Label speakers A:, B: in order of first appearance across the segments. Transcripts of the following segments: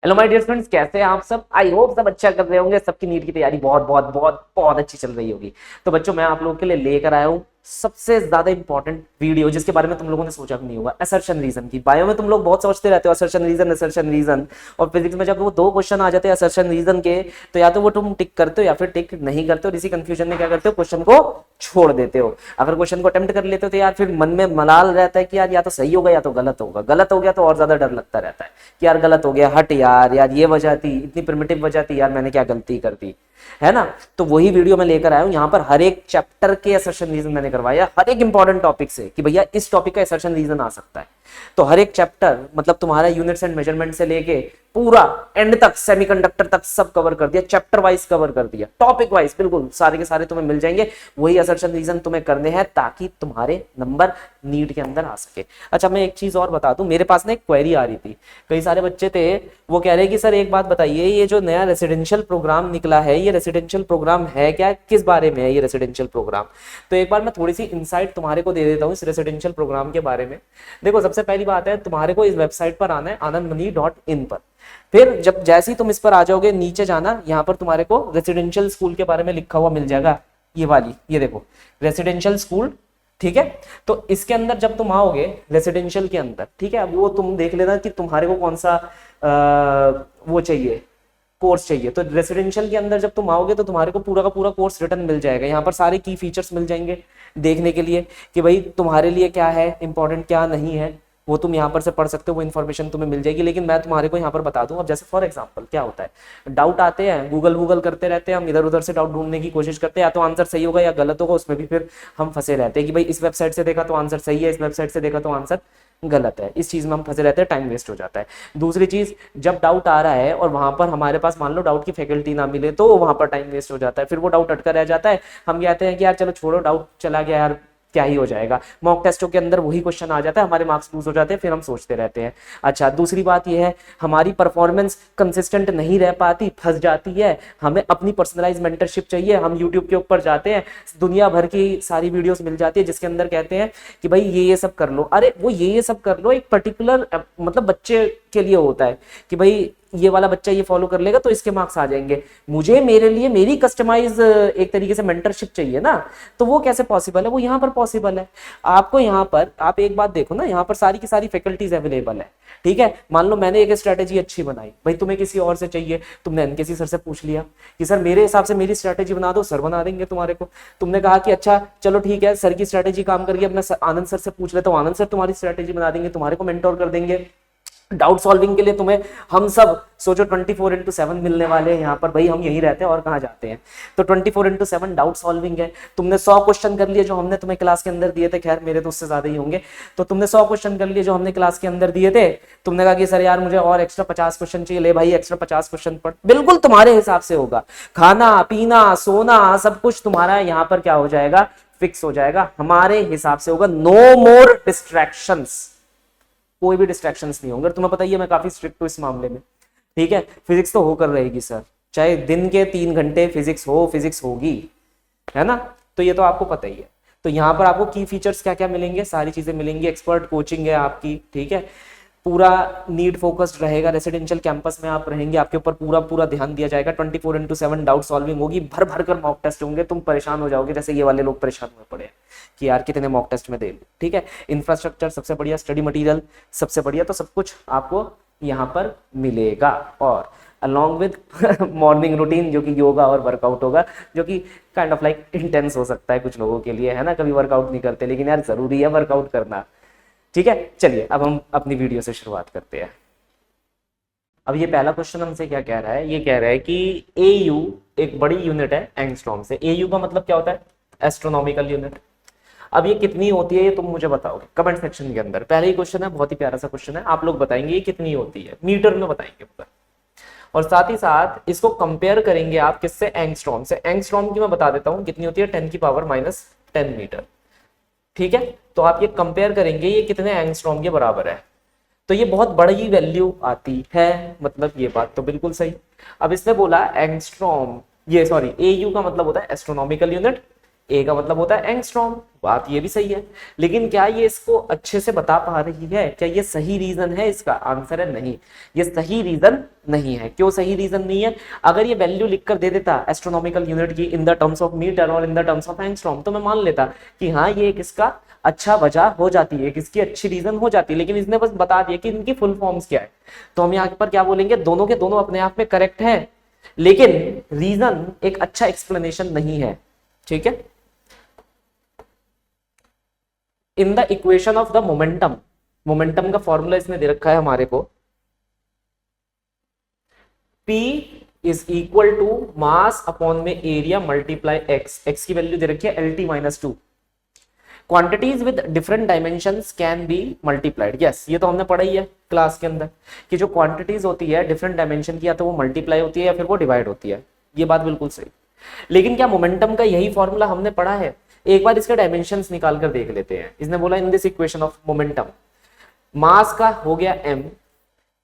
A: Hello my dear friends, कैसे हैं आप सब। आई होप सब अच्छा कर रहे होंगे। सबकी नीट की तैयारी बहुत बहुत बहुत बहुत अच्छी चल रही होगी। तो बच्चों, मैं आप लोगों के लिए लेकर आया हूँ सबसे ज्यादा इंपॉर्टेंट वीडियो, जिसके बारे में तुम लोगों ने सोचा भी नहीं होगा। असर्शन रीजन की। बायो में तुम लोग बहुत समझते रहते हो असर्शन रीजन असर्शन रीजन, और फिजिक्स में जब वो दो क्वेश्चन आ जाते हैं असर्शन रीजन के, तो या तो वो तुम टिक करते हो या फिर टिक नहीं करते हो। इसी कंफ्यूजन में क्या करते हो, क्वेश्चन को छोड़ देते हो। अगर क्वेश्चन को अटेम्प्ट कर लेते हो तो यार फिर मन में मलाल रहता है कि यार या तो सही होगा या तो गलत होगा। गलत हो गया तो और ज्यादा डर लगता रहता है कि यार गलत हो गया, हट यार, यार ये वजह थी, इतनी प्रिमिटिव वजह थी, यार मैंने क्या गलती कर दी, है ना। तो वही वीडियो मैं लेकर आया हूं। यहाँ पर हर एक चैप्टर के असर्शन रीजन मैंने करवाया, हर एक इंपॉर्टेंट टॉपिक से कि भैया इस टॉपिक का असर्शन रीजन आ सकता है। तो हर एक चैप्टर मतलब तुम्हारा यूनिट्स एंड मेजरमेंट से लेके पूरा एंड तक, सेमीकंडक्टर तक सब कवर कर दिया, चैप्टर वाइज कवर कर दिया, टॉपिक वाइज बिल्कुल सारे के सारे तुम्हें मिल जाएंगे। वही असर्शन रीजन तुम्हें करने हैं ताकि तुम्हारे नंबर नीट के अंदर आ सके। अच्छा, मैं एक चीज और बता दूं, मेरे पास ना एक क्वेरी आ रही थी। कई सारे बच्चे थे, वो कह रहे कि सर एक बात बताइए, ये जो नया रेसिडेंशियल प्रोग्राम निकला है, ये रेसिडेंशियल प्रोग्राम है क्या, किस बारे में है ये रेसिडेंशियल प्रोग्राम। तो एक बार मैं थोड़ी सी इंसाइट तुम्हारे को दे देता हूँ इस रेसिडेंशियल प्रोग्राम के बारे में। देखो, सबसे पहली बात है, तुम्हारे को इस वेबसाइट पर आना है anandmani.in पर। फिर जब जैसे ही तुम इस पर आ जाओगे, नीचे जाना, यहाँ पर तुम्हारे को रेसिडेंशियल स्कूल के बारे में लिखा हुआ मिल जाएगा। ये वाली, ये देखो, रेसिडेंशियल स्कूल, ठीक है। तो इसके अंदर जब तुम आओगे रेसिडेंशियल के अंदर, ठीक है, अब वो तुम देख लेना कि तुम्हारे को कौन सा वो चाहिए, कोर्स चाहिए। तो रेसिडेंशियल के अंदर जब तुम आओगे तो तुम्हारे को पूरा का पूरा कोर्स रिटर्न मिल जाएगा। यहाँ पर सारे की फीचर्स मिल जाएंगे देखने के लिए कि भाई तुम्हारे लिए क्या है इंपॉर्टेंट, क्या नहीं है, वो तुम यहाँ पर से पढ़ सकते हो, वो इन्फॉर्मेशन तुम्हें मिल जाएगी। लेकिन मैं तुम्हारे को यहाँ पर बता दूं, अब जैसे फॉर एग्जांपल क्या होता है, डाउट आते हैं, गूगल गूगल करते रहते हैं हम, इधर उधर से डाउट ढूंढने की कोशिश करते हैं, या तो आंसर सही होगा या गलत होगा, उसमें भी फिर हम फंसे रहते हैं कि भाई इस वेबसाइट से देखा तो आंसर सही है, इस वेबसाइट से देखा तो आंसर गलत है। इस चीज में हम फंसे रहते हैं, टाइम वेस्ट हो जाता है। दूसरी चीज, जब डाउट आ रहा है और वहां पर हमारे पास मान लो डाउट की फैकल्टी ना मिले, तो वहां पर टाइम वेस्ट हो जाता है, फिर वो डाउट अटका रह जाता है। हम कहते हैं कि यार चलो छोड़ो, डाउट चला गया यार, क्या ही हो जाएगा। मॉक टेस्टों के अंदर वही क्वेश्चन आ जाता है, हमारे मार्क्स लूज हो जाते हैं, फिर हम सोचते रहते हैं। अच्छा, दूसरी बात यह है, हमारी परफॉर्मेंस कंसिस्टेंट नहीं रह पाती, फंस जाती है। हमें अपनी पर्सनलाइज मेंटरशिप चाहिए। हम यूट्यूब के ऊपर जाते हैं, दुनिया भर की सारी वीडियोस मिल जाती है जिसके अंदर कहते हैं कि भाई ये सब कर लो। अरे वो ये सब कर लो एक पर्टिकुलर मतलब बच्चे के लिए होता है कि भाई ये वाला बच्चा ये फॉलो कर लेगा तो इसके मार्क्स आ जाएंगे। मुझे मेरे लिए मेरी कस्टमाइज एक तरीके से मेंटरशिप चाहिए ना। तो वो कैसे पॉसिबल है, वो यहाँ पर पॉसिबल है। आपको यहाँ पर, आप एक बात देखो ना, यहाँ पर सारी की सारी फैकल्टीज अवेलेबल है, ठीक है। मान लो मैंने एक स्ट्रेटेजी अच्छी बनाई, भाई तुम्हें किसी और से चाहिए, तुमने एनकेसी सर से पूछ लिया कि सर मेरे हिसाब से मेरी स्ट्रेटेजी बना दो, सर बना देंगे तुम्हारे को। तुमने कहा कि अच्छा चलो ठीक है, सर की स्ट्रेटेजी काम कर गई, अब मैं आनंद सर से पूछ लेता हूँ, आनंद सर तुम्हारी स्ट्रेटेजी बना देंगे, तुम्हारे को मेंटोर कर देंगे। डाउट सॉल्विंग के लिए तुम्हें हम सब सोचो 24/7 मिलने वाले हैं यहाँ पर, भाई हम यहीं रहते हैं और कहाँ जाते हैं। तो 24/7 डाउट सॉल्विंग है। तुमने 100 क्वेश्चन कर लिए जो हमने तुम्हें क्लास के अंदर दिए थे, खैर मेरे तो उससे ज्यादा ही होंगे। तो तुमने 100 क्वेश्चन कर लिए जो हमने क्लास के अंदर दिए थे, तुमने कहा कि सर यार मुझे और एक्स्ट्रा 50 क्वेश्चन चाहिए, ले भाई एक्स्ट्रा 50 क्वेश्चन पढ़। बिल्कुल तुम्हारे हिसाब से होगा, खाना पीना सोना सब कुछ तुम्हारा यहाँ पर क्या हो जाएगा, फिक्स हो जाएगा, हमारे हिसाब से होगा। नो मोर डिस्ट्रैक्शंस, कोई भी डिस्ट्रैक्शंस नहीं होंगे। तुम्हें पता ही है मैं काफी स्ट्रिक्ट हूं इस मामले में, ठीक है। फिजिक्स तो होकर रहेगी सर, चाहे दिन के 3 घंटे फिजिक्स हो, फिजिक्स होगी, है ना। तो ये तो आपको पता ही है। तो यहाँ पर आपको की फीचर्स क्या क्या मिलेंगे, सारी चीजें मिलेंगी। एक्सपर्ट कोचिंग है आपकी, ठीक है। पूरा नीड फोकस्ड रहेगा, रेसिडेंशियल कैंपस में आप रहेंगे, आपके ऊपर पूरा पूरा ध्यान दिया जाएगा। 24/7 डाउट सॉल्विंग होगी, भर भर कर मॉक टेस्ट होंगे, तुम परेशान हो जाओगे जैसे ये वाले लोग परेशान हुए पड़े हैं कि यार कितने मॉक टेस्ट में दे लूं, ठीक है। इंफ्रास्ट्रक्चर सबसे बढ़िया, स्टडी मटेरियल सबसे बढ़िया, तो सब कुछ आपको यहाँ पर मिलेगा। और अलॉन्ग विद मॉर्निंग रूटीन, जो कि योगा और वर्कआउट होगा, जो कि काइंड ऑफ लाइक इंटेंस हो सकता है कुछ लोगों के लिए, है ना। कभी वर्कआउट नहीं करते, लेकिन यार जरूरी है वर्कआउट करना, ठीक है। चलिए अब हम अपनी वीडियो से शुरुआत करते हैं। अब ये पहला क्वेश्चन हमसे क्या कह रहा है, ये कह रहा है कि एयू एक बड़ी यूनिट है एंगस्ट्रॉम से। एयू का मतलब क्या होता है, एस्ट्रोनॉमिकल यूनिट। अब ये कितनी होती है ये तुम मुझे बताओगे कमेंट सेक्शन के अंदर। पहले ही क्वेश्चन है, बहुत ही प्यारा सा क्वेश्चन है, आप लोग बताएंगे ये कितनी होती है, मीटर में बताएंगे ऊपर। और साथ ही साथ इसको कंपेयर करेंगे आप किससे, एंगस्ट्रॉम से। एंगस्ट्रॉम की मैं बता देता हूं कितनी होती है, 10⁻⁻10 मीटर, ठीक है। तो आप ये कंपेयर करेंगे ये कितने एंगस्ट्रॉम के बराबर है, तो ये बहुत बड़ी वैल्यू आती है, मतलब ये बात तो बिल्कुल सही। अब इसने बोला एंगस्ट्रॉम, ये सॉरी एयू का मतलब होता है एस्ट्रोनॉमिकल यूनिट, ए का मतलब होता है एंगस्ट्रॉम, बात ये भी सही है, लेकिन क्या ये इसको अच्छे से बता पा रही है? क्या ये सही रीजन है? इसका आंसर है नहीं, ये सही रीजन नहीं है। क्यों सही रीजन नहीं है? अगर ये वैल्यू लिखकर दे देता एस्ट्रोनॉमिकल यूनिट की in the terms of metre और in the terms of angstrom, तो मैं मान लेता कि हाँ ये एक इसका अच्छा वजह हो जाती है, किसकी अच्छी रीजन हो जाती है, लेकिन इसने बस बता दिया कि इनकी फुल फॉर्म्स क्या है। तो हम यहाँ पर क्या बोलेंगे, दोनों के दोनों अपने आप में करेक्ट है, लेकिन रीजन एक अच्छा एक्सप्लेनेशन नहीं है। ठीक है, in the equation of the momentum, momentum का फॉर्मूला इसने दे रखा है हमारे को, P is equal to mass upon में एरिया मल्टीप्लाई एक्स, एक्स की वैल्यू दे रखी है LT-2। Quantities with different dimensions can be multiplied, yes ये तो हमने पढ़ा ही है क्लास के अंदर कि जो क्वांटिटीज होती है डिफरेंट डायमेंशन की, या तो वो मल्टीप्लाई होती है या फिर वो डिवाइड होती है, ये बात बिल्कुल सही। लेकिन क्या मोमेंटम का यही फॉर्मूला हमने पढ़ा है? एक बार इसके डायमेंशंस निकाल कर देख लेते हैं। इसने बोला in this equation of momentum mass का हो गया m,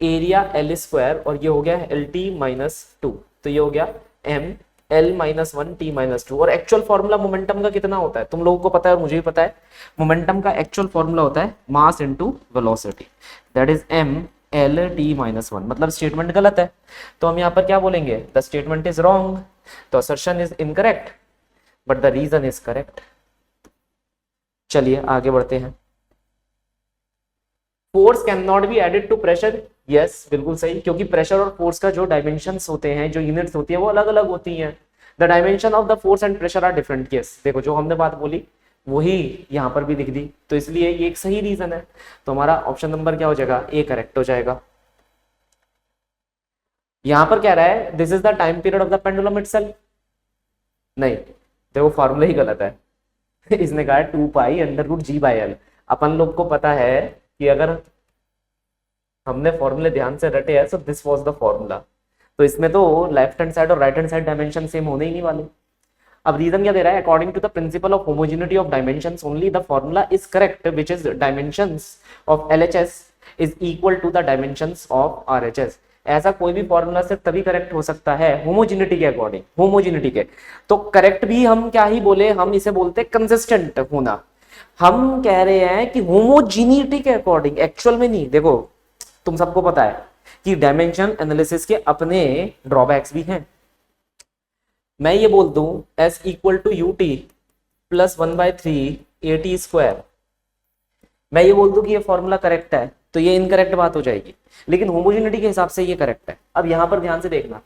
A: एरिया L² और ये हो गया LT-2, तो ये हो गया m L-1T-2। और एक्चुअल फॉर्मूला मोमेंटम का कितना होता है तुम लोगों को पता है और मुझे भी पता है। मोमेंटम का एक्चुअल फॉर्मूला होता है mass into velocity, that is m L-T-1। मतलब स्टेटमेंट गलत है, तो हम यहाँ पर क्या बोलेंगे, द स्टेटमेंट इज रॉन्ग, तो assertion is incorrect but the reason is correct. चलिए आगे बढ़ते हैं। Force can not be added to pressure, yes बिल्कुल सही, क्योंकि प्रेशर और फोर्स का जो डायमेंशंस होते हैं, जो यूनिट्स होती है वो अलग अलग होती हैं। The dimension of the force and pressure are different, yes देखो जो हमने बात बोली वही यहाँ पर भी लिख दी, तो इसलिए ये एक सही रीजन है। तो हमारा ऑप्शन नंबर क्या हो जाएगा, ए करेक्ट हो जाएगा। यहां पर कह रहा है this is the time period of the pendulum itself, नहीं देखो फॉर्मूला ही गलत है इसने कहा है 2π√G/L। अपन लोग को पता है कि अगर हमने फॉर्मूले ध्यान से रटे हैं, so this was the formula, तो इसमें तो लेफ्ट हैंड साइड और right hand side dimension same होने ही नहीं वाले। अब रीजन क्या दे रहा है, according to the principle of homogeneity of dimensions only the formula is correct which is dimensions of LHS is equal to the dimensions of RHS। ऐसा कोई भी फॉर्मूला सिर्फ तभी करेक्ट हो सकता है होमोजेनिटी के अकॉर्डिंग, होमोजेनिटी के। तो करेक्ट भी हम क्या ही बोले, हम इसे बोलते हैं कंसिस्टेंट होना। हम कह रहे हैं कि होमोजेनिटी के अकॉर्डिंग, एक्चुअल में नहीं। देखो तुम सबको पता है कि डायमेंशन एनालिसिस के अपने ड्रॉबैक्स भी हैं। मैं ये बोल दूं S equal to UT plus 1/3 AT², मैं ये बोल दूं कि ये फॉर्मूला करेक्ट है, तो ये इनकरेक्ट बात हो जाएगी, लेकिन होमोजेनिटी के हिसाब से ये करेक्ट है। अब यहां पर ध्यान से देखना,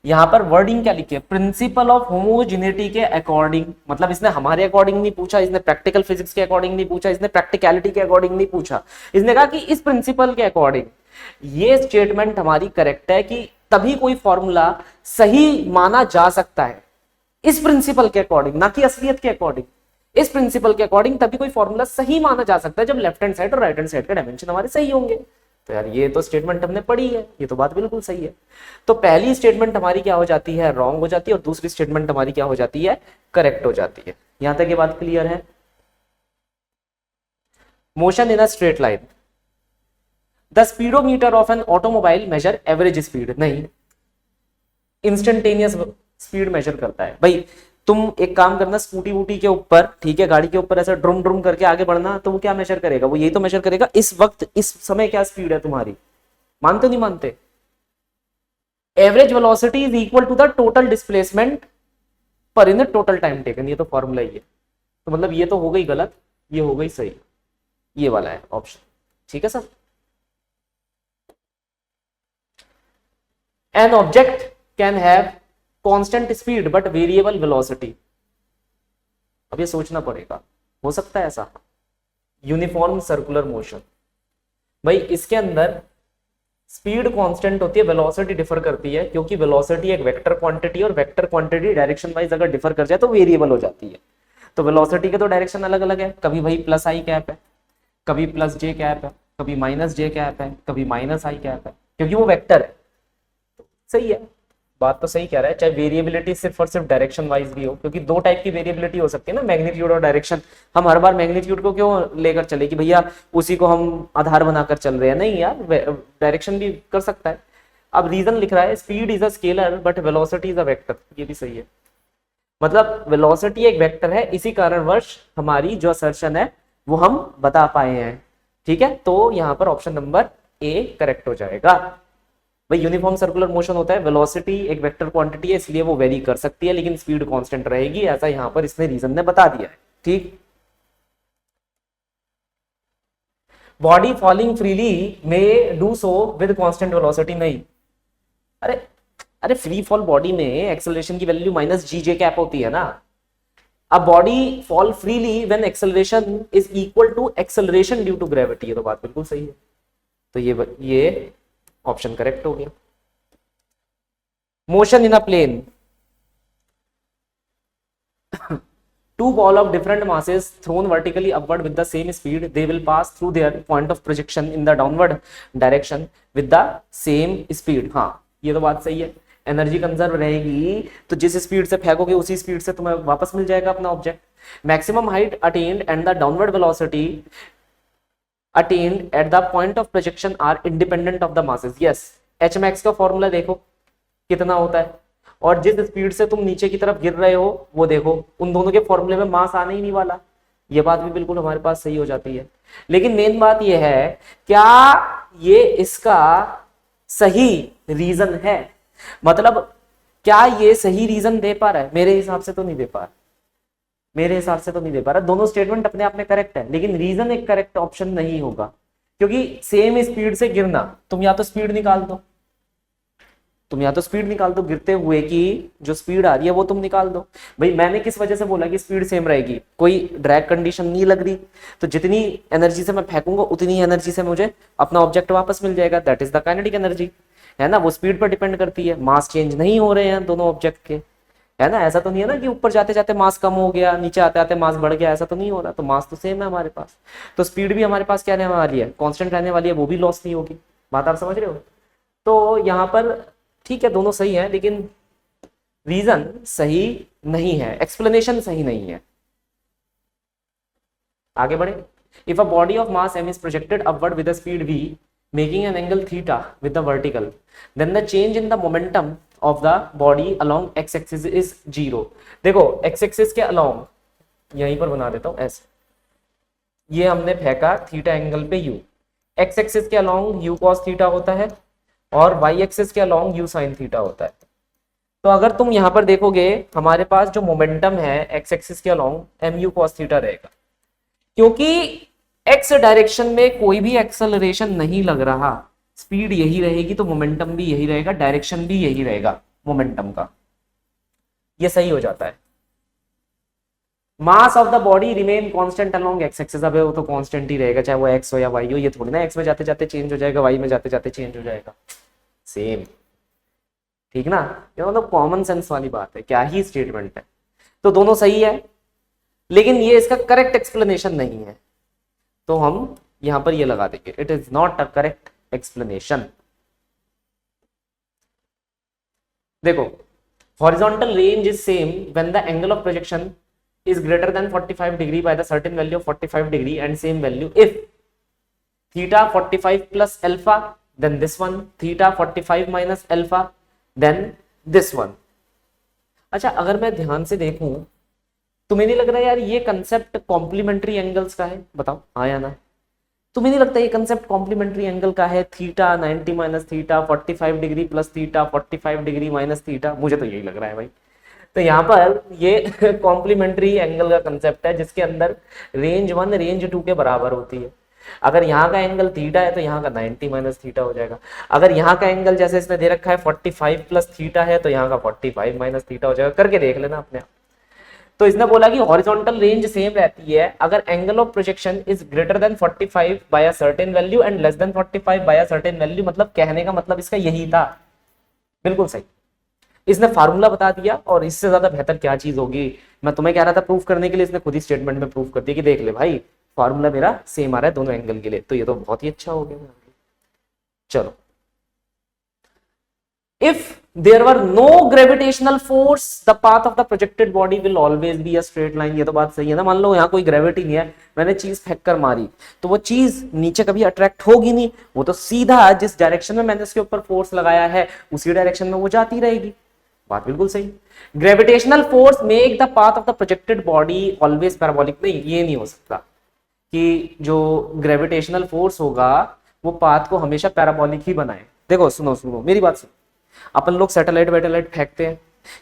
A: यहां पर वर्डिंग क्या लिखी है, प्रिंसिपल ऑफ होमोजेनिटी के अकॉर्डिंग। मतलब इसने हमारे अकॉर्डिंग नहीं पूछा, इसने प्रैक्टिकल फिजिक्स के अकॉर्डिंग नहीं पूछा, इसने प्रैक्टिकलिटी के अकॉर्डिंग नहीं पूछा, इसने कहा कि इस प्रिंसिपल के अकॉर्डिंग ये स्टेटमेंट हमारी करेक्ट है कि तभी कोई फॉर्मूला सही माना जा सकता है इस प्रिंसिपल के अकॉर्डिंग, ना कि असलियत के अकॉर्डिंग। इस प्रिंसिपल के अकॉर्डिंग तभी कोई फॉर्मूला सही माना जा सकता है जब लेफ्ट हैंड साइड और राइट हैंड साइड के डायमेंशन हमारे सही होंगे। तो यार ये तो स्टेटमेंट हमने पढ़ी है, ये तो बात बिल्कुल सही है। तो पहली स्टेटमेंट हमारी क्या हो जाती है, रॉन्ग हो जाती है, और दूसरी स्टेटमेंट हमारी क्या हो जाती है, करेक्ट हो जाती है। यहां तक ये बात क्लियर है। Motion in a straight line, the speedometer of an automobile measure average speed, नहीं इंस्टेंटेनियस स्पीड मेजर करता है। भाई तुम एक काम करना, स्कूटी वूटी के ऊपर, ठीक है, गाड़ी के ऊपर ऐसा ड्रुम ड्रुम करके आगे बढ़ना, तो वो क्या मेजर करेगा, वो यही तो मेजर करेगा इस वक्त इस समय क्या स्पीड है तुम्हारी। मानते नहीं मानते? Average velocity is equal to the total displacement पर इन टोटल टाइम टेकन, ये तो फॉर्मूला ही है। तो मतलब ये तो हो गई गलत, ये हो गई सही, ये वाला है ऑप्शन। ठीक है sir. An object can have constant speed but variable velocity, अब ये सोचना पड़ेगा, हो सकता है ऐसा। यूनिफॉर्म सर्कुलर मोशन, भाई इसके अंदर स्पीड कांस्टेंट होती है, वेलोसिटी डिफर करती है, क्योंकि वेलोसिटी एक वेक्टर क्वांटिटी, और वेक्टर क्वांटिटी डायरेक्शन वाइज अगर डिफर कर जाए तो वेरिएबल हो जाती है। तो वेलोसिटी के तो डायरेक्शन अलग अलग है, कभी भाई +i कैप है, कभी +j कैप है, कभी -j कैप है, कभी -i कैप है, क्योंकि वो वेक्टर है। सही है, बात तो सही कह रहा है। चाहे वेरिएबिलिटी सिर्फ और सिर्फ डायरेक्शन वाइज भी हो, क्योंकि दो टाइप की वेरिएबिलिटी हो सकती है ना, मैग्नीट्यूड और डायरेक्शन। हम हर बार मैग्नीट्यूड को क्यों लेकर चले कि भैया उसी को हम आधार बनाकर चल रहे हैं, नहीं यार, डायरेक्शन भी कर सकता है। अब रीजन लिख रहा है speed is a scalar but velocity is a vector, ये भी सही है। मतलब वेलोसिटी एक वेक्टर है, इसी कारणवश हमारी जो असर्शन है वो हम बता पाए हैं। ठीक है, तो यहां पर ऑप्शन नंबर ए करेक्ट हो जाएगा। भाई यूनिफॉर्म सर्कुलर मोशन होता है, वेलोसिटी एक वेक्टर क्वांटिटी है, इसलिए वो वेरी कर सकती है लेकिन स्पीड कांस्टेंट रहेगी, ऐसा यहां पर इसने रीजन ने बता दिया है। ठीक, बॉडी फॉलिंग फ्रीली में do so with constant velocity, नहीं। अरे अरे फ्री फॉल बॉडी में एक्सेलरेशन की value minus g j cap होती है ना। अब body fall freely when acceleration is equal to acceleration due to gravity, ये तो बात बिल्कुल सही है। तो ये ऑप्शन करेक्ट हो गया। Motion in a plane, two ball of different masses thrown vertically upward with the same speed, they will pass through their point of projection in the downward direction with the same speed। हाँ, ये तो बात सही है, energy conserve रहेगी तो जिस speed से फेंकोगे उसी स्पीड से तुम्हें वापस मिल जाएगा अपना object. Maximum height attained and the downward velocity attained at the point of projection are independent of the masses. Yes, h max का फॉर्मूला देखो कितना होता है, और जिस स्पीड से तुम नीचे की तरफ गिर रहे हो वो देखो, उन दोनों के फॉर्मूले में मास आने ही नहीं वाला। ये बात भी बिल्कुल हमारे पास सही हो जाती है। लेकिन मेन बात ये है, क्या ये इसका सही रीजन है? मतलब क्या ये सही रीजन दे पा रहा है? मेरे हिसाब से तो नहीं दे पा रहा, मेरे हिसाब से तो नहीं दे पा रहा। दोनों स्टेटमेंट अपने आप में करेक्ट है लेकिन रीजन एक करेक्ट ऑप्शन नहीं होगा, क्योंकि सेम स्पीड से गिरना, तुम या तो स्पीड निकाल दो, गिरते हुए की जो स्पीड आ रही है वो तुम निकाल दो। भाई मैंने किस वजह से बोला कि स्पीड सेम रहेगी? कोई ड्रैग कंडीशन नहीं लग रही, तो जितनी एनर्जी से मैं फेंकूंगा उतनी एनर्जी से मुझे अपना ऑब्जेक्ट वापस मिल जाएगा, that is the kinetic energy, है ना। वो स्पीड पर डिपेंड करती है, मास चेंज नहीं हो रहे हैं दोनों ऑब्जेक्ट के, है ना। ऐसा तो नहीं है ना कि ऊपर जाते जाते मास कम हो गया, नीचे आते आते मास बढ़ गया, ऐसा तो नहीं हो रहा। तो मास तो सेम है हमारे पास, तो स्पीड भी हमारे पास क्या रहने वाली है? कांस्टेंट रहने वाली है, वो भी लॉस नहीं होगी। बात आप समझ रहे हो? तो यहाँ पर ठीक है, दोनों सही है लेकिन रीजन सही नहीं है, एक्सप्लेनेशन सही नहीं है। आगे बढ़े। If a body of mass m is projected upward with a speed v making an angle theta with the vertical, then the change in the momentum of the body along x axis is 0। देखो x axis के along, यहीं पर बना देता हूं ऐसे, ये हमने फेंका थीटा एंगल पे u, x axis के along u cos थीटा होता है और y एक्सिस के अलॉन्ग u sin थीटा होता है। तो अगर तुम यहां पर देखोगे हमारे पास जो मोमेंटम है x एक्सिस के अलॉन्ग mu cos थीटा रहेगा, क्योंकि x डायरेक्शन में कोई भी एक्सेलरेशन नहीं लग रहा, स्पीड यही रहेगी तो मोमेंटम भी यही रहेगा, डायरेक्शन भी यही रहेगा मोमेंटम का। ये सही हो जाता है। Mass of the body remain constant along x axis, अब वो तो कांस्टेंट ही रहेगा चाहे वो एक्स हो या वाई हो। ये थोड़ी ना एक्स में जाते जाते चेंज हो जाएगा, वाई में जाते जाते चेंज हो जाएगा, सेम। ठीक ना, ये मतलब कॉमन सेंस वाली बात है, क्या ही स्टेटमेंट है। तो दोनों सही है लेकिन ये इसका करेक्ट एक्सप्लेनेशन नहीं है, तो हम यहां पर ये लगा देंगे, it is not a correct explanation. देखो, horizontal range is same when the angle of projection is greater than 45 degree by the certain value of 45 degree and same value if theta 45 plus alpha then this one, theta 45 minus alpha then this one। अच्छा, अगर मैं ध्यान से देखूं तुम्हें नहीं लग रहा यार ये कंसेप्ट कॉम्प्लीमेंट्री एंगल्स का है? बताओ हाँ या ना। तुम्हें नहीं लगता ये कंसेप्ट कॉम्प्लीमेंट्री एंगल का है? Theta 90 minus theta 45 degree plus theta 45 degree minus theta, मुझे तो यही लग रहा है भाई। तो यहाँ पर ये कॉम्प्लीमेंट्री एंगल का कंसेप्ट है जिसके अंदर रेंज 1 रेंज 2 के बराबर होती है। अगर यहाँ का एंगल थीटा है तो यहाँ का 90 माइनस थीटा हो जाएगा। अगर यहाँ का एंगल जैसे इसने दे रखा है 45 प्लस थीटा है तो यहाँ का 45 माइनस थीटा हो जाएगा, करके देख लेना अपने आप। तो इसने बोला कि हॉरिजॉन्टल रेंज सेम रहती है अगर angle of projection is greater than 45 by a certain value and less than 45 by a certain value. मतलब कहने का मतलब इसका यही था, बिल्कुल सही। इसने फार्मूला बता दिया और इससे ज्यादा बेहतर क्या चीज होगी। मैं तुम्हें कह रहा था प्रूफ करने के लिए, इसने खुद ही स्टेटमेंट में प्रूफ कर दिया कि देख ले भाई फार्मूला मेरा सेम आ रहा है दोनों एंगल के लिए, तो ये तो बहुत ही अच्छा हो गया। चलो, if there were no gravitational force the path of the projected body will always be a straight line. ये तो बात सही है ना। मान लो यहाँ कोई ग्रेविटी नहीं है, मैंने चीज फेंक कर मारी तो वो चीज नीचे कभी अट्रैक्ट होगी नहीं, वो तो सीधा जिस डायरेक्शन में मैंने उसके ऊपर फोर्स लगाया है उसी डायरेक्शन में वो जाती रहेगी। बात बिल्कुल सही। Gravitational force make the path of the projected body always parabolic, नहीं ये नहीं हो सकता कि जो ग्रेविटेशनल फोर्स होगा वो पाथ को हमेशा पैराबोलिक ही बनाए। देखो सुनो सुनो मेरी बात सुनो, अपन लोग सैटेलाइट वैटेलाइट फेंकते हैं,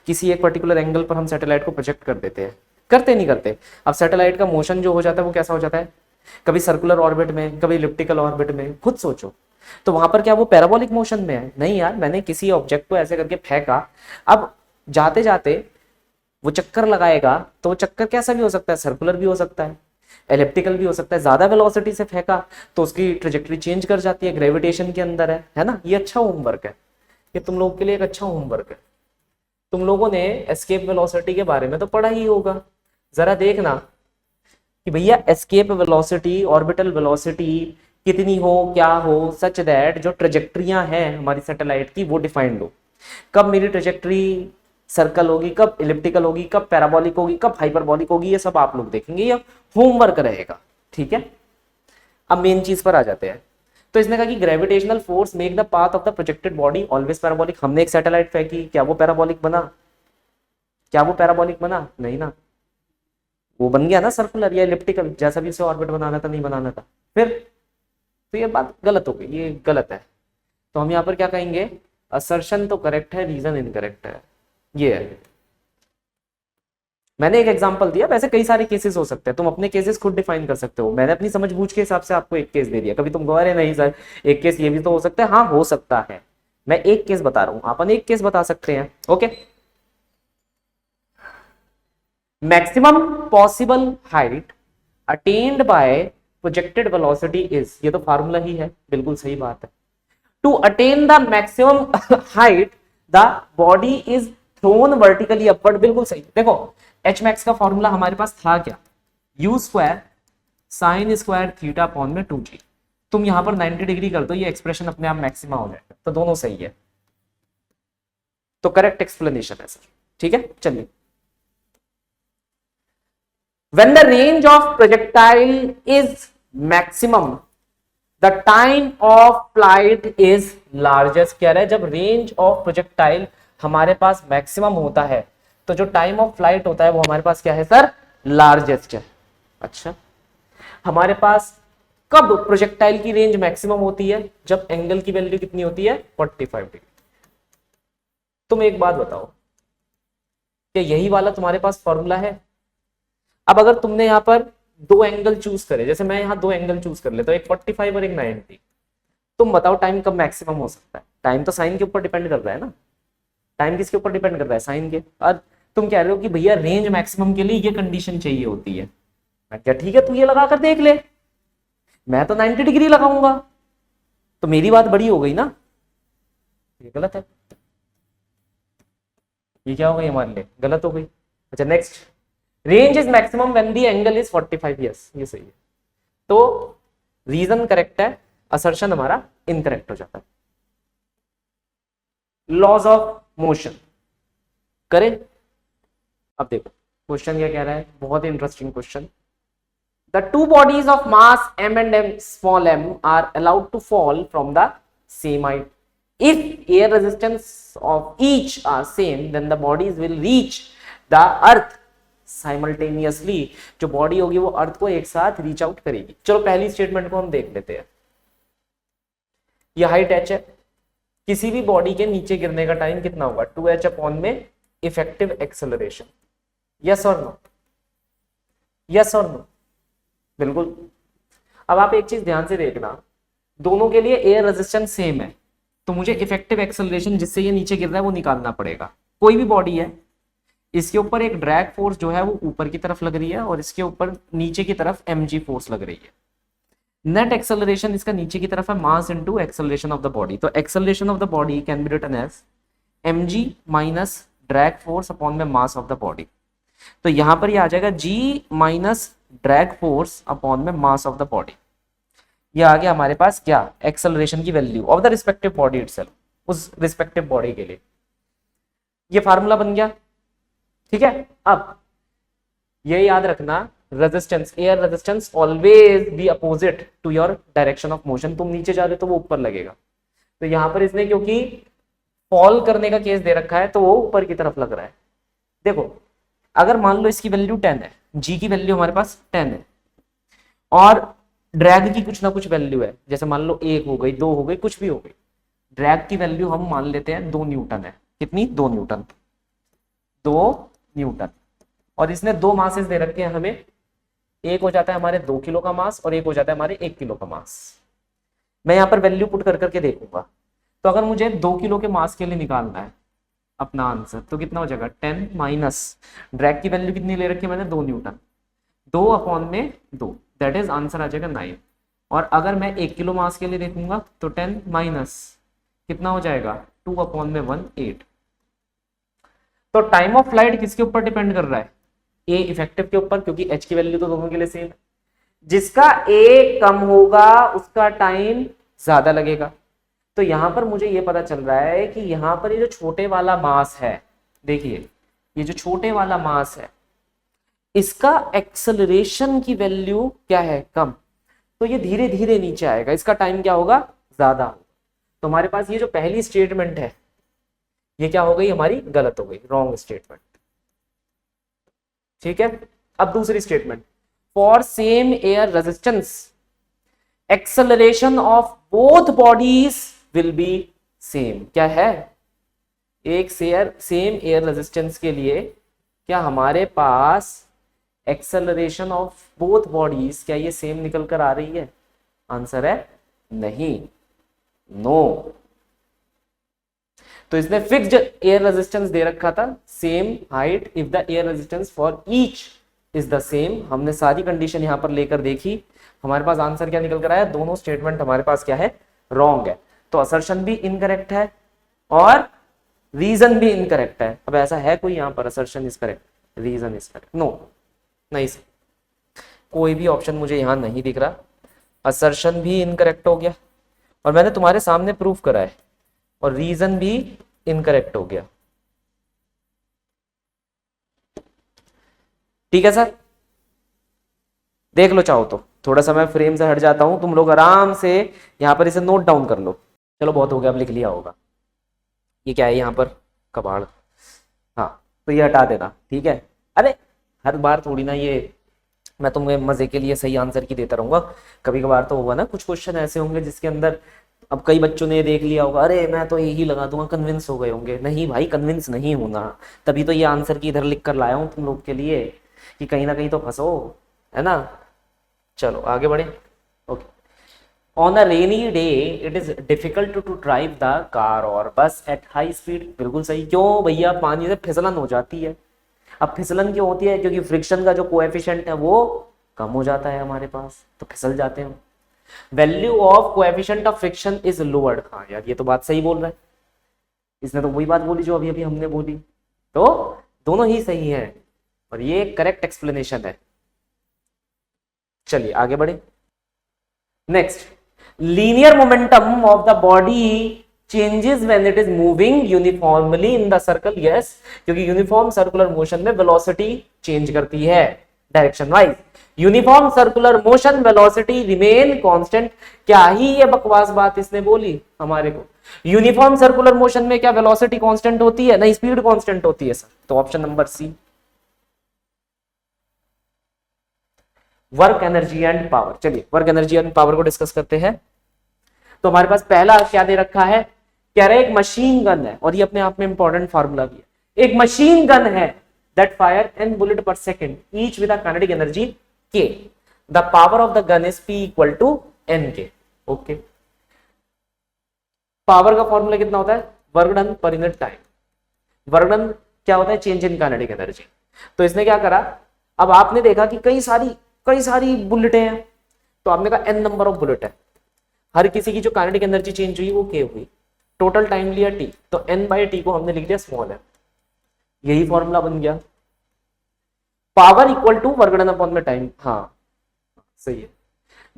A: किसी एक पर्टिकुलर एंगल पर हम सैटेलाइट को प्रोजेक्ट कर देते हैं, करते नहीं करते। अब सैटेलाइट का मोशन जो हो जाता है वो कैसा हो जाता है, कभी सर्कुलर ऑर्बिट में, कभी इलिप्टिकल ऑर्बिट में, खुद सोचो। तो वहां पर क्या वो पैराबोलिक मोशन में है? नहीं यार, मैंने किसी ऑब्जेक्ट को ऐसे करके फेंका, अब जाते जाते वो चक्कर लगाएगा, तो वो चक्कर कैसा भी हो सकता है, सर्कुलर भी हो सकता है, एलिप्टिकल भी हो सकता है। ज्यादा वेलोसिटी से फेंका तो उसकी ट्रेजेक्टरी चेंज कर जाती है, ग्रेविटेशन के अंदर है ना। ये अच्छा होमवर्क है, ये तुम लोगों के लिए एक अच्छा होमवर्क है। तुम लोगों ने एस्केप वेलोसिटी के बारे में तो पढ़ा ही होगा, जरा देखना कि भैया एस्केप वेलोसिटी, ऑर्बिटल वेलोसिटी कितनी हो, क्या हो, सच दैट जो ट्रेजेक्ट्रियां हैं हमारी सैटेलाइट की वो डिफाइंड हो। कब मेरी ट्रेजेक्ट्री सर्कल होगी, कब इलिप्टिकल होगी, कब पैराबोलिक होगी, कब हाइपरबोलिक होगी, ये सब आप लोग देखेंगे, ये होमवर्क रहेगा, ठीक है। अब मेन चीज पर आ जाते हैं। तो इसने कहा कि gravitational force make the path of the projected body always parabolic. हमने एक सैटेलाइट फेंकी, क्या वो पैराबोलिक बना? क्या वो पैराबोलिक बना? नहीं ना, वो बन गया ना सर्कुलर या इलिप्टिकल, जैसा भी उसे ऑर्बिट बनाना था, नहीं बनाना था फिर। तो ये बात गलत हो गई, ये गलत है। तो हम यहाँ पर क्या कहेंगे, असर्शन तो करेक्ट है, रीजन इनकरेक्ट है, ये है। मैंने एक एग्जांपल दिया, वैसे कई सारे केसेस हो सकते हैं, तुम अपने केसेस खुद डिफाइन कर सकते हो। मैंने अपनी समझ बूझ के हिसाब से आपको एक केस दे दिया, कभी तुम कहो अरे नहीं सर एक केस ये भी तो हो सकता है, हाँ हो सकता है, मैं एक केस बता रहा हूं, अपन एक केस बता सकते हैं, okay. Maximum possible height attained by projected velocity is, ये तो फार्मूला ही है, बिल्कुल सही बात है। To attain the maximum height the body is thrown vertically upward, बिल्कुल सही। देखो एच मैक्स का फॉर्मूला हमारे पास था क्या, you square sine square theta upon में 2g। तुम यहां पर 90 डिग्री कर दो, ये एक्सप्रेशन अपने आप मैक्सिमा हो जाएगा, तो दोनों सही है, तो करेक्ट एक्सप्लेनेशन है सर, ठीक है। चलिए, when the range of projectile is maximum the time of flight is largest। कह रहा है जब रेंज ऑफ प्रोजेक्टाइल हमारे पास मैक्सिमम होता है तो जो टाइम ऑफ फ्लाइट होता है वो हमारे पास क्या है सर, लार्जेस्ट है। अच्छा, हमारे पास कब प्रोजेक्टाइल की रेंज मैक्सिमम होती है, जब एंगल की वैल्यू कितनी होती है, 45 डिग्री। तुम एक बात बताओ, क्या यही वाला तुम्हारे पास फॉर्मूला है? अब अगर तुमने यहां पर दो एंगल चूज करे, जैसे मैं यहां दो एंगल चूज कर लेता हूं, एक 45 और एक 90, तुम बताओ टाइम कब मैक्सिमम हो सकता है? टाइम तो साइन के ऊपर डिपेंड कर रहा है ना, टाइम किसके ऊपर डिपेंड कर रहा है, साइन के। और तुम कह रहे हो कि भैया रेंज मैक्सिमम के लिए ये कंडीशन चाहिए होती है। मैं क्या, ठीक है तू ये लगा कर देख ले, मैं तो 90 डिग्री लगाऊंगा, तो मेरी बात बड़ी हो गई ना, ये गलत है, ये क्या हो गई हमारे लिए, गलत हो गई। अच्छा next, range is maximum when the angle is 45, yes ये सही है, तो रीजन करेक्ट है, असर्शन हमारा इनकरेक्ट हो जाता है। लॉज ऑफ मोशन करें। अब देखो क्वेश्चन क्या कह रहा है, बहुत ही interesting question. The two bodies of mass m and m small m are allowed to fall from the same height. If air resistance of each are same, then the bodies will reach the earth simultaneously. जो body होगी वो अर्थ को एक साथ reach out करेगी। चलो पहली statement को हम देख लेते हैं। ये हाइट h है, किसी भी बॉडी के नीचे गिरने का टाइम कितना होगा, 2h अपॉन में इफेक्टिव एक्सेलरेशन। यस और नो, यस और नो, बिल्कुल। अब आप एक चीज ध्यान से देखना, दोनों के लिए एयर रेजिस्टेंस सेम है, तो मुझे इफेक्टिव एक्सेलरेशन जिससे ये नीचे गिर रहा है वो निकालना पड़ेगा। कोई भी बॉडी है, इसके ऊपर एक ड्रैग फोर्स जो है वो ऊपर की तरफ लग रही है और इसके ऊपर नीचे की तरफ mg फोर्स लग रही है। नेट एक्सेलरेशन इसका नीचे की तरफ है, mass into acceleration of the body. तो acceleration of the body can be written as mg minus drag force upon में मास ऑफ द बॉडी। तो यहां पर ये आ जाएगा g minus drag force upon में मास ऑफ द बॉडी। ये आ गया हमारे पास क्या, एक्सेलरेशन की value of the respective body itself, उस रिस्पेक्टिव बॉडी के लिए। ये फार्मूला बन गया, ठीक है। अब ये याद रखना, resistance, air resistance always be opposite to your direction of motion. तुम नीचे जा रहे हो तो वो ऊपर लगेगा। तो यहां पर इसने क्योंकि फॉल करने का केस दे रखा है तो वो ऊपर की तरफ लग रहा है। देखो अगर मान लो इसकी वैल्यू 10 है, जी की वैल्यू हमारे पास 10 है और ड्रैग की कुछ ना कुछ वैल्यू है, जैसे मान लो 1 हो गई, 2 हो गई, कुछ भी हो गई, ड्रैग की वैल्यू हम मान लेते हैं 2 न्यूटन है। कितनी? 2 न्यूटन। 2 न्यूटन। और इसने 2 मासेस दे रखे हैं हमें, एक हो जाता है हमारे 2 किलो का मास और एक हो जाता है हमारे 1 किलो का मास। मैं यहाँ पर वैल्यू पुट कर करके देखूंगा, तो अगर मुझे 2 किलो के मास के लिए निकालना है अपना आंसर, तो कितना हो जाएगा? 10 माइनस ड्रैग की वैल्यू कितनी ले रखी है मैंने? 2 न्यूटन, 2 अपॉन में 2, दैट इज आंसर आ जाएगा 9। और अगर मैं 1 किलो मास के लिए देखूंगा तो 10 माइनस कितना हो जाएगा? 2 अपॉन में 1, 8। तो टाइम ऑफ फ्लाइट किसके ऊपर डिपेंड कर रहा है? ए इफेक्टिव के ऊपर, क्योंकि एच की वैल्यू तो दोनों के लिए सेम है। जिसका ए कम होगा उसका टाइम ज्यादा लगेगा। तो यहां पर मुझे ये पता चल रहा है कि यहां पर ये जो छोटे वाला मास है, देखिए ये जो छोटे वाला मास है, इसका एक्सेलरेशन की वैल्यू क्या है? कम। तो ये धीरे धीरे नीचे आएगा, इसका टाइम क्या होगा? ज्यादा होगा। तो हमारे पास ये जो पहली स्टेटमेंट है ये क्या हो गई? हमारी गलत हो गई, रॉन्ग स्टेटमेंट। ठीक है। अब दूसरी statement, for same air resistance acceleration of both bodies will be same. क्या है? एक सेम एयर रेजिस्टेंस के लिए क्या हमारे पास एक्सेलरेशन ऑफ बोथ बॉडीज क्या ये सेम निकल कर आ रही है? आंसर है नहीं, नो। तो इसने फिक्स्ड एयर रेजिस्टेंस दे रखा था, same height if the air resistance for each is the same. हमने सारी कंडीशन यहां पर लेकर देखी, हमारे पास आंसर क्या निकल कर आया? दोनों स्टेटमेंट हमारे पास क्या है? रॉन्ग है। तो असर्शन भी इनकरेक्ट है और रीजन भी इनकरेक्ट है। अब ऐसा है कोई यहां पर assertion is correct, reason is correct? No, नहीं सर, कोई भी ऑप्शन मुझे यहां नहीं दिख रहा। असर्शन भी इनकरेक्ट हो गया और मैंने तुम्हारे सामने प्रूफ करा है, और रीजन भी इनकरेक्ट हो गया। ठीक है सर, देख लो चाहो तो, थोड़ा सा मैं फ्रेम से हट जाता हूं, तुम लोग आराम से यहां पर इसे नोट डाउन कर लो। चलो बहुत हो गया, अब लिख लिया होगा। ये क्या है यहां पर? कबाड़। हाँ, तो ये हटा देना, ठीक है। अरे हर बार थोड़ी ना ये मैं तुम्हें मजे के लिए सही आंसर की देता रहूंगा, कभी कभार तो होगा ना कुछ क्वेश्चन ऐसे होंगे जिसके अंदर अब कई बच्चों ने देख लिया होगा, अरे मैं तो यही लगा दूंगा, कन्विंस हो गए होंगे। नहीं भाई, कन्विंस नहीं होना, तभी तो ये आंसर की इधर लिख कर लाया हूं तुम लोग के लिए कि कहीं ना कहीं तो फंसो, है ना। चलो आगे बढ़े। Okay, on a rainy day it is difficult to drive the car और बस एट हाई स्पीड। बिल्कुल सही। क्यों भैया? पानी से फिसलन हो जाती है। अब फिसलन क्यों होती है? क्योंकि फ्रिक्शन का जो कोएफिशिएंट है वो कम हो जाता है हमारे पास, तो फिसल जाते हैं। Value of coefficient of friction is lowered. हाँ यार, ये तो बात सही बोल रहा है, इसने तो वही बात बोली जो अभी अभी हमने बोली, तो दोनों ही सही है और ये करेक्ट एक्सप्लेनेशन है। चलिए आगे बढ़े। Next, linear momentum of the body changes when it is moving uniformly in the circle. Yes, क्योंकि यूनिफॉर्म सर्कुलर मोशन में वेलोसिटी चेंज करती है direction wise. Uniform circular motion velocity remain constant. क्या ही ये बकवास बात इसने बोली हमारे को? यूनिफॉर्म सर्कुलर मोशन में क्या वेलोसिटी कांस्टेंट होती है? नहीं, स्पीड कांस्टेंट होती है सर। तो option number c, work energy and power. चलिए वर्क एनर्जी एंड पावर को डिस्कस करते हैं। तो हमारे पास पहला क्या दे रखा है? कह रहे एक मशीन गन है, और ये अपने आप में इंपॉर्टेंट फार्मूला भी है। एक मशीन गन है that fire n bullet per second each with kinetic energy K. The power of the gun is P equal to n K. Okay, power का फॉर्मूला कितना होता है? Work done per unit time. Work done क्या होता है? Change in kinetic energy. तो इसने क्या करा, अब आपने देखा कि कई सारी बुलेटें हैं, तो आपने कहा एन नंबर ऑफ बुलेट है, हर किसी की जो काइनेटिक एनर्जी चेंज हुई वो के हुई, टोटल टाइम लिया टी, तो एन बाई टी को हमने लिख दिया स्मॉल है। यही फॉर्मूला बन गया, power equal to work done upon में टाइम। हाँ सही है।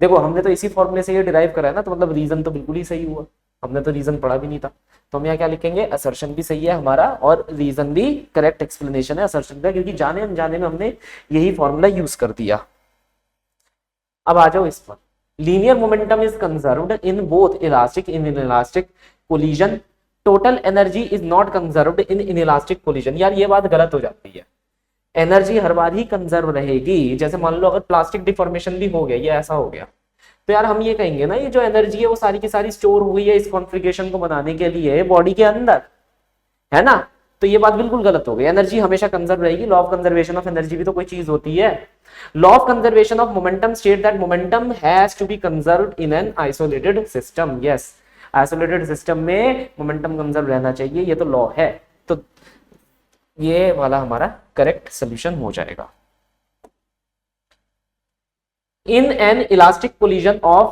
A: देखो हमने तो इसी फॉर्मूले से ये डिराइव करा है ना, तो मतलब रीजन तो बिल्कुल ही सही हुआ, हमने तो रीजन पढ़ा भी नहीं था। तो हम यहाँ क्या लिखेंगे? असर्शन भी सही है हमारा और रीजन भी करेक्ट एक्सप्लेनेशन है असर्शन का, क्योंकि जाने अनजाने में हमने यही फॉर्मूला यूज कर दिया। अब आ जाओ इस पर, linear momentum is conserved in both elastic, in elastic collision total energy is not conserved in inelastic collision. यार ये बात गलत हो जाती है, एनर्जी हर बार ही कंजर्व रहेगी। जैसे मान लो अगर प्लास्टिक डिफॉर्मेशन भी हो गया, ये ऐसा हो गया, तो यार हम ये कहेंगे ना ये जो एनर्जी है वो सारी की सारी स्टोर हुई है इस कॉन्फ़िगरेशन को बनाने के लिए बॉडी के अंदर, है ना। तो ये बात बिल्कुल गलत हो गई, एनर्जी हमेशा कंजर्व रहेगी। Law of conservation of energy भी तो कोई चीज होती है। Law of conservation of momentum state that momentum has to be conserved in an isolated system. Yes, isolated system में मोमेंटम कंजर्व रहना चाहिए, ये तो लॉ है। तो ये वाला हमारा करेक्ट सोल्यूशन हो जाएगा। In an elastic collision of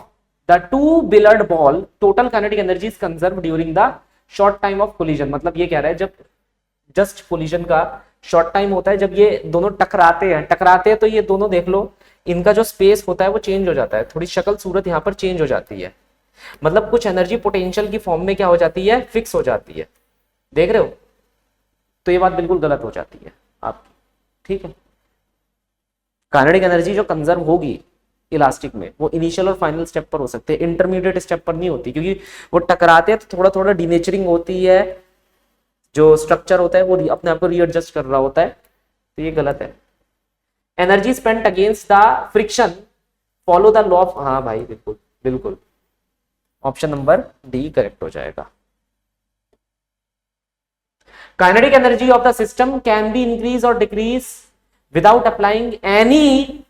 A: the two billiard ball, total kinetic energy is conserved during the short time of collision। मतलब ये कह रहा है जब जस्ट collision का शॉर्ट टाइम होता है, जब ये दोनों टकराते हैं तो ये दोनों देख लो, इनका जो स्पेस होता है वो चेंज हो जाता है, थोड़ी शक्ल सूरत यहाँ पर चेंज हो जाती है। मतलब कुछ एनर्जी पोटेंशियल की फॉर्म में क्या हो जाती है, फिक्स हो जाती है, देख रहे हो। तो ये बात बिल्कुल गलत हो जाती है आपकी, ठीक है। काइनेटिक एनर्जी जो कंजर्व होगी इलास्टिक में वो इनिशियल और फाइनल स्टेप पर हो सकते हैं, इंटरमीडिएट स्टेप पर नहीं होती, क्योंकि वो टकराते हैं तो थोड़ा थोड़ा डीनेचरिंग होती है, जो स्ट्रक्चर होता है वो अपने आप को रीएडजस्ट कर रहा होता है। तो ये गलत है। Energy spent against the friction follow the law of, हाँ भाई बिल्कुल बिल्कुल, ऑप्शन नंबर डी करेक्ट हो जाएगा। Kinetic energy of the system can be increase और decrease without applying any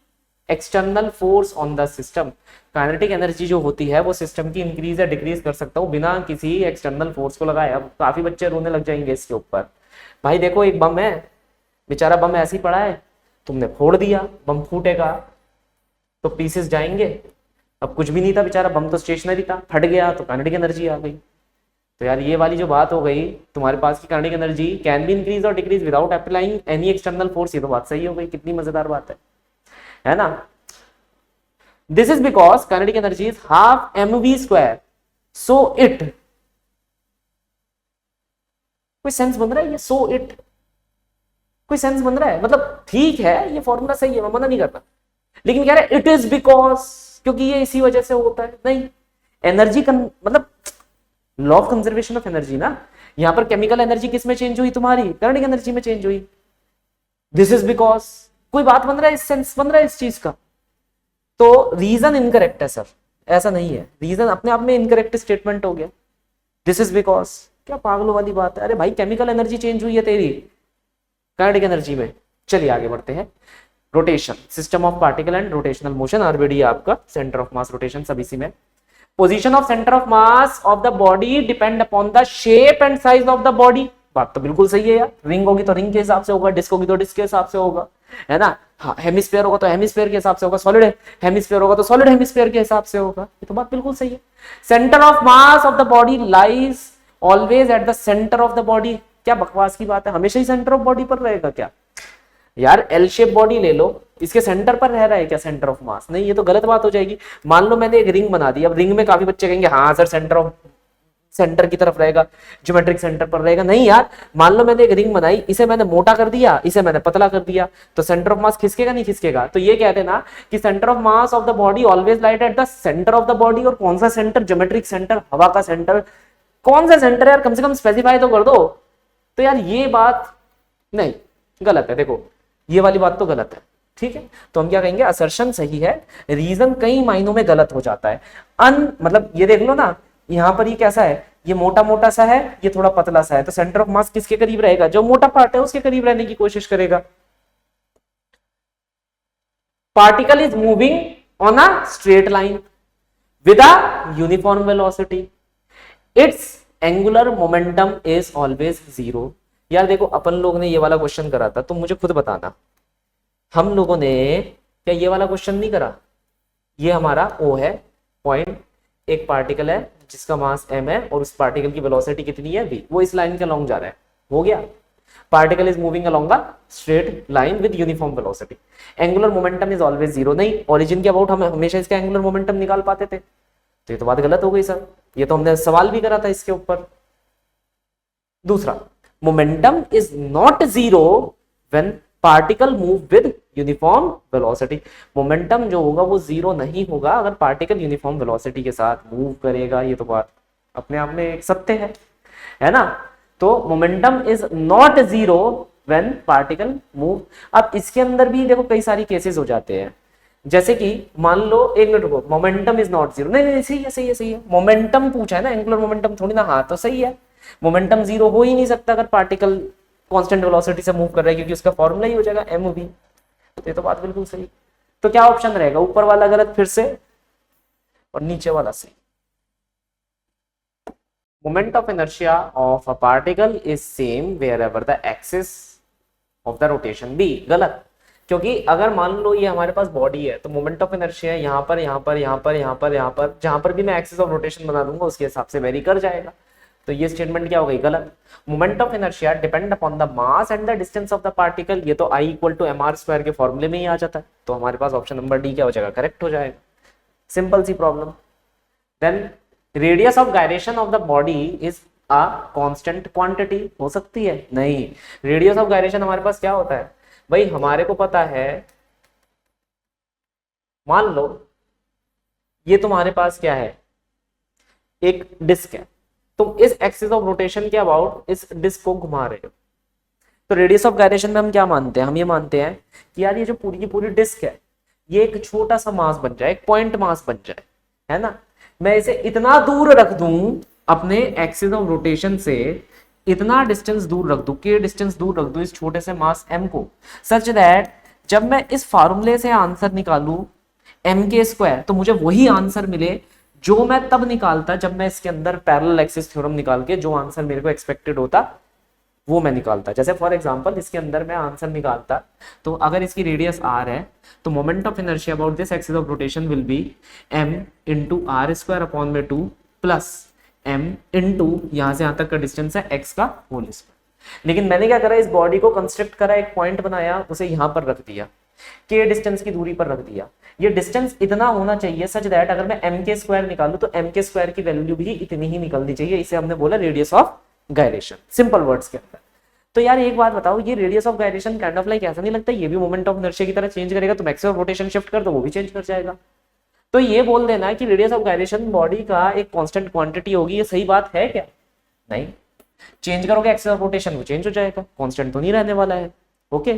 A: external force on the system. Kinetic energy जो होती है वो सिस्टम की इंक्रीज या डिक्रीज कर सकता हूँ बिना किसी एक्सटर्नल फोर्स को लगाए। अब काफी बच्चे रोने लग जाएंगे इसके ऊपर। भाई देखो एक बम है, बेचारा बम ऐसे ही पड़ा है, तुमने फोड़ दिया, बम फूटेगा तो पीसेस जाएंगे। अब कुछ भी नहीं था बेचारा, बम तो स्टेशनरी था, फट गया तो काइनेटिक एनर्जी आ गई। तो यार ये वाली जो बात हो गई तुम्हारे पास की kinetic energy can be increase और decrease without applying any external force, ये तो बात सही हो गई। कितनी मजेदार बात है ना। This is because kinetic energy is half mv square, so it, कोई सेंस बन रहा है ये, सो इट कोई सेंस बन रहा है। मतलब ठीक है ये फॉर्मूला सही है, मैं मना नहीं करता, लेकिन कह रहा है इट इज बिकॉज, क्योंकि ये इसी वजह से होता है। नहीं, एनर्जी मतलब law of conservation of energy ना, यहां पर केमिकल एनर्जी किस में चेंज हुई, तुम्हारी काइनेटिक एनर्जी में चेंज हुई। दिस इज बिकॉज, कोई बात बन रहा है, सेंस बन रहा है इस चीज का। तो रीजन इनकरेक्ट है सर, ऐसा नहीं है, रीजन अपने आप में इनकरेक्ट स्टेटमेंट हो गया। दिस इज बिकॉज, क्या पागलों वाली बात है। अरे भाई केमिकल एनर्जी चेंज हुई है तेरी काइनेटिक एनर्जी में। चलिए आगे बढ़ते हैं। Rotation, system of particle and rotational motion, RBD आपका सेंटर ऑफ मास रोटेशन सब इसी में। Position of centre of mass of the body depend upon the shape and size of the body. बात तो बिल्कुल सही है यार, रिंग होगी तो रिंग के हिसाब से होगा, डिस्क होगी तो डिस्क के हिसाब से होगा, है ना। हाँ, हेमिस्फीयर होगा तो हेमिस्फीयर के हिसाब से होगा, सॉलिड हेमिस्फीयर होगा तो सॉलिड हेमिस्फीयर के हिसाब से होगा। ये तो बात बिल्कुल सही है। Centre of mass of the body lies always at the centre of the body. क्या बकवास की बात है, हमेशा ही सेंटर ऑफ बॉडी पर रहेगा क्या यार। एल शेप बॉडी ले लो, इसके सेंटर पर रह रहा है क्या सेंटर ऑफ मास? नहीं, ये तो गलत बात हो जाएगी। मान लो मैंने एक रिंग बना दी, अब रिंग में काफी बच्चे कहेंगे हाँ सर सेंटर की तरफ रहेगा, ज्योमेट्रिक सेंटर पर रहेगा। नहीं यार, मान लो मैंने एक रिंग बनाई, इसे मैंने मोटा कर दिया, इसे मैंने पतला कर दिया, तो सेंटर ऑफ मास खिसकेगा नहीं खिसकेगा? तो ये कहते हैं ना कि centre of mass of the body always light at the centre of the body. और कौन सा सेंटर? ज्योमेट्रिक सेंटर, हवा का सेंटर। कौन सा सेंटर यार, कम से कम स्पेसिफाई तो कर दो। तो यार ये बात नहीं, गलत है। देखो ये वाली बात तो गलत है, ठीक है। तो हम क्या कहेंगे, असर्शन सही है, रीजन कई मायनों में गलत हो जाता है। मतलब ये देख लो ना, यहां पर ये कैसा है, ये मोटा मोटा सा है, ये थोड़ा पतला सा है, तो सेंटर ऑफ मास किसके करीब रहेगा? जो मोटा पार्ट है उसके करीब रहने की कोशिश करेगा। Particle is moving on a straight line with a uniform velocity, it's angular momentum is always zero. यार देखो अपन लोग ने ये वाला क्वेश्चन करा था, तुम मुझे खुद बताना, हम लोगों ने क्या ये वाला क्वेश्चन नहीं करा? ये हमारा O है पॉइंट, एक पार्टिकल है जिसका मास m है और उस पार्टिकल की वेलोसिटी कितनी है v, वो इस लाइन के अलोंग जा रहा है, हो गया। Particle is moving along a straight line with uniform velocity, angular momentum is always zero. नहीं, ओरिजिन के अबाउट हम हमेशा इसका एंगुलर मोमेंटम निकाल पाते थे, तो ये तो बात गलत हो गई सर, ये तो हमने सवाल भी करा था इसके ऊपर। दूसरा, momentum is not zero when particle move with uniform velocity. Momentum जो होगा वो जीरो नहीं होगा अगर पार्टिकल यूनिफॉर्म वेलोसिटी के साथ मूव करेगा। ये तो बात अपने आप में एक सत्य है। है ना। तो momentum is not zero when particle move. अब इसके अंदर भी देखो कई सारी केसेस हो जाते हैं, जैसे कि मान लो, एक मिनट रुको, मोमेंटम इज नॉट जीरो, नहीं नहीं सही है सही है सही है, मोमेंटम पूछा है ना, एंगुलर मोमेंटम थोड़ी ना, हाँ तो सही है, मोमेंटम जीरो हो ही नहीं सकता अगर पार्टिकल कांस्टेंट वेलोसिटी से मूव कर रहा है, क्योंकि उसका फॉर्मूला ही हो जाएगा एम वी। ये तो बात बिल्कुल सही। तो क्या ऑप्शन रहेगा, ऊपर वाला गलत फिर से और नीचे वाला सही। Moment of inertia of a particle is same wherever the axis of the rotation be, गलत, क्योंकि अगर मान लो ये हमारे पास बॉडी है तो मोमेंट ऑफ इनर्शिया यहाँ पर यहाँ पर यहाँ पर यहाँ पर यहाँ पर जहां पर भी मैं एक्सिस ऑफ रोटेशन बना दूंगा उसके हिसाब से वेरी कर जाएगा। तो ये स्टेटमेंट क्या हो गई, गलत। Moment of inertia depend upon the mass and the distance of the particle, ये तो I equal to M R square के फॉर्मूले में ही आ जाता है, तो हमारे पास ऑप्शन नंबर डी क्या हो जाएगा, करेक्ट हो जाएगा। सिंपल सी problem. Then radius of gyration of the body is a constant quantity, हो सकती है, नहीं। रेडियस ऑफ गायरेशन हमारे पास क्या होता है भाई, हमारे को पता है, मान लो ये तुम्हारे पास क्या है, एक डिस्क है, तुम इस एक्सिस ऑफ रोटेशन के अबाउट इस डिस्क को घुमा रहे हो, तो रेडियस ऑफ गायरेशन में हम क्या मानते हैं, हम ये मानते हैं कि यार ये जो पूरी की पूरी डिस्क है ये एक छोटा सा मास बन जाए, एक पॉइंट मास बन जाए, है ना। मैं इसे इतना दूर रख दूं अपने एक्सिस ऑफ रोटेशन से, इतना डिस्टेंस दूर रख दूं, के डिस्टेंस दूर रख दूं इस छोटे से मास m को, सच दैट जब मैं इस फार्मूले से आंसर निकालूं m के स्क्वायर, तो मुझे वही आंसर मिले जो मैं तब निकालता जब मैं इसके अंदर पैरेलल एक्सिस थ्योरम निकाल के जो आंसर मेरे को एक्सपेक्टेड होता वो मैं निकालता। जैसे फॉर एग्जांपल इसके अंदर मैं आंसर निकालता, तो अगर इसकी रेडियस r है तो moment of inertia about this axis of rotation will be m into r square upon में 2 प्लस m इंटू यहां से यहां तक का डिस्टेंस है x का होल स्क्वायर। लेकिन मैंने क्या करा, इस बॉडी को कंस्ट्रक्ट करा, एक पॉइंट बनाया, उसे यहां पर रख दिया, के डिस्टेंस की दूरी पर रख दिया। ये डिस्टेंस इतना होना चाहिए सच दैट अगर मैं m के स्क्वायर निकालूं तो m के स्क्वायर की वैल्यू भी इतनी ही निकलनी चाहिए, इसे हमने बोला radius of gyration, simple words के अंदर। तो यार एक बात बताओ, ये radius of gyration kind of like ऐसा नहीं लगता ये भी मोमेंट ऑफ इनर्शिया की तरह चेंज करेगा, तो एक्सिस ऑफ रोटेशन शिफ्ट कर दो वो भी चेंज कर जाएगा। तो ये बोल देना कि रेडियस ऑफ गायरेशन बॉडी का एक कांस्टेंट क्वांटिटी होगी, ये सही बात है क्या, नहीं। चेंज करोगे एक्सिस ऑफ रोटेशन वो चेंज हो जाएगा, कांस्टेंट तो नहीं रहने वाला है। Okay,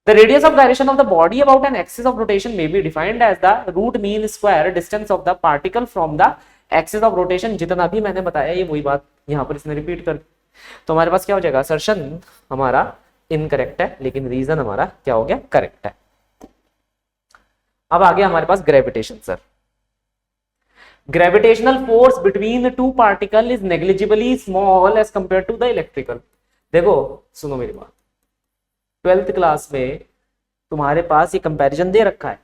A: the radius of gyration of the body about an axis of rotation may be defined as the root mean square distance of the particle from the axis of rotation। जितना भी मैंने बताया ये वही बात यहाँ पर इसने रिपीट कर, तो हमारे पास क्या हो जाएगा, असर्शन हमारा इनकरेक्ट है लेकिन रीजन हमारा क्या हो गया, करेक्ट है। अब आ गया हमारे पास gravitation. Sir gravitational force between two particle is negligibly small as compare to the electrical. देखो सुनो मेरी बात, 12th क्लास में तुम्हारे पास ये कंपैरिजन दे रखा है,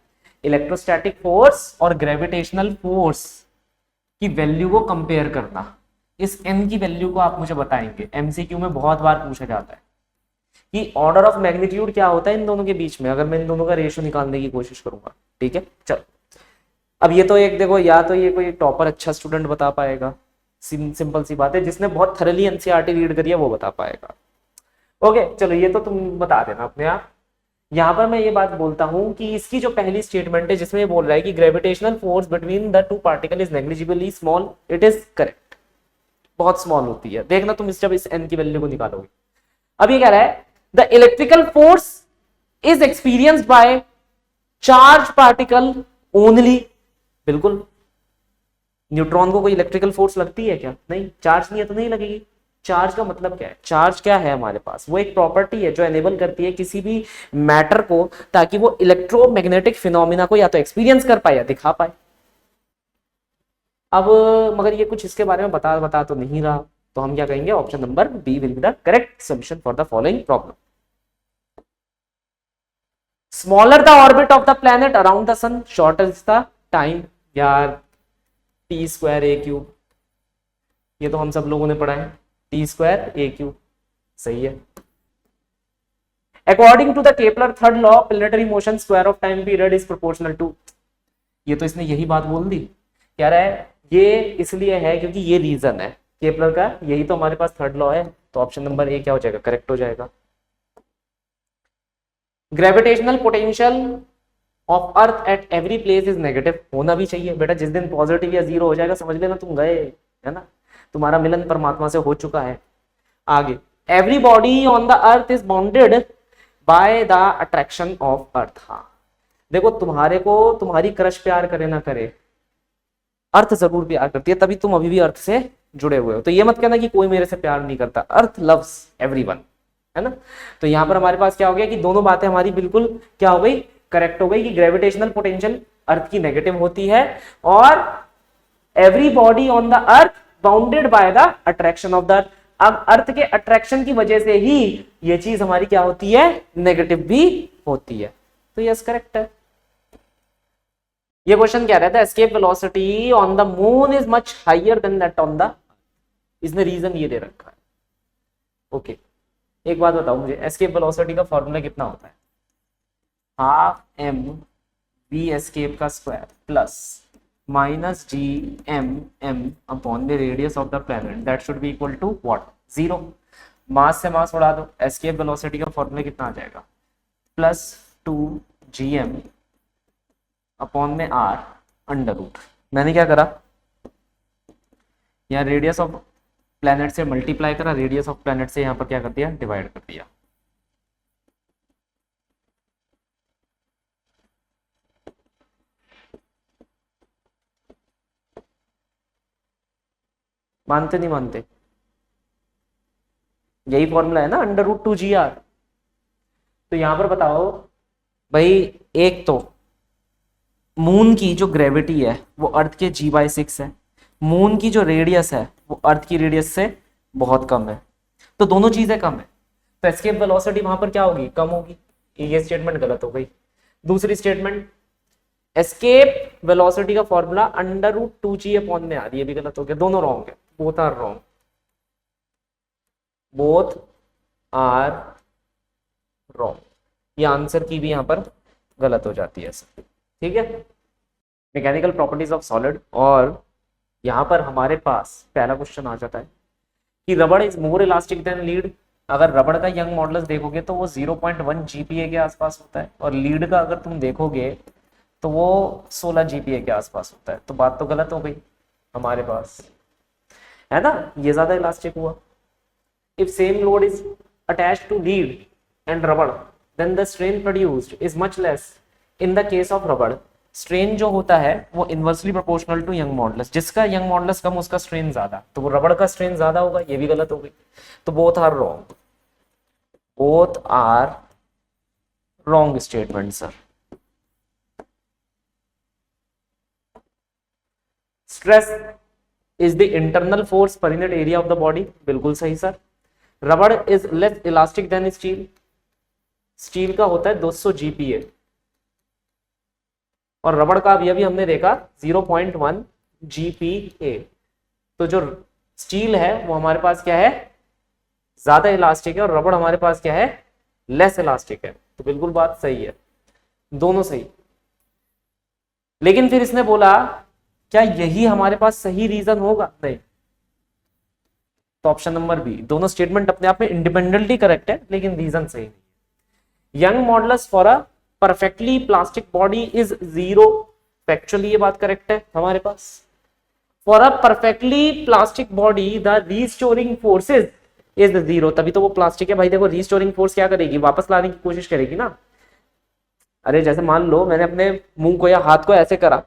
A: इलेक्ट्रोस्टैटिक फोर्स और ग्रेविटेशनल फोर्स की वैल्यू को कंपेयर करना। इस n की वैल्यू को आप मुझे बताएंगे, एमसीक्यू में बहुत बार पूछा जाता है कि ऑर्डर ऑफ मैग्नीट्यूड क्या होता है इन दोनों के बीच में, अगर मैं इन दोनों का रेशियो निकालने की कोशिश करूंगा। ठीक है, चलो अब ये तो एक देखो, या तो ये कोई टॉपर अच्छा स्टूडेंट बता पाएगा, सिंपल सी बात है, जिसने बहुत थरली एनसीईआरटी रीड करी है वो बता पाएगा। ओके चलो ये तो तुम बता देना अपने आप। यहां पर मैं ये बात बोलता हूं कि इसकी जो पहली स्टेटमेंट है जिसमें ये बोल रहा है कि gravitational force between the two particle is negligibly small, it is correct, बहुत स्मॉल होती है। देखना तुम जब इस n की वैल्यू को निकालोगे। अब ये कह रहा है the electrical force is experienced by charge particle only. बिल्कुल, न्यूट्रॉन को कोई इलेक्ट्रिकल फोर्स लगती है क्या, नहीं, चार्ज नहीं है तो नहीं लगेगी। चार्ज का मतलब क्या है, चार्ज क्या है हमारे पास, वो एक प्रॉपर्टी है जो एनेबल करती है किसी भी मैटर को ताकि वो इलेक्ट्रोमैग्नेटिक फिनोमिना को या तो एक्सपीरियंस कर पाए या दिखा पाए। अब मगर ये कुछ इसके बारे में बता तो नहीं रहा, तो हम क्या कहेंगे, option number b will be the correct solution for the following problem. Smaller the orbit of the planet around the sun, shorter is the time. यार टी स्क्वायर ए क्यूब, ये तो हम सब लोगों ने पढ़ा है, टी स्क्वायर ए क्यूब, सही है। According to the Kepler third law planetary motion square of time period is proportional to. ये तो इसने यही बात बोल दी, कह रहा है ये इसलिए है क्योंकि ये रीजन है केपलर का, यही तो हमारे पास थर्ड लॉ है, तो ऑप्शन नंबर ए क्या हो जाएगा, करेक्ट हो जाएगा। Gravitational potential of earth at every place is negative, होना भी चाहिए बेटा, जिस दिन पॉजिटिव या जीरो हो जाएगा समझ लेना तुम गए, है ना। तुम्हारा मिलन परमात्मा से हो चुका है। आगे, every body on the earth is bounded by the attraction of earth. हाँ देखो, तुम्हारे को तुम्हारी क्रश प्यार करे ना करे, अर्थ जरूर प्यार करती है, तभी तुम अभी भी अर्थ से जुड़े हुए हो। तो ये मत कहना कि कोई मेरे से प्यार नहीं करता, अर्थ लव्स एवरीवन, है ना। तो यहां पर हमारे पास क्या हो गया कि दोनों बातें हमारी बिल्कुल क्या हो गई, करेक्ट हो गई, कि ग्रेविटेशनल पोटेंशियल अर्थ की नेगेटिव होती है और every body on the earth bounded by the attraction of the अर्थ। अब अर्थ के अट्रैक्शन की वजह से ही ये चीज हमारी क्या होती है, नेगेटिव भी होती है। तो यस करेक्ट है। ये क्वेश्चन क्या रहता है, escape velocity on the moon is much higher than that on the, इसने रीजन ये दे रखा है। ओके एक बात बताओ मुझे, एस्केप वेलोसिटी का फॉर्मूला कितना होता है, हाफ एम वी एस्केप का square plus minus g m m upon the radius of the planet, that should be equal to what, 0। Mass से मास उड़ा दो, एस्केप वेलोसिटी का फॉर्मूला कितना आ जाएगा, प्लस 2 जी एम अपॉन में are under root. मैंने क्या करा, यहाँ रेडियस ऑफ प्लैनेट से मल्टीप्लाई करा, रेडियस ऑफ प्लैनेट से यहाँ पर क्या कर दिया, डिवाइड कर दिया। मानते नहीं मानते, यही फॉर्मूला है ना, अंडर रूट 2 जी आर। तो यहां पर बताओ भाई, एक तो मून की जो ग्रेविटी है वो अर्थ के g/6 है, मून की जो रेडियस है वो अर्थ की रेडियस से बहुत कम है, तो दोनों चीजें कम है, तो एस्केप वेलोसिटी वहां पर क्या होगी, कम होगी। ये स्टेटमेंट गलत हो गई। दूसरी स्टेटमेंट, एस्केप वेलोसिटी का formula under root 2g upon में आ रही है, भी गलत हो गया, दोनों रॉन्ग है, both are wrong, both are wrong. ये आंसर की भी यहां पर गलत हो जाती है सर, ठीक है। मैकेनिकल प्रॉपर्टीज ऑफ सॉलिड, और यहां पर हमारे पास पहला क्वेश्चन आ जाता है कि rubber is more elastic than lead. अगर रबड़ का यंग मॉडुलस देखोगे तो वो 0.1 जीपीए के आसपास होता है, और लीड का अगर तुम देखोगे तो वो 16 जीपीए के आसपास होता है। तो बात तो गलत हो गई हमारे पास, है ना, ये ज्यादा इलास्टिक हुआ। If same load is attached to lead and रबड़ then the strain produced is much less in the case of रबड़। स्ट्रेन जो होता है वो inversely proportional to Young modulus, जिसका यंग मॉडुलस कम उसका स्ट्रेन ज्यादा, तो वो रबड़ का स्ट्रेन ज्यादा होगा, ये भी गलत हो गई। तो both are wrong, both are wrong statement sir. Stress is the internal force per unit area of the body, बिल्कुल सही sir. Rubber is less elastic than steel, steel का होता है 200 जीपीए और रबड़ का अभी हमने देखा 0.1 जीपीए। तो जो स्टील है वो हमारे पास क्या है, ज्यादा इलास्टिक है, और रबड़ हमारे पास क्या है, लेस इलास्टिक है। तो बिल्कुल बात सही है, दोनों सही। लेकिन फिर इसने बोला क्या यही हमारे पास सही रीजन होगा, नहीं। तो ऑप्शन नंबर बी, दोनों स्टेटमेंट अपने आप में इंडिपेंडेंटली करेक्ट है, लेकिन रीजन सही नहीं। Young modulus for a perfectly plastic body is 0, factually ये बात करेक्ट है हमारे पास। For a perfectly plastic body the restoring forces is 0, तभी तो वो प्लास्टिक है भाई। देखो रीस्टोरिंग फोर्स क्या करेगी, वापस लाने की कोशिश करेगी ना। अरे जैसे मान लो मैंने अपने मुंह को या हाथ को ऐसे करा,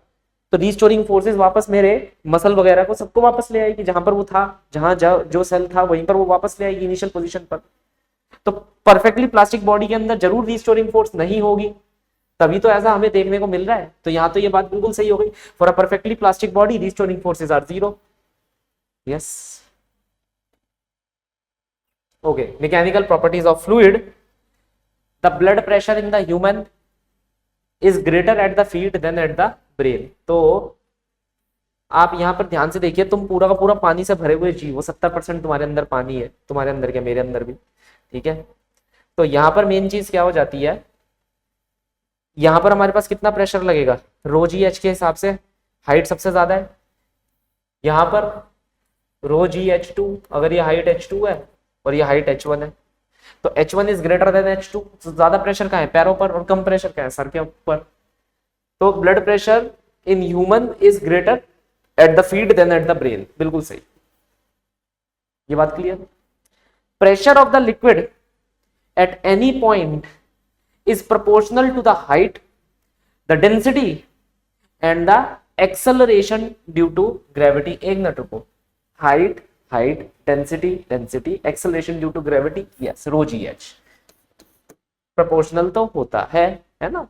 A: तो रीस्टोरिंग फोर्सेस वापस मेरे मसल वगैरह को सबको वापस ले आएगी, जहां पर वो था, जहां जो सेल था वहीं पर वो वापस ले आएगी इनिशियल पोजीशन पर। तो परफेक्टली प्लास्टिक बॉडी के अंदर जरूर रीस्टोरिंग फोर्स नहीं होगी, तभी तो ऐसा हमें देखने को मिल रहा है। तो यहां तो ये बात बिल्कुल सही हो गई, for a perfectly plastic body restoring forces are 0। Yes okay. Mechanical properties of fluid, the blood pressure in the human is greater at the feet than at the brain. तो आप यहां पर ध्यान से देखिए, तुम पूरा का पूरा पानी से भरे हुए जीव हो, 70% तुम्हारे अंदर पानी है, तुम्हारे अंदर क्या, मेरे अंदर भी, ठीक है। तो यहां पर मेन चीज क्या हो जाती है, यहां पर हमारे पास कितना प्रेशर लगेगा, रो जी एच के हिसाब से हाइट सबसे ज्यादा है, यहां पर रो जी H2, अगर ये हाइट H2 है और ये हाइट H1 है, तो H1 is greater then H2। ज्यादा प्रेशर कहाँ है, पैरों पर, और कम प्रेशर कहाँ है, सर के ऊपर। तो blood pressure in human is greater at the feet than at the brain, बिल्कुल सही। ये बात clear? Pressure of the liquid at any point is proportional to the height, the density and the acceleration due to gravity. एक minute रुको, height height, density density, acceleration due to gravity, yes, rho g h. Proportional तो होता है ना?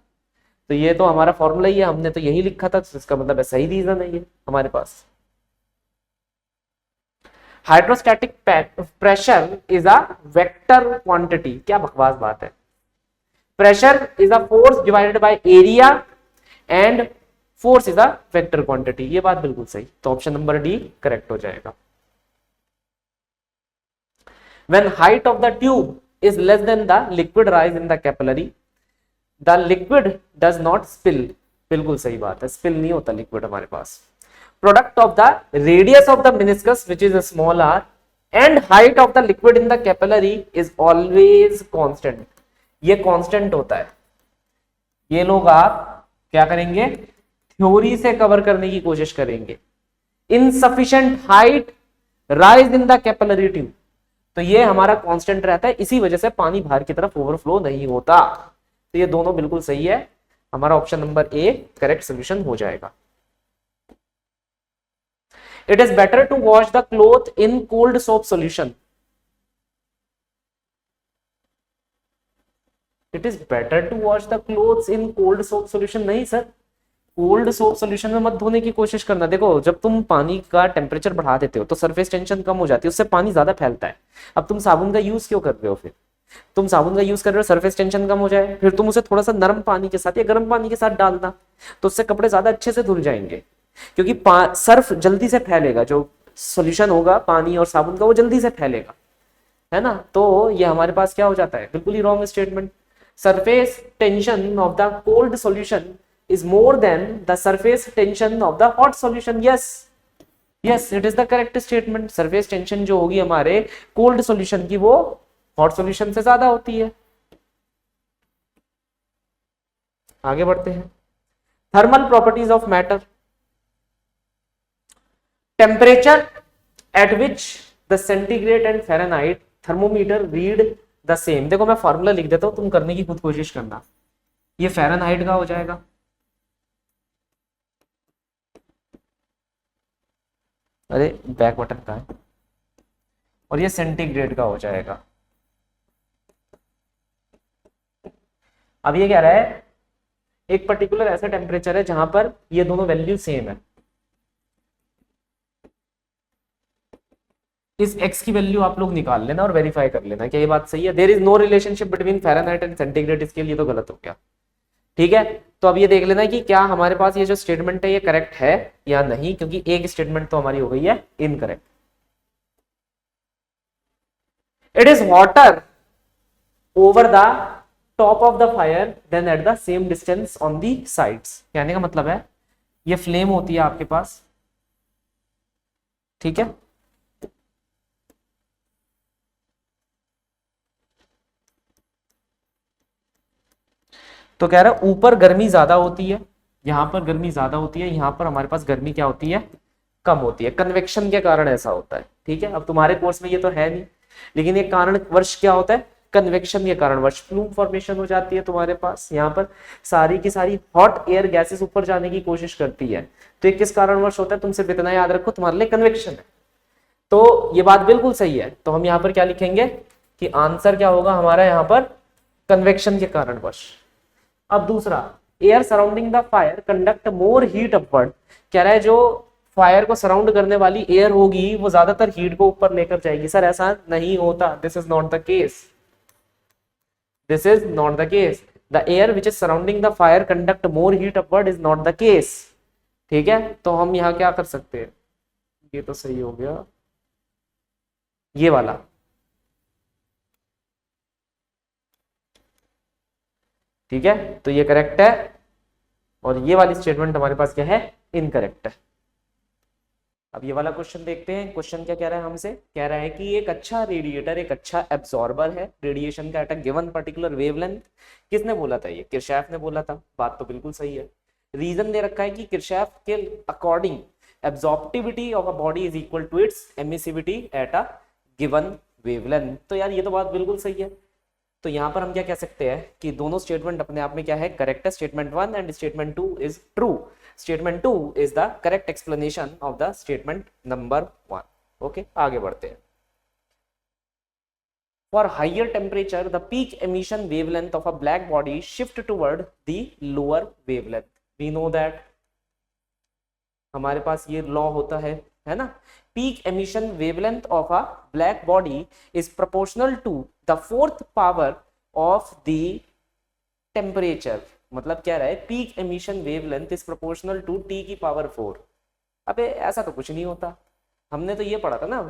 A: तो ये तो हमारा फॉर्मूला ही है, हमने तो यही लिखा था, तो इसका मतलब है सही रीजन है ये हमारे पास। Hydrostatic pressure is a vector quantity. क्या बकवास बात है। Pressure is a force divided by area and force is a vector quantity. ये बात बिल्कुल सही, तो ऑप्शन नंबर डी करेक्ट हो जाएगा। When height of the tube is less than the liquid rise in the capillary, the liquid does not spill। बिल्कुल सही बात है, स्पिल नहीं होता लिक्विड हमारे पास। Product of the radius of the meniscus which is small r and height of the liquid in the capillary is always constant. ये constant होता है। ये लोग आप क्या करेंगे, थ्योरी से कवर करने की कोशिश करेंगे। Insufficient height rise in the capillary tube, तो ये हमारा कांस्टेंट रहता है, इसी वजह से पानी बाहर की तरफ ओवरफ्लो नहीं होता। तो ये दोनों बिल्कुल सही है, हमारा option number a correct solution हो जाएगा। It is better to wash the cloth in cold soap solution. It is better to wash the clothes in cold soap solution. नहीं सर, कोल्ड सोप सोल्यूशन में मत धोने की कोशिश करना। देखो, जब तुम पानी का टेम्परेचर बढ़ा देते हो तो सरफेस टेंशन कम हो जाती है, उससे पानी ज्यादा फैलता है। अब तुम साबुन का यूज क्यों कर रहे हो? फिर तुम साबुन का यूज कर रहे हो, सरफेस टेंशन कम हो जाए, फिर तुम उसे थोड़ा सा नरम पानी के साथ या गर्म पानी के साथ डालना, तो उससे कपड़े ज्यादा अच्छे से धुल जाएंगे, क्योंकि सर्फ जल्दी से फैलेगा। जो सोल्यूशन होगा पानी और साबुन का, वो जल्दी से फैलेगा, है ना? तो ये हमारे पास क्या हो जाता है, बिल्कुल ही wrong statement. Surface tension of the cold solution is more than the surface tension of the hot solution। yes yes it is the correct statement। surface tension जो होगी हमारे cold solution की, वो hot solution से ज्यादा होती है। आगे बढ़ते हैं। thermal properties of matter। temperature at which the centigrade and Fahrenheit thermometer read the same। देखो, मैं फॉर्मूला लिख देता हूं, तुम करने की खुद कोशिश करना। ये फ़ारेनहाइट का हो जाएगा, अरे बैक बटन का है, और ये सेंटीग्रेड का हो जाएगा। अब ये कह रहा है एक पर्टिकुलर ऐसा टेम्परेचर है जहां पर ये दोनों वैल्यू सेम है। इस x की वैल्यू आप लोग निकाल लेना और वेरीफाई कर लेना क्या ये बात सही है। There is no relationship between Fahrenheit and centigrade. इसके लिए तो गलत हो गया, ठीक है? तो अब ये देख लेना कि क्या हमारे पास ये जो स्टेटमेंट है ये करेक्ट है या नहीं, क्योंकि एक स्टेटमेंट तो हमारी हो गई है incorrect. It is water over the top of the fire then at the same distance on the sides. कहने का मतलब है ये फ्लेम होती है आपके पास, ठीक है? तो कह रहा है ऊपर गर्मी ज्यादा होती है, यहां पर गर्मी ज्यादा होती है, यहां पर हमारे पास गर्मी क्या होती है, कम होती है। कन्वेक्शन के कारण ऐसा होता है, ठीक है? अब तुम्हारे कोर्स में ये तो है नहीं, लेकिन ये कारण वर्ष क्या होता है, कन्वेक्शन के कारण वर्ष प्लूम फॉर्मेशन हो जाती है तुम्हारे पास। यहाँ पर सारी की सारी हॉट एयर गैसेस ऊपर जाने की कोशिश करती है, तो ये किस कारण वर्ष होता है, तुम सिर्फ इतना याद रखो, तुम्हारे लिए कन्वेक्शन है। तो ये बात बिल्कुल सही है। तो हम यहाँ पर क्या लिखेंगे कि आंसर क्या होगा हमारा यहाँ पर, कन्वेक्शन के कारण वर्ष। अब दूसरा, air surrounding the fire conduct more heat upward. कह रहा है जो फायर को सराउंड करने वाली एयर होगी वो ज्यादातर हीट को ऊपर लेकर जाएगी। सर ऐसा नहीं होता, this is not the case, this is not the case. The air which is surrounding the fire conduct more heat upward is not the case, ठीक है? तो हम यहाँ क्या कर सकते हैं, ये तो सही हो गया, ये वाला, ठीक है? तो ये करेक्ट है, और ये वाली स्टेटमेंट हमारे पास क्या है, इनकरेक्ट है। अब ये वाला क्वेश्चन देखते हैं। क्वेश्चन क्या कह रहा है हमसे, कह रहा है कि एक अच्छा रेडिएटर एक अच्छा एब्जॉर्बर है रेडिएशन का eight a given particular wavelength. किसने बोला था ये, किरचॉफ ने बोला था। बात तो बिल्कुल सही है। रीजन दे रखा है कि किरचॉफ के according absorptivity of a body is equal to its emissivity at a given wavelength. तो यार ये तो बात बिल्कुल सही है। तो यहाँ पर हम क्या कह सकते हैं कि दोनों स्टेटमेंट अपने आप में क्या है, करेक्ट है। Statement 1 and statement 2 is true. Statement 2 is the correct explanation of the statement number 1। Okay, आगे बढ़ते हैं। For higher temperature, the peak emission wavelength of a black body shift toward the lower wavelength. We know that हमारे पास ये law होता है ना? Peak emission wavelength of a black body is proportional to the fourth power of the temperature. मतलब क्या रहा है, peak emission wavelength is proportional to T की पावर 4। अबे ऐसा तो कुछ नहीं होता, हमने तो ये पढ़ा था ना,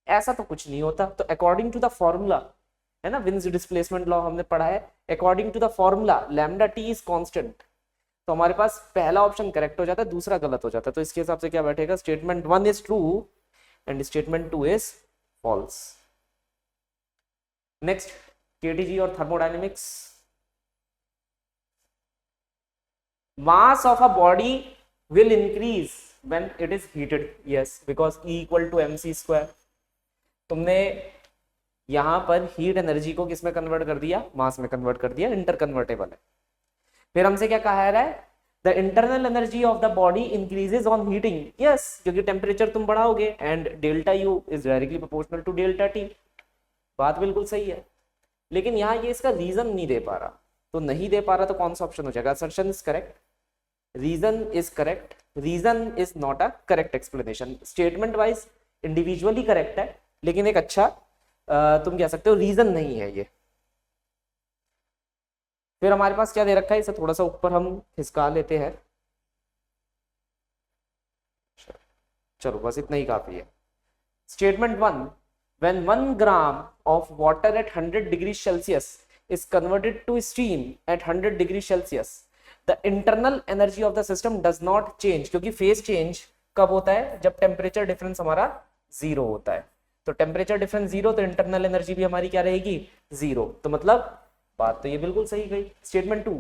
A: ऐसा तो कुछ नहीं होता। तो अकॉर्डिंग टू द फॉर्मूला, है ना, विंस डिस्प्लेसमेंट लॉ हमने पढ़ा है, according to the formula lambda T is constant. तो हमारे पास पहला ऑप्शन करेक्ट हो जाता है, दूसरा गलत हो जाता है। तो इसके हिसाब से क्या बैठेगा, statement 1 is true and statement 2 is false. Next, KTG और thermodynamics. Mass of a body will increase when it is heated. Yes, because E equal to mc square। तुमने यहां पर हीट एनर्जी को किस में कन्वर्ट कर दिया, मास में कन्वर्ट कर दिया, इंटर कन्वर्टेबल है। फिर हमसे क्या कहा है, the internal energy of the body increases on heating. Yes, क्योंकि टेम्परेचर तुम बढ़ाओगे and delta U is directly proportional to delta T. बात बिल्कुल सही है, लेकिन यहाँ ये इसका रीजन नहीं दे पा रहा। तो नहीं दे पा रहा तो कौन सा ऑप्शन हो जाएगा, assertion is correct, reason is correct, reason is not a correct explanation. Statement wise individually correct है, लेकिन एक अच्छा तुम कह सकते हो रीजन नहीं है ये। फिर हमारे पास क्या दे रखा है, इसे थोड़ा सा ऊपर हम खिसका लेते हैं। चलो बस इतना ही काफी है। Statement 1, when 1 gram of water at 100 degrees Celsius is converted to steam at 100 degrees Celsius, the internal energy of the system does not change। क्योंकि फेज चेंज कब होता है, जब टेम्परेचर डिफरेंस हमारा 0 होता है। तो टेम्परेचर डिफरेंस 0, तो इंटरनल एनर्जी भी हमारी क्या रहेगी, 0। तो मतलब बात तो ये बिल्कुल सही गई। Statement 2,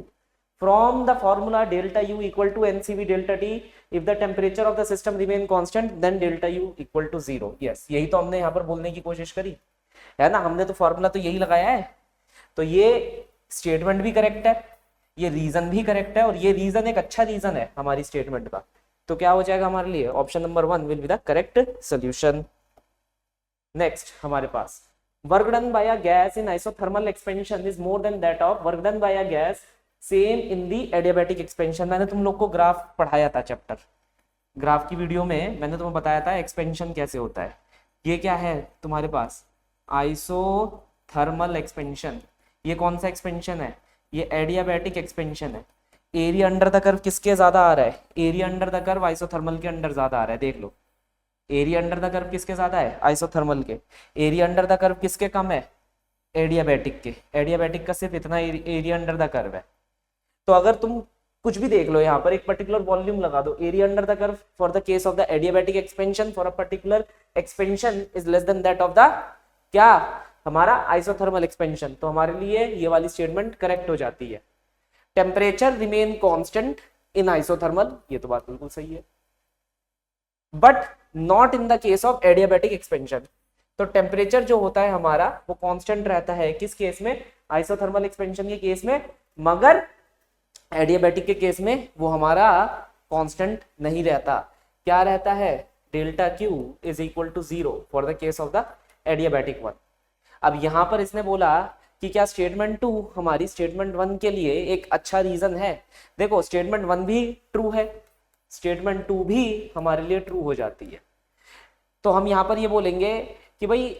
A: from the formula delta U equal to nCv delta T, if the temperature of the system remain constant then delta U equal to 0। Yes, यही तो हमने यहाँ पर बोलने की कोशिश करी है ना, हमने तो फॉर्मूला तो यही लगाया है। तो ये स्टेटमेंट भी करेक्ट है, ये रीजन भी करेक्ट है, और ये रीजन एक अच्छा रीजन है हमारी स्टेटमेंट का। तो क्या हो जाएगा हमारे लिए, option number 1 will be the correct solution. Next हमारे पास, work done by a gas in isothermal expansion is more than that of work done by a gas same in the adiabatic expansion. मैंने तुम लोग को graph पढ़ाया था, chapter graph की video में मैंने तुम्हें बताया था एक्सपेंशन कैसे होता है। ये क्या है तुम्हारे पास, आइसोथर्मल एक्सपेंशन। ये कौन सा एक्सपेंशन है, ये एडियाबैटिक एक्सपेंशन है। एरिया अंडर द कर्व किसके ज्यादा आ रहा है, area under the curve isothermal के अंडर ज्यादा आ रहा है। देख लो, एरिया अंडर द कर्व किसके ज्यादा है, आइसोथर्मल के। एरिया अंडर द कर्व किसके कम है, एडियाबैटिक के। एडियाबैटिक का सिर्फ इतना एरिया अंडर द कर्व है। तो अगर तुम कुछ भी देख लो, यहाँ पर एक पर्टिकुलर वॉल्यूम लगा दो, area under the curve for the case of the adiabatic expansion for a particular expansion is less than that of the क्या, हमारा आइसोथर्मल एक्सपेंशन। तो हमारे लिए ये वाली स्टेटमेंट करेक्ट हो जाती है। Temperature remain constant in isothermal, ये तो बात बिल्कुल सही है, but not in the case of adiabatic expansion. तो टेम्परेचर जो होता है हमारा वो कांस्टेंट रहता है किस केस में, आइसोथर्मल एक्सपेंशन के केस में, मगर एडियाबैटिक के केस में वो हमारा कांस्टेंट नहीं रहता। क्या रहता है, delta Q is equal to 0 for the case of the adiabatic one. अब यहां पर इसने बोला कि क्या स्टेटमेंट 2 हमारी स्टेटमेंट 1 के लिए एक अच्छा रीजन है। देखो स्टेटमेंट 1 भी ट्रू है, स्टेटमेंट 2 भी हमारे लिए ट्रू हो जाती है। तो हम यहां पर ये बोलेंगे कि भाई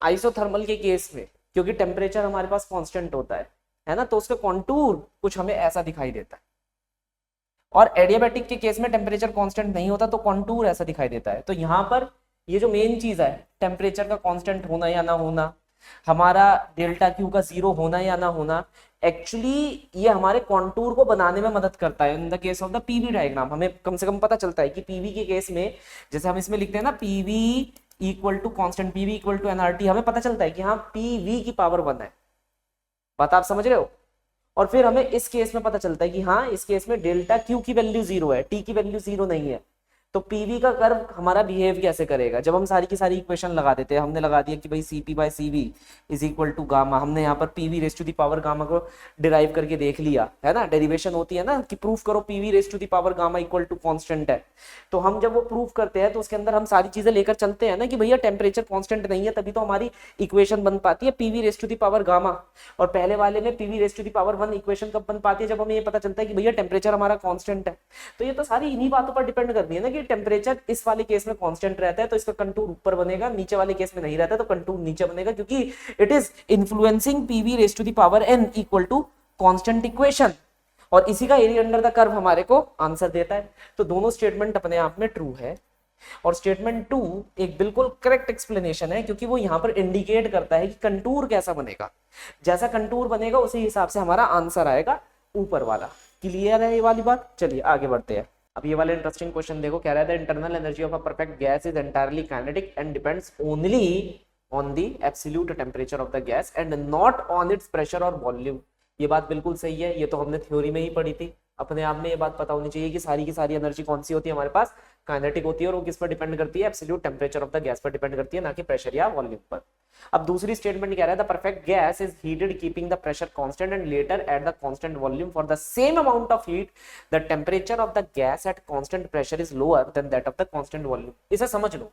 A: आइसोथर्मल के केस में क्योंकि टेम्परेचर हमारे पास कांस्टेंट होता है ना, तो उसका कॉन्टूर कुछ हमें ऐसा दिखाई देता है। और एडियाबैटिक के केस में टेम्परेचर कांस्टेंट नहीं होता तो कॉन्टूर ऐसा दिखाई देता है। तो यहाँ पर ये जो मेन चीज है, टेम्परेचर का कांस्टेंट होना या ना होना, हमारा डेल्टा क्यू का 0 होना या ना होना, एक्चुअली ये हमारे कॉन्टूर को बनाने में मदद करता है। In the case of the PV diagram हमें कम से कम पता चलता है कि पीवी के केस में, जैसे हम इसमें लिखते हैं ना PV equal to constant, PV equal to nRT, हमें पता चलता है कि हाँ पीवी की पावर 1 है। बात आप समझ रहे हो। और फिर हमें इस केस में पता चलता है कि हाँ इस केस में डेल्टा क्यू की वैल्यू 0 है, टी की वैल्यू 0 नहीं है। तो पीवी का कर्व हमारा बिहेव कैसे करेगा, जब हम सारी की सारी इक्वेशन लगा देते हैं, हमने लगा दिया कि भाई C P by C V is equal to gamma, हमने यहाँ पर PV raise to the power gamma को डिराइव करके देख लिया है ना, डेरिवेशन होती है ना कि प्रूफ करो PV raise to the power gamma equal to constant है। तो हम जब वो प्रूफ करते हैं तो उसके अंदर हम सारी चीजें लेकर चलते हैं ना कि भैया टेम्परेचर कांस्टेंट नहीं है, तभी तो हमारी इक्वेशन बन पाती है PV raise to the power gamma. और पहले वाले में PV raise to the power 1 equation कब बन पाती है, जब हमें ये पता चलता है कि भैया टेम्परेचर हमारा कांस्टेंट है। तो ये तो सारी इन्हीं बातों पर डिपेंड करती है ना कि टेम्परेचर इस वाले केस में कांस्टेंट रहता है तो इसका कंटूर ऊपर बनेगा, नीचे वाले केस में नहीं रहता तो कंटूर नीचे बनेगा, क्योंकि it is influencing PV raise to the power n equal to constant equation. और इसी का एरिया अंडर द कर्व हमारे को आंसर देता है। तो दोनों स्टेटमेंट अपने आप में ट्रू है। और स्टेटमेंट 2 एक बिल्कुल करेक्ट एक्सप्लेनेशन है, क्योंकि वो यहां पर इंडिकेट करता है कि कंटूर कैसा बनेगा, जैसा कंटूर बनेगा उसी हिसाब से हमारा आंसर आएगा ऊपर वाला। क्लियर है ये वाली बात? चलिए आगे बढ़ते हैं। अब ये वाला इंटरेस्टिंग क्वेश्चन देखो, कह रहा है internal energy of a perfect gas is entirely kinetic and depends only on the absolute temperature of the gas and not on it's pressure और वॉल्यूम। ये बात बिल्कुल सही है, ये तो हमने थ्योरी में ही पढ़ी थी। अपने आप में ये बात पता होनी चाहिए कि सारी की सारी एनर्जी कौन सी होती है हमारे पास, काइनेटिक होती है, और वो किस पर डिपेंड करती है, absolute temperature of the gas पर डिपेंड करती है, ना कि प्रेशर या वॉल्यूम पर। अब दूसरी स्टेटमेंट कह रहा है the perfect gas is heated keeping the pressure constant and later at the constant volume for the same amount of heat the temperature of the gas at constant pressure is lower than that of the constant volume. इसे समझ लो,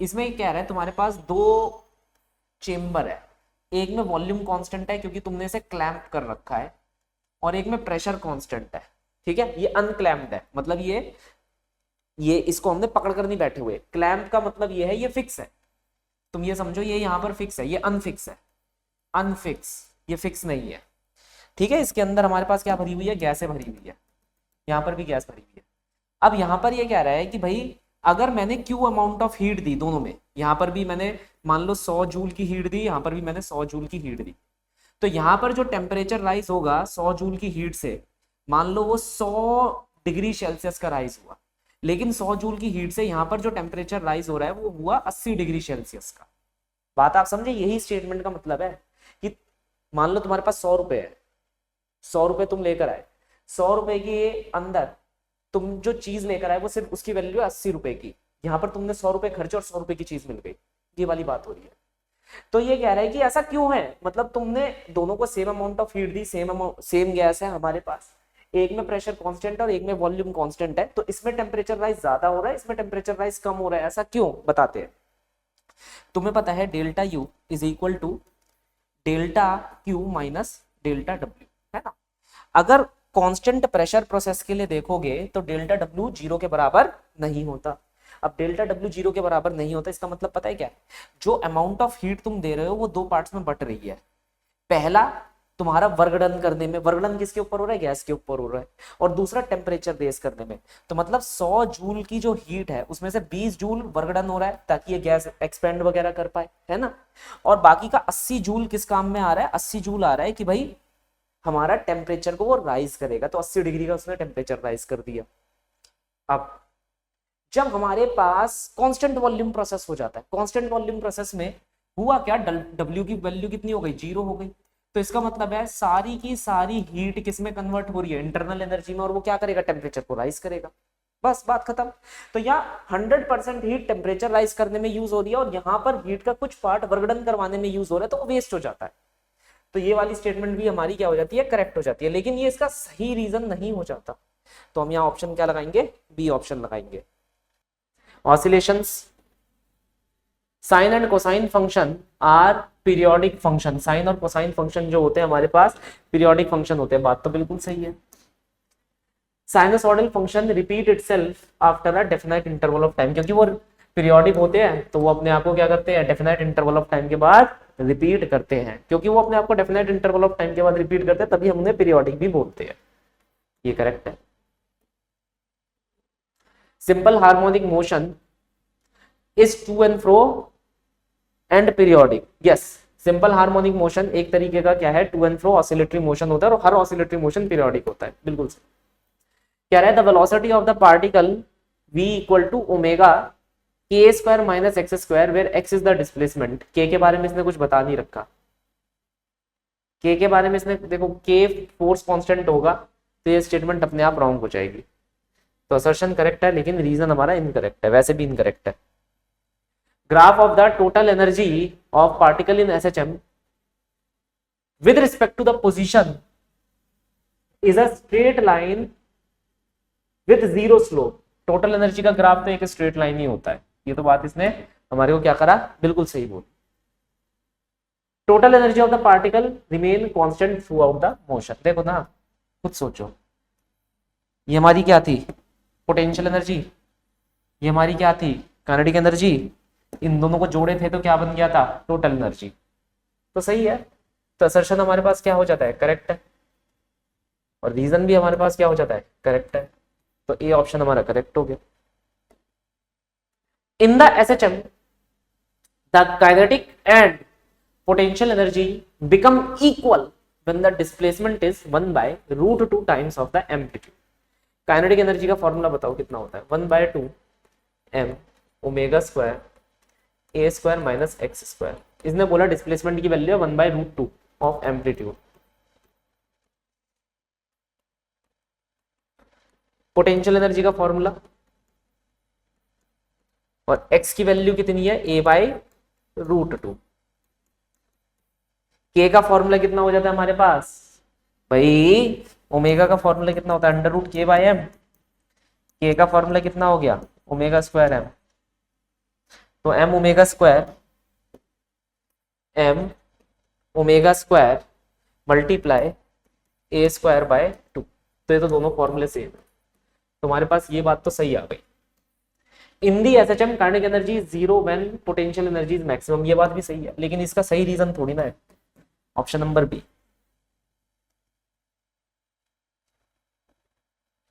A: इसमें कह रहा है तुम्हारे पास दो chamber है, एक में वॉल्यूम कांस्टेंट है क्योंकि तुमने इसे क्लैंप कर रखा है, और एक में प्रेशर कांस्टेंट है। ठीक है, ये अनक्लैम्प्ड है, मतलब ये इसको हमने पकड़ कर नहीं बैठे हुए। क्लैंप का मतलब ये है ये फिक्स है, तुम ये समझो ये यहाँ पर फिक्स है, ये अनफिक्स है, अनफिक्स, ये फिक्स नहीं है। ठीक है, इसके अंदर हमारे पास क्या भरी हुई है, गैसें भरी हुई है, यहाँ पर भी गैस भरी हुई है। अब यहाँ पर ये कह रहा है कि भाई अगर मैंने क्यू अमाउंट ऑफ हीट दी दोनों में, यहाँ पर भी मैंने मान लो 100 जूल की हीट दी, यहाँ पर भी मैंने 100 जूल की हीट दी, तो यहाँ पर जो टेम्परेचर राइज होगा 100 जूल की हीट से, मान लो वो 100 डिग्री सेल्सियस का राइज हुआ, लेकिन 100 जूल की हीट से यहाँ पर जो टेम्परेचर राइज हो रहा है वो हुआ 80 डिग्री सेल्सियस का। बात आप समझे, यही स्टेटमेंट का मतलब है कि मान लो तुम्हारे पास 100 रुपए है, 100 रुपए तुम लेकर आए, 100 रुपए के अंदर तुम जो चीज लेकर आए वो सिर्फ उसकी वैल्यू है 80 रुपए की, यहाँ पर तुमने 100 रुपए खर्चे और 100 रुपए की चीज मिल गई, ये वाली बात हो रही है। तो ये कह रहा है कि ऐसा क्यों है, मतलब तुमने दोनों को same amount of heat the, same gas है हमारे पास, एक में प्रेशर कांस्टेंट और एक में वॉल्यूम कांस्टेंट है, तो इसमें टेम्परेचर राइज ज्यादा हो रहा है, इसमें टेम्परेचर राइज कम हो रहा है, ऐसा क्यों, बताते हैं। तुम्हें पता है delta U is equal to delta Q minus delta W, है ना। अगर कांस्टेंट प्रेशर प्रोसेस के लिए देखोगे तो डेल्टा डब्ल्यू 0 के बराबर नहीं होता। अब डेल्टा डब्ल्यू 0 के बराबर नहीं होता, इसका मतलब पता है क्या है, जो अमाउंट ऑफ हीट तुम दे रहे हो वो दो पार्ट्स में बट रही है। पहला तुम्हारा वर्गडन करने में, वर्गडन किसके ऊपर हो रहा है, गैस के ऊपर हो रहा है, और दूसरा टेम्परेचर रेज करने में। तो मतलब 100 जूल की जो हीट है उसमें से 20 जूल वर्गडन हो रहा है ताकि ये गैस एक्सपेंड वगैरह कर पाए, है ना, और बाकी का 80 जूल किस काम में आ रहा है, 80 जूल आ रहा है कि भाई हमारा टेम्परेचर को वो राइज करेगा, तो 80 डिग्री का उसने टेम्परेचर राइज कर दिया। अब जब हमारे पास कांस्टेंट वॉल्यूम प्रोसेस हो जाता है, कांस्टेंट वॉल्यूम प्रोसेस में हुआ क्या, डब्ल्यू की वैल्यू कितनी हो गई, 0 हो गई, तो इसका मतलब है सारी की सारी हीट किस में कन्वर्ट हो रही है, इंटरनल एनर्जी में, और वो क्या करेगा, टेम्परेचर को राइज करेगा, बस बात खत्म। तो यहाँ 100% हीट टेम्परेचर राइज करने में यूज हो रही है, और यहाँ पर हीट का कुछ पार्ट वर्गडन करवाने में यूज हो रहा है, तो वो वेस्ट हो जाता है। तो ये वाली स्टेटमेंट भी हमारी क्या हो जाती है, करेक्ट हो जाती है, लेकिन ये इसका सही रीजन नहीं हो जाता। तो हम यहाँ ऑप्शन क्या लगाएंगे, बी ऑप्शन लगाएंगे। Oscillations, sine and cosine function are periodic function, sine और कोसाइन फंक्शन जो होते हैं हमारे पास पीरियोडिक फंक्शन होते हैं, बात तो बिल्कुल सही है। Sinusoidal function repeat itself after a definite interval of time, क्योंकि वो पीरियोडिक होते हैं तो वो अपने आप को क्या करते हैं, डेफिनाइट इंटरवल ऑफ टाइम के बाद रिपीट करते हैं, क्योंकि वो अपने आप को डेफिनाइट इंटरवल ऑफ टाइम के बाद रिपीट करते हैं तभी हम उन्हें पीरियोडिक भी बोलते हैं, ये करेक्ट है। Simple harmonic motion is to and fro and periodic, yes, simple harmonic motion एक तरीके का क्या है, to and fro oscillatory motion होता है, और हर ऑसिलेटरी मोशन पीरियोडिक होता है, बिल्कुल सही। कह रहा है the velocity of the particle v equal to omega के square minus x square where x is the displacement. के बारे में इसने कुछ बता नहीं रखा, के बारे में इसने देखो, के फोर्स कांस्टेंट होगा तो ये स्टेटमेंट अपने आप रॉन्ग हो जाएगी। तो असर्शन करेक्ट है, लेकिन रीजन हमारा इनकरेक्ट है, वैसे भी इनकरेक्ट है। Graph of the total energy of particle in SHM with respect to the position is a straight line with zero slope। Total energy का ग्राफ तो एक स्ट्रेट लाइन ही होता है, ये तो बात इसने हमारे को क्या करा, बिल्कुल सही बोल। Total energy of the particle remain constant through out the motion. देखो ना, खुद सोचो, ये हमारी क्या थी, पोटेंशियल एनर्जी, ये हमारी क्या थी, काइनेटिक एनर्जी। इन दोनों को जोड़े थे तो क्या बन गया था, टोटल एनर्जी। तो सही है, तो असर्शन हमारे पास क्या हो जाता है, करेक्ट है, और रीजन भी हमारे पास क्या हो जाता है, करेक्ट है। तो ए ऑप्शन हमारा करेक्ट हो गया। In the SHM the kinetic and potential energy become equal when the displacement is 1/√2 times of the amplitude. Kinetic energy का फॉर्मूला बताओ कितना होता है, 1/2 m omega square a square minus x square. इसने बोला डिस्प्लेसमेंट की value 1/√2 of amplitude. Potential energy का formula, और x की वैल्यू कितनी है, a/√2। k का फॉर्मूला कितना हो जाता है हमारे पास भाई, ओमेगा का फॉर्मूला कितना होता है, √k/m। k का फॉर्मूला कितना हो गया, ओमेगा स्क्वायर m। तो m omega square m omega square multiply a square by 2। तो ये तो दोनों फॉर्मूले सेम है, तुम्हारे पास ये बात तो सही आ गई। In the SHM kinetic energy is 0 when potential energy is maximum, ये बात भी सही है, लेकिन इसका सही रीजन थोड़ी ना है। Option number B.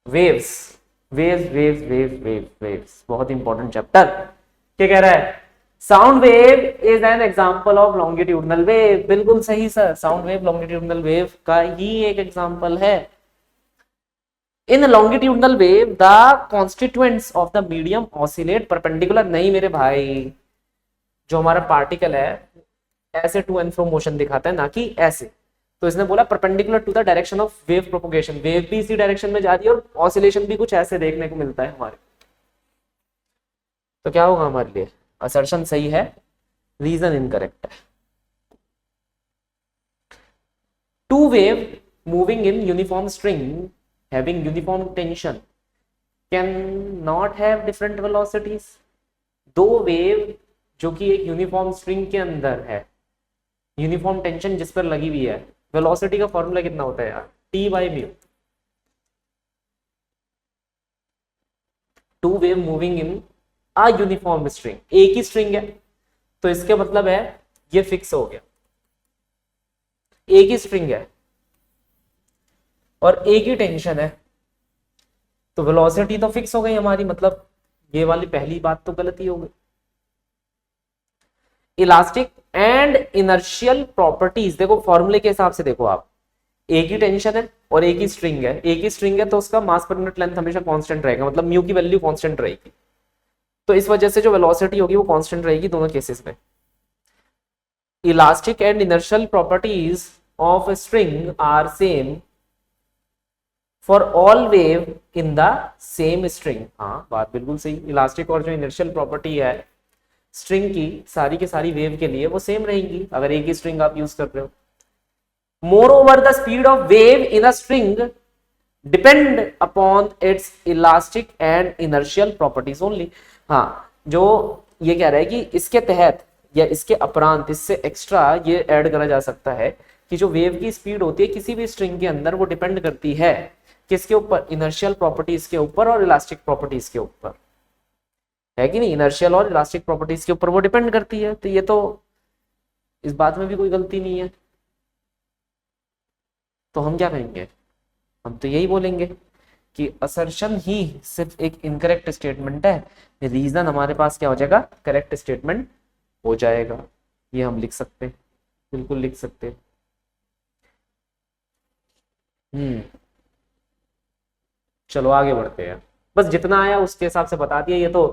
A: Waves waves waves waves waves waves, बहुत इंपॉर्टेंट चैप्टर। क्या कह रहा है, sound wave is an example of longitudinal wave. बिल्कुल सही sir, sound wave longitudinal wave का ही एक एग्जांपल है। In longitudinal wave the constituents of the medium oscillate perpendicular. नहीं मेरे भाई, जो हमारा पार्टिकल है ऐसे टू एंड फ्रो मोशन दिखाता है, ना कि ऐसे। तो इसने बोला perpendicular to the direction of wave propagation, wave भी इसी डायरेक्शन में जा रही है और ऑसिलेशन भी कुछ ऐसे देखने को मिलता है हमारे। तो क्या होगा हमारे लिए, असर्शन सही है, रीजन इनकरेक्ट है। Two wave moving in uniform string having uniform tension can not have different velocities। दो वेव जो कि एक यूनिफॉर्म स्ट्रिंग के अंदर है, यूनिफॉर्म टेंशन जिस पर लगी हुई है, वेलोसिटी का फॉर्मूला कितना होता है यार, T/μ। Two wave moving in a uniform string, एक ही स्ट्रिंग है तो इसके मतलब है ये फिक्स हो गया, एक ही स्ट्रिंग है और एक ही टेंशन है, तो वेलोसिटी तो फिक्स हो गई हमारी, मतलब ये वाली पहली बात तो गलती हो गई। इलास्टिक एंड इनर्शियल प्रॉपर्टीज, देखो फॉर्मूले के हिसाब से देखो आप, एक ही टेंशन है और एक ही स्ट्रिंग है, एक ही स्ट्रिंग है तो उसका मास पर यूनिट लेंथ हमेशा कांस्टेंट रहेगा, मतलब म्यू की वैल्यू कांस्टेंट रहेगी। तो इस वजह से जो वेलोसिटी होगी वो कांस्टेंट रहेगी दोनों केसेस में। Elastic and inertial properties of string are same for all wave in the same string. हाँ बात बिल्कुल सही, इलास्टिक और जो इनर्शियल प्रॉपर्टी है स्ट्रिंग की सारी के सारी वेव के लिए वो सेम रहेंगी अगर एक ही स्ट्रिंग आप यूज कर रहे हो। More the speed of wave in a string depend upon its elastic and inertial properties only. हाँ, जो ये कह रहा है कि इसके तहत या इसके अपरांत, इससे एक्स्ट्रा ये ऐड करा जा सकता है कि जो वेव की स्पीड होती है किसी भी स्ट्रिंग के अंदर वो डिपेंड करती है किसके ऊपर, इनर्शियल प्रॉपर्टीज के ऊपर और इलास्टिक प्रॉपर्टीज के ऊपर, है कि नहीं, इनर्शियल और इलास्टिक प्रॉपर्टीज के ऊपर वो डिपेंड करती है। तो ये तो इस बात में भी कोई गलती नहीं है। तो हम क्या कहेंगे, हम तो यही बोलेंगे कि असर्शन ही सिर्फ एक इनकरेक्ट स्टेटमेंट है, रीजन हमारे पास क्या हो जाएगा, करेक्ट स्टेटमेंट हो जाएगा। ये हम लिख सकते हैं, बिल्कुल लिख सकते हैं। चलो आगे बढ़ते हैं, बस जितना आया उसके हिसाब से बता दिया, ये तो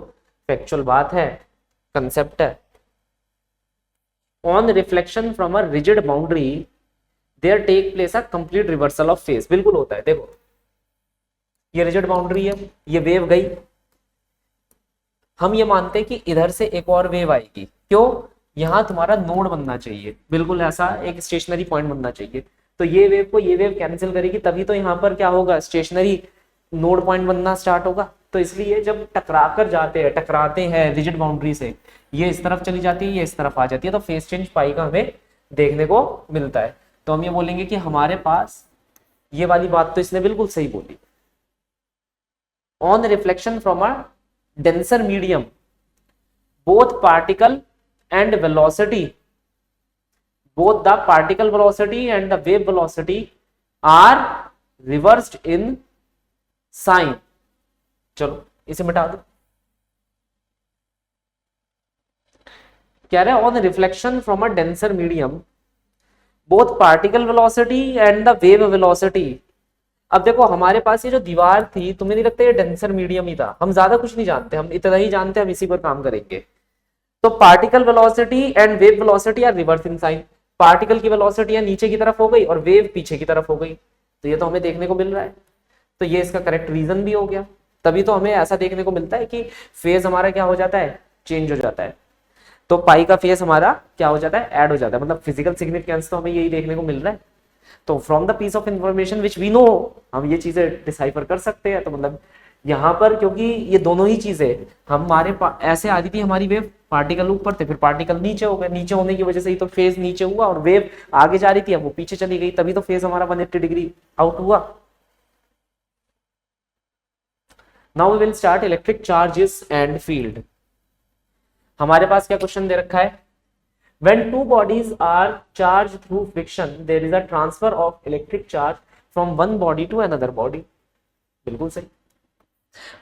A: फैक्चुअल बात है, कंसेप्ट है। On reflection from a rigid boundary there take place a complete reversal of phase. बिल्कुल होता है, देखो ये रिजिड बाउंड्री है, ये वेव गई, हम ये मानते हैं कि इधर से एक और वेव आएगी। क्यों? यहां तुम्हारा नोड बनना चाहिए, बिल्कुल ऐसा एक स्टेशनरी पॉइंट बनना चाहिए। तो ये वेव को ये वेव कैंसिल करेगी, तभी तो यहाँ पर क्या होगा, स्टेशनरी नोड पॉइंट बनना स्टार्ट होगा। तो इसलिए जब टकराते हैं रिजिड बाउंड्री से, ये इस तरफ चली जाती है, ये इस तरफ आ जाती है, तो फेस चेंज पाई का हमें देखने को मिलता है। तो हम ये बोलेंगे कि हमारे पास, ये वाली बात तो इसने बिल्कुल सही बोली, on reflection from a denser medium, both particle and velocity, both the particle velocity and the wave velocity are reversed in sign। चलो इसे मिटा दो। क्या रहा है, on reflection from a denser medium both particle velocity and the wave velocity. अब देखो हमारे पास ये जो दीवार थी, तुम्हें नहीं लगता ये डेंसर मीडियम ही था, हम ज्यादा कुछ नहीं जानते, हम इतना ही जानते हैं, हम इसी पर काम करेंगे। तो particle velocity and wave velocity are reverse in sign, particle की वेलोसिटी है नीचे की तरफ हो गई और वेव पीछे की तरफ हो गई, तो ये तो हमें देखने को मिल रहा है। तो ये इसका करेक्ट रीजन भी हो गया, तभी तो हमें ऐसा देखने को मिलता है कि फेज हमारा क्या हो जाता है, चेंज हो जाता है। तो पाई का फेज हमारा क्या हो जाता है, ऐड हो जाता है, मतलब फिजिकल सिग्निफिकेंस तो हमें यही देखने को मिल रहा है। तो from the piece of information which we know, हम ये चीजें डिसाइफर कर सकते हैं। तो मतलब यहाँ पर क्योंकि ये दोनों ही चीजें हमारे ऐसे आ रही थी, हमारी वेव पार्टिकल ऊपर थे, फिर पार्टिकल नीचे हो गए, नीचे होने की वजह से ही तो फेज नीचे हुआ, और वेव आगे जा रही थी, अब वो पीछे चली गई, तभी तो फेज हमारा 180 डिग्री आउट हुआ। Now we will start electric charges and field. हमारे पास क्या क्वेश्चन दे रखा है, when two bodies are charged through friction there is a transfer of electric charge from one body to another body। बिल्कुल सही,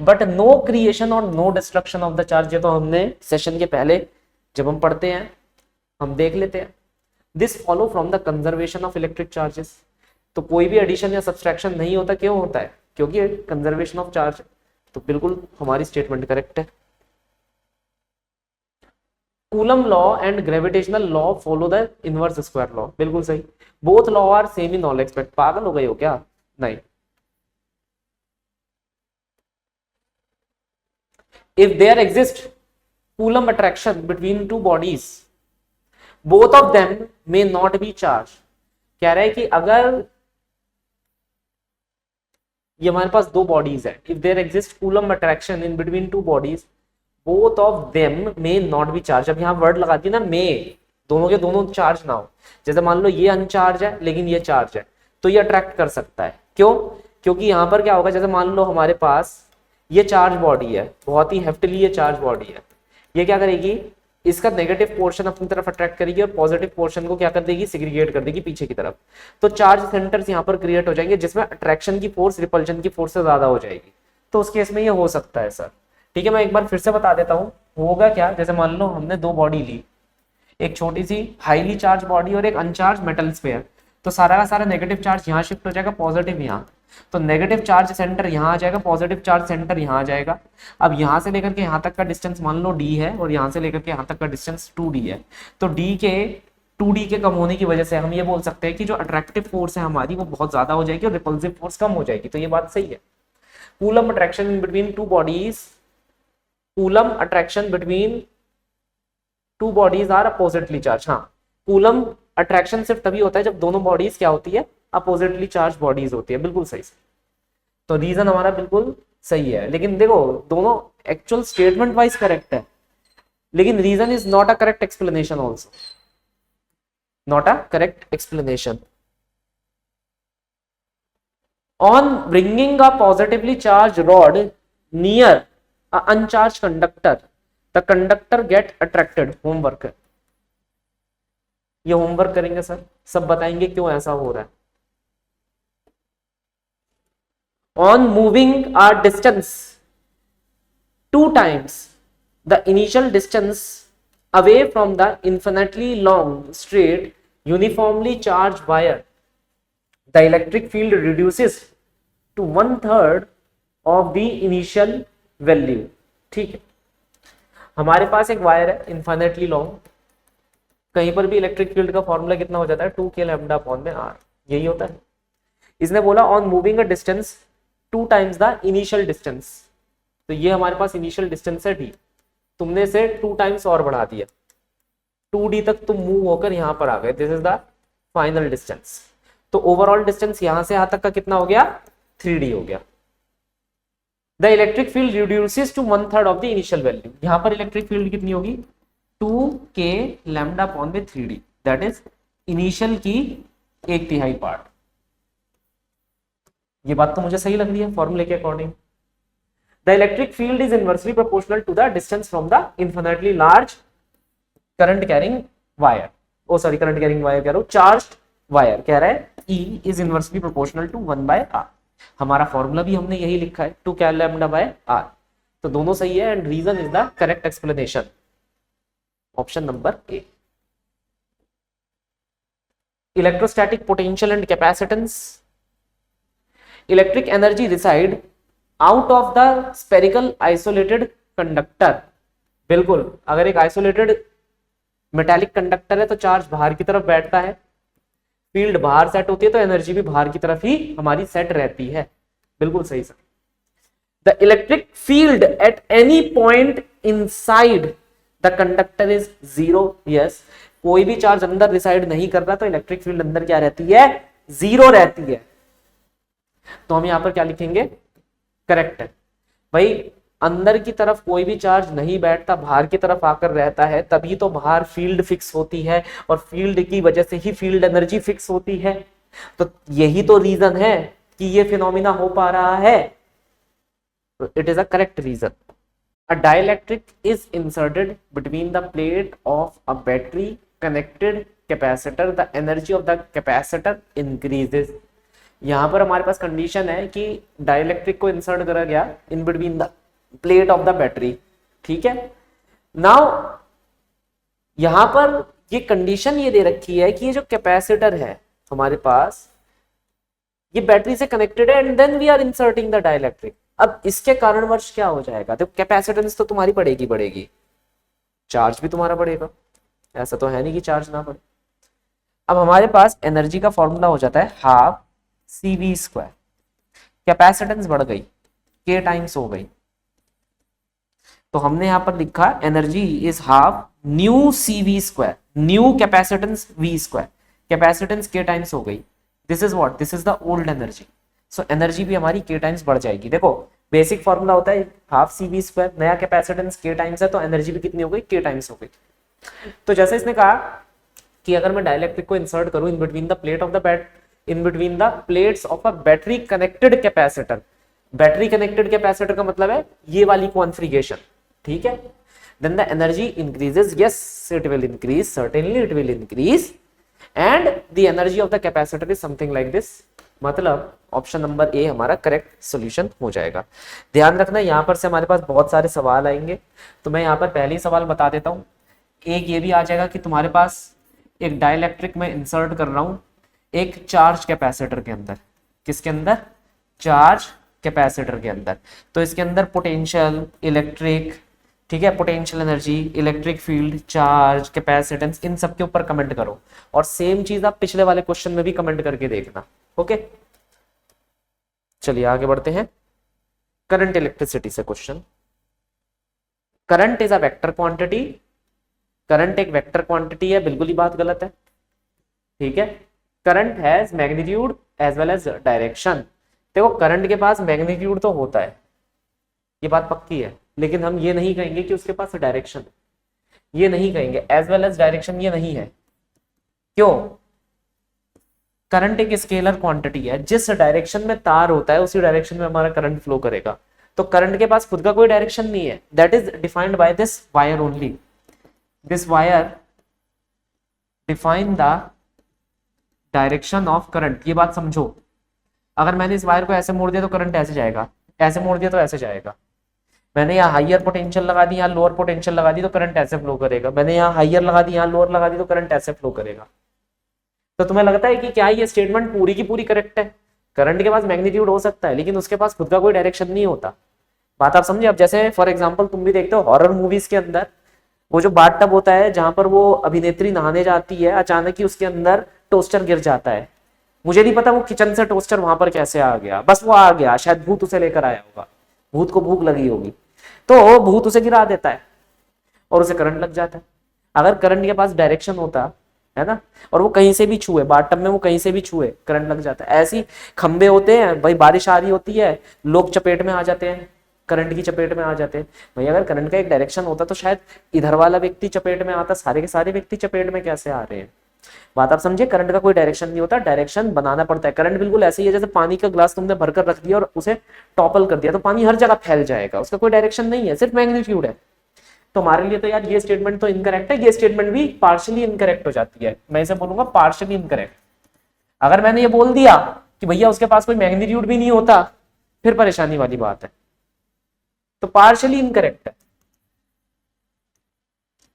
A: but no creation और no destruction of the charge. ये तो हमने सेशन के पहले जब हम पढ़ते हैं हम देख लेते हैं। This follow from the conservation of electric charges. तो कोई भी एडिशन या सब्सट्रैक्शन नहीं होता, क्यों होता है, क्योंकि कंजर्वेशन ऑफ चार्ज। तो बिल्कुल हमारी स्टेटमेंट करेक्ट है। Coulomb law and gravitational law follow the inverse square law. बिल्कुल सही, both law are same in all expect. पागल हो गए हो क्या? नहीं। If there exist Coulomb attraction between two bodies both of them may not be charge. कह रहा है कि अगर ये हमारे पास दो बॉडीज है, if there exist Coulomb attraction in between two bodies both of them may not be charge. अब यहाँ वर्ड लगा दी ना, मे, दोनों के दोनों चार्ज ना हो। जैसे मान लो ये अनचार्ज है लेकिन ये चार्ज है, तो ये अट्रैक्ट कर सकता है। क्यों? क्योंकि यहाँ पर क्या होगा, जैसे मान लो हमारे पास ये चार्ज बॉडी है, बहुत ही हेफ्टिली ये चार्ज बॉडी है, ये क्या करेगी, इसका नेगेटिव पोर्शन अपनी तरफ अट्रैक्ट करेगी और पॉजिटिव पोर्शन को क्या कर देगी, सिग्रीगेट कर देगी पीछे की तरफ। तो चार्ज सेंटर्स यहाँ पर क्रिएट हो जाएंगे जिसमें अट्रैक्शन की फोर्स रिपल्शन की फोर्स से ज्यादा हो जाएगी। तो उस केस में ये हो सकता है सर। ठीक है, मैं एक बार फिर से बता देता हूँ होगा क्या। जैसे मान लो हमने दो बॉडी ली, एक छोटी सी हाईली चार्ज बॉडी और एक अनचार्ज मेटल स्फीयर, तो सारा का सारा नेगेटिव चार्ज यहाँ शिफ्ट हो जाएगा, पॉजिटिव यहाँ। तो नेगेटिव चार्ज सेंटर यहाँ आ जाएगा, पॉजिटिव चार्ज सेंटर यहाँ आ जाएगा। अब यहाँ से लेकर के यहाँ तक का डिस्टेंस मान लो d है और यहाँ से लेकर के यहाँ तक का डिस्टेंस 2d है। तो d के 2d के कम होने की वजह से हम ये बोल सकते हैं कि जो अट्रैक्टिव फोर्स है हमारी वो बहुत ज्यादा हो जाएगी और रिपल्सिव फोर्स कम हो जाएगी। तो ये बात सही है। Coulomb attraction in between two bodies, Coulomb attraction between two bodies are oppositely charge. हाँ, कूलम अट्रैक्शन सिर्फ तभी होता है जब दोनों बॉडीज क्या होती है, अपोजिटली चार्ज बॉडीज होती है। बिल्कुल सही। तो रीजन हमारा बिल्कुल सही है, लेकिन देखो दोनों एक्चुअल स्टेटमेंट वाइज करेक्ट है, लेकिन reason is not a correct explanation also, not a correct explanation. On bringing a positively charge rod near a uncharge conductor the conductor get attracted. Homework है ये, होमवर्क करेंगे sir, सब बताएंगे क्यों ऐसा हो रहा है। On moving a distance 2 times the initial distance away from the infinitely long straight uniformly charged wire, the electric field reduces to 1/3 of the initial value। ठीक है, हमारे पास एक वायर है इन्फिनिटली लॉन्ग, कहीं पर भी इलेक्ट्रिक फील्ड का formula कितना हो जाता है, 2k लैम्डा अपॉन में r, यही होता है। इसने बोला on moving a distance 2 times the initial distance. तो ये हमारे पास इनिशियल डिस्टेंस है d, तुमने इसे 2 टाइम्स और बढ़ा दिया, 2d तक तुम मूव होकर यहां पर आ गए, this is the final distance. तो ओवरऑल डिस्टेंस यहां से यहां तक का कितना हो गया, 3d हो गया। The electric field reduces to 1/3 of the initial value, यहां पर इलेक्ट्रिक फील्ड कितनी होगी, 2k लैम्डा अपॉन में 3d, दैट इज इनिशियल की 1/3 पार्ट। ये बात तो मुझे सही लग रही है फॉर्मूले के according. The electric field is inversely proportional to the distance from the infinitely large current carrying wire, oh sorry current carrying wire कह रहा हूं, चार्ज्ड वायर कह रहा है, E is inversely proportional to 1/r। हमारा फॉर्मूला भी हमने यही लिखा है, 2k लैम्डा बाय r, तो दोनों सही है and reason is the correct explanation, option number A. Electrostatic potential and capacitance, electric energy reside out of the spherical isolated conductor. बिल्कुल, अगर एक आइसोलेटेड मेटालिक कंडक्टर है तो चार्ज बाहर की तरफ बैठता है, फील्ड बाहर सेट होती है तो एनर्जी भी बाहर की तरफ ही हमारी सेट रहती है, बिल्कुल सही sir. The electric field at any point inside the conductor is 0, yes, कोई भी चार्ज अंदर रिसाइड नहीं कर रहा तो इलेक्ट्रिक फील्ड अंदर क्या रहती है, 0 रहती है। तो हम यहां पर क्या लिखेंगे, करेक्ट है भाई, अंदर की तरफ कोई भी चार्ज नहीं बैठता, बाहर की तरफ आकर रहता है, तभी तो बाहर फील्ड फिक्स होती है और फील्ड की वजह से ही फील्ड एनर्जी फिक्स होती है। तो यही तो रीजन है कि ये फिनोमिना हो पा रहा है, it is a correct reason. A dielectric is inserted between the plate of a battery connected capacitor, the energy of the capacitor increases. यहां पर हमारे पास कंडीशन है कि डाइलेक्ट्रिक को इंसर्ट करा गया इन between the plate of the battery, ठीक है। नाउ यहां पर ये कंडीशन ये दे रखी है कि ये जो कैपेसिटर है हमारे पास, ये बैटरी से कनेक्टेड है and then we are inserting the dielectric. अब इसके कारणवश क्या हो जाएगा, देखो कैपेसिटेंस तो तुम्हारी बढ़ेगी, चार्ज भी तुम्हारा बढ़ेगा, ऐसा तो है नहीं कि चार्ज ना बढ़े। अब हमारे पास एनर्जी का फॉर्मूला हो जाता है हाफ CV², कैपेसिटेंस बढ़ गई, K टाइम्स हो गई, तो हमने यहां पर लिखा energy is half new CV², new capacitance V², capacitance K times हो गई, this is what, this is the old energy, so energy भी हमारी K टाइम्स बढ़ जाएगी। देखो बेसिक फॉर्मूला होता है हाफ CV², नया कैपेसिटेंस K टाइम्स है तो एनर्जी भी कितनी हो गई, K टाइम्स हो गई। तो जैसे इसने कहा कि अगर मैं डाइलेक्ट्रिक को इंसर्ट करूं in between the plate of the in between the plates of a battery connected capacitor, battery connected capacitor का मतलब है ये वाली कॉन्फ़िगरेशन, ठीक है, then the energy increases, yes it will increase, certainly it will increase and the energy of the capacitor is something like this, मतलब option number A हमारा correct solution हो जाएगा। ध्यान रखना यहां पर से हमारे पास बहुत सारे सवाल आएंगे, तो मैं यहां पर पहले ही सवाल बता देता हूं। एक ये भी आ जाएगा कि तुम्हारे पास एक डाइलेक्ट्रिक में इंसर्ट कर रहा हूं एक चार्ज कैपेसिटर के अंदर, किसके अंदर, चार्ज कैपेसिटर के अंदर, तो इसके अंदर पोटेंशियल, इलेक्ट्रिक, ठीक है, potential energy, electric field, charge, capacitance, इन सब के ऊपर कमेंट करो और सेम चीज आप पिछले वाले क्वेश्चन में भी कमेंट करके देखना, ओके। चलिए आगे बढ़ते हैं, करंट इलेक्ट्रिसिटी से question. Current is a vector quantity, current एक वेक्टर क्वांटिटी है, बिल्कुल ही बात गलत है, ठीक है। Current has magnitude as well as direction, देखो करंट के पास मैग्नीट्यूड तो होता है, ये बात पक्की है, लेकिन हम ये नहीं कहेंगे कि उसके पास डायरेक्शन, ये नहीं कहेंगे, एज वेल एज डायरेक्शन ये नहीं है, क्यों, करंट एक स्केलर क्वांटिटी है, जिस डायरेक्शन में तार होता है उसी डायरेक्शन में हमारा करंट फ्लो करेगा, तो करंट के पास खुद का कोई डायरेक्शन नहीं है, that is defined by this wire only, this wire define the direction of current, ये बात समझो। अगर मैंने इस वायर को ऐसे मोड़ दिया तो करंट ऐसे जाएगा, ऐसे मोड़ दिया तो ऐसे जाएगा, मैंने यहाँ हाइयर पोटेंशियल लगा दी, यहाँ लोअर पोटेंशियल लगा दी तो करंट ऐसे फ्लो करेगा, मैंने यहाँ हाइयर लगा दी, यहाँ लोअर लगा दी तो करंट ऐसे फ्लो करेगा। तो तुम्हें लगता है कि क्या ये स्टेटमेंट पूरी की पूरी करेक्ट है, करंट के पास मैग्नीट्यूड हो सकता है लेकिन उसके पास खुद का कोई डायरेक्शन नहीं होता, बात आप समझे। अब जैसे फॉर एग्जाम्पल तुम भी देखते हो हॉरर मूवीज के अंदर वो जो बाथ टब होता है जहां पर वो अभिनेत्री नहाने जाती है, अचानक ही उसके अंदर टोस्टर गिर जाता है, मुझे नहीं पता वो किचन से टोस्टर वहां पर कैसे आ गया, बस वो आ गया, शायद भूत उसे लेकर आया होगा, भूत को भूख लगी होगी, तो भूत उसे गिरा देता है और उसे करंट लग जाता है। अगर करंट के पास डायरेक्शन होता है ना, और वो कहीं से भी छुए, बाथटब में वो कहीं से भी छुए, करंट लग जाता है। ऐसे ही खंबे होते हैं भाई, बारिश आ रही होती है, लोग चपेट में आ जाते हैं, करंट की चपेट में आ जाते हैं। भाई अगर करंट का एक डायरेक्शन होता तो शायद इधर वाला व्यक्ति चपेट में आता, सारे के सारे व्यक्ति चपेट में कैसे आ रहे हैं। बात आप समझे, करंट का कोई डायरेक्शन नहीं होता, डायरेक्शन बनाना पड़ता है। करंट बिल्कुल ऐसे ही है जैसे पानी का ग्लास तुमने भरकर रख दिया और उसे टॉपल कर दिया तो पानी हर जगह फैल जाएगा, उसका कोई डायरेक्शन नहीं है, सिर्फ मैग्नीट्यूड है। तो हमारे लिए तो यार ये स्टेटमेंट तो इनकरेक्ट है, ये स्टेटमेंट भी पार्शियली इनकरेक्ट हो जाती है, मैं इसे बोलूंगा पार्शियली इनकरेक्ट। अगर मैंने ये बोल दिया कि भैया उसके पास कोई मैग्नीट्यूड भी नहीं होता, फिर परेशानी वाली बात है, तो पार्शियली इनकरेक्ट है।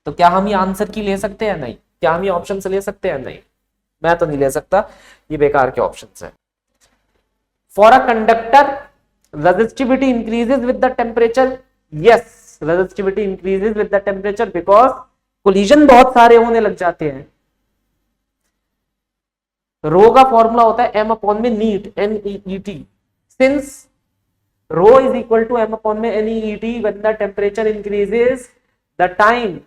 A: तो क्या हम ये आंसर की ले सकते हैं? नहीं। क्या हम ये ऑप्शन से ले सकते हैं? नहीं, मैं तो नहीं ले सकता, ये बेकार के ऑप्शन है। For a conductor resistivity increases with the temperature, yes resistivity increases with the temperature because collision बहुत सारे होने लग जाते हैं। रो का फॉर्मूला होता है एम अपॉन में NEET, NEET, since rho is equal to m upon में NEET when the temperature increases the time,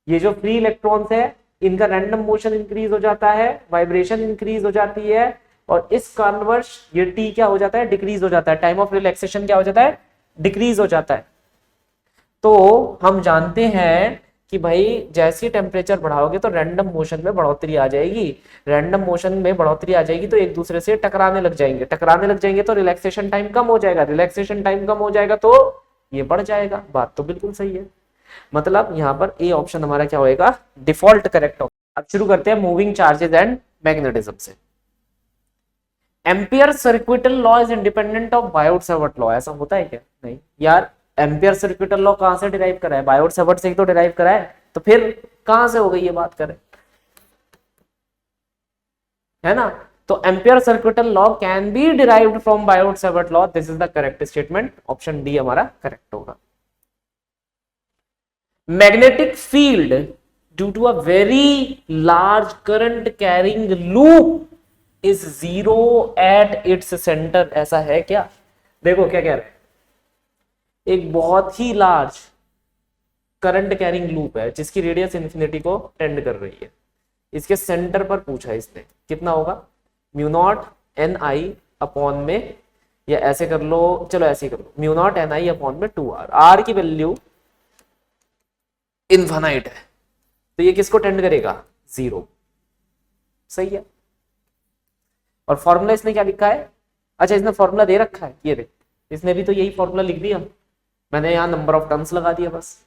A: ये जो फ्री इलेक्ट्रॉन्स है इनका रैंडम मोशन इंक्रीज हो जाता है, वाइब्रेशन इंक्रीज हो जाती है, और इस कारणवश ये टी क्या हो जाता है? डिक्रीज हो जाता है, टाइम ऑफ रिलैक्सेशन क्या हो जाता है? डिक्रीज हो जाता है। तो हम जानते हैं कि भाई जैसे टेम्परेचर बढ़ाओगे तो रैंडम मोशन में बढ़ोतरी आ जाएगी, रैंडम मोशन में बढ़ोतरी आ जाएगी तो एक दूसरे से टकराने लग जाएंगे, टकराने लग जाएंगे तो रिलैक्सेशन टाइम कम हो जाएगा, रिलैक्सेशन टाइम कम हो जाएगा तो ये बढ़ जाएगा। बात तो बिल्कुल सही है, मतलब यहाँ पर ए ऑप्शन हमारा क्या होएगा? डिफॉल्ट करेक्ट होगा। अब शुरू करते हैं मूविंग चार्जेस एंड मैग्नेटिज्म से। Ampere circuital law is independent of Biot-Savart law, ऐसा होता है क्या? नहीं यार, एम्पियर सर्किटल लॉ कहां से डिराइव करा है? बायोट-सावर्ट से ही तो डिराइव करा है, तो फिर कहां से हो गई ये बात करें, है ना? तो ampere circuital law can be derived from Biot-Savart law, this is the correct statement, option D हमारा करेक्ट होगा। Magnetic field due to a very large current carrying loop is zero at its center, ऐसा है क्या? देखो क्या कह रहे हैं, एक बहुत ही लार्ज करंट कैरिंग लूप है जिसकी रेडियस इन्फिनिटी को टेंड कर रही है, इसके सेंटर पर पूछा है इसने, कितना होगा? म्यू नॉट NI अपॉन में, या ऐसे कर लो, चलो ऐसे ही कर लो, म्यू नॉट NI अपॉन में 2R, R की वैल्यू इनफाइनाइट है तो ये किसको टेंड करेगा? जीरो, सही है। और फॉर्मूला इसने क्या लिखा है? अच्छा इसने फॉर्मूला दे रखा है, ये देख, इसने भी तो यही फॉर्मूला लिख दिया, मैंने यहाँ नंबर ऑफ टर्म्स लगा दिया बस,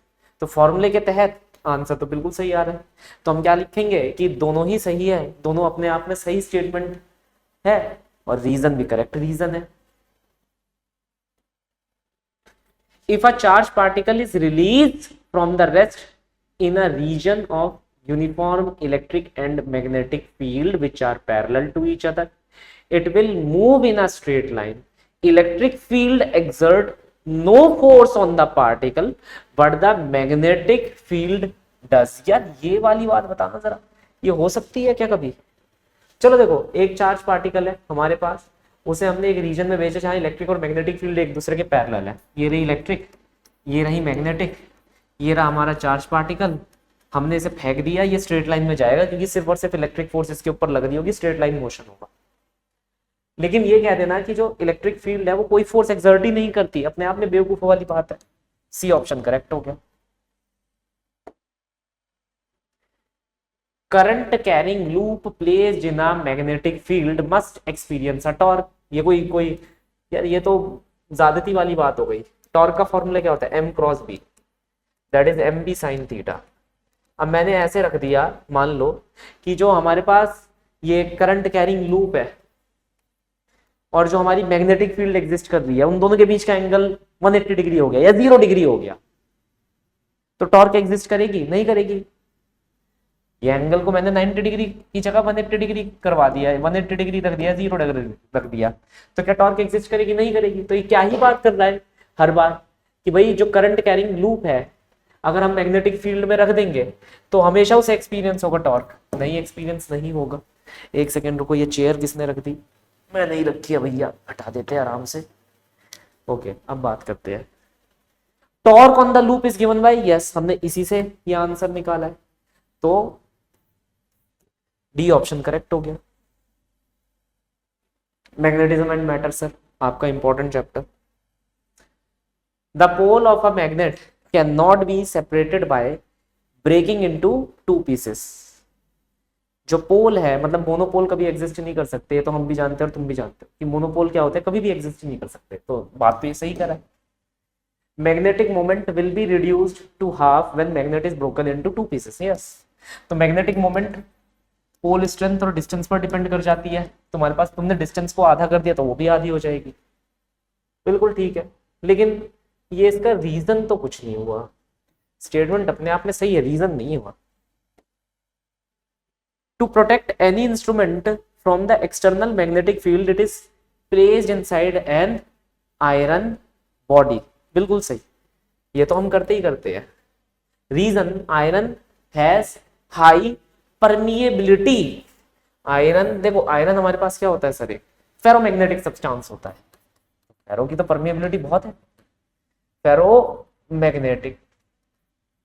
A: तो फॉर्मूले के तहत आंसर तो बिल्कुल सही आ रहा है। तो हम क्या लिखेंगे कि दोनों ही सही है, दोनों अपने आप में सही स्टेटमेंट है और रीजन भी करेक्ट रीजन है। If a charged particle is released from the rest in a region of uniform electric and magnetic field which are parallel to each other, it will move in a straight line. Electric field exert no force on the particle, but the magnetic field does. यार ये वाली बात बताना जरा, ये हो सकती है क्या कभी? चलो देखो, एक चार्ज पार्टिकल है हमारे पास, उसे हमने एक रीजन में भेजा जहां इलेक्ट्रिक और मैग्नेटिक फील्ड एक दूसरे के पैरेलल है, ये रही इलेक्ट्रिक, ये रही मैग्नेटिक, ये रहा हमारा चार्ज पार्टिकल, हमने इसे फेंक दिया, ये स्ट्रेट लाइन में जाएगा क्योंकि सिर्फ और सिर्फ इलेक्ट्रिक फोर्स इसके ऊपर लग रही होगी, स्ट्रेट लाइन मोशन होगा। लेकिन ये कह देना कि जो इलेक्ट्रिक फील्ड है वो कोई फोर्स एक्सर्ट ही नहीं करती, अपने आप में बेवकूफ वाली बात है। सी ऑप्शन करेक्ट हो गया। Current carrying loop placed in a magnetic field must experience a torque, ये कोई यार ये तो ज्यादती वाली बात हो गई। टॉर्क का फॉर्मूला क्या होता है? M cross B, that is MB sine theta. अब मैंने ऐसे रख दिया, मान लो कि जो हमारे पास ये करंट कैरिंग लूप है और जो हमारी मैग्नेटिक फील्ड एग्जिस्ट कर रही है, उन दोनों के बीच का एंगल 180 डिग्री हो गया या 0 डिग्री हो गया, तो टॉर्क एग्जिस्ट करेगी? नहीं करेगी। ये एंगल को मैंने 90 डिग्री की जगह 180 डिग्री करवा दिया है, 180 डिग्री रख दिया, 0 डिग्री रख दिया, तो क्या टॉर्क एग्जिस्ट करेगी? नहीं करेगी। तो ये क्या ही बात कर रहा है हर बार कि भाई जो करंट कैरिंग लूप है अगर हम मैग्नेटिक फील्ड में रख देंगे तो हमेशा उसे एक्सपीरियंस होगा टॉर्क? नहीं, एक्सपीरियंस नहीं होगा। एक सेकेंड रुको, ये चेयर किसने रख दी? मैं नहीं रखी है भैया, हटा देते हैं आराम से। ओके, अब बात करते हैं। Torque on the loop is given by, yes हमने इसी से ये आंसर निकाला है, तो डी ऑप्शन करेक्ट हो गया। मैग्नेटिज्म एंड मैटर सर, आपका important chapter. The pole of a magnet can not be separated by breaking into two pieces. जो पोल है, मतलब मोनोपोल कभी एग्जिस्ट नहीं कर सकते, तो हम भी जानते हैं और तुम भी जानते हो कि मोनोपोल क्या होते हैं, कभी भी एग्जिस्ट नहीं कर सकते, तो बात तो ये सही करा है। Magnetic moment will be reduced to half when magnet is broken into two pieces, yes. तो मैग्नेटिक मोमेंट पोल स्ट्रेंथ और डिस्टेंस पर डिपेंड कर जाती है। तुम्हारे पास, तुमने डिस्टेंस को आधा कर दिया तो वो भी आधी हो जाएगी, बिल्कुल ठीक है। लेकिन ये इसका रीजन तो कुछ नहीं हुआ, स्टेटमेंट अपने आप में सही है, रीजन नहीं हुआ। To protect any instrument from the external magnetic field it is placed inside an iron body, बिल्कुल सही, ये तो हम करते ही करते हैं। Reason, iron has high permeability. Iron, देखो आयरन हमारे पास क्या होता है सर, एक फेरोमैग्नेटिक सब्सटेंस होता है, फेरो की तो परमिएबिलिटी बहुत है, फेरोमैग्नेटिक,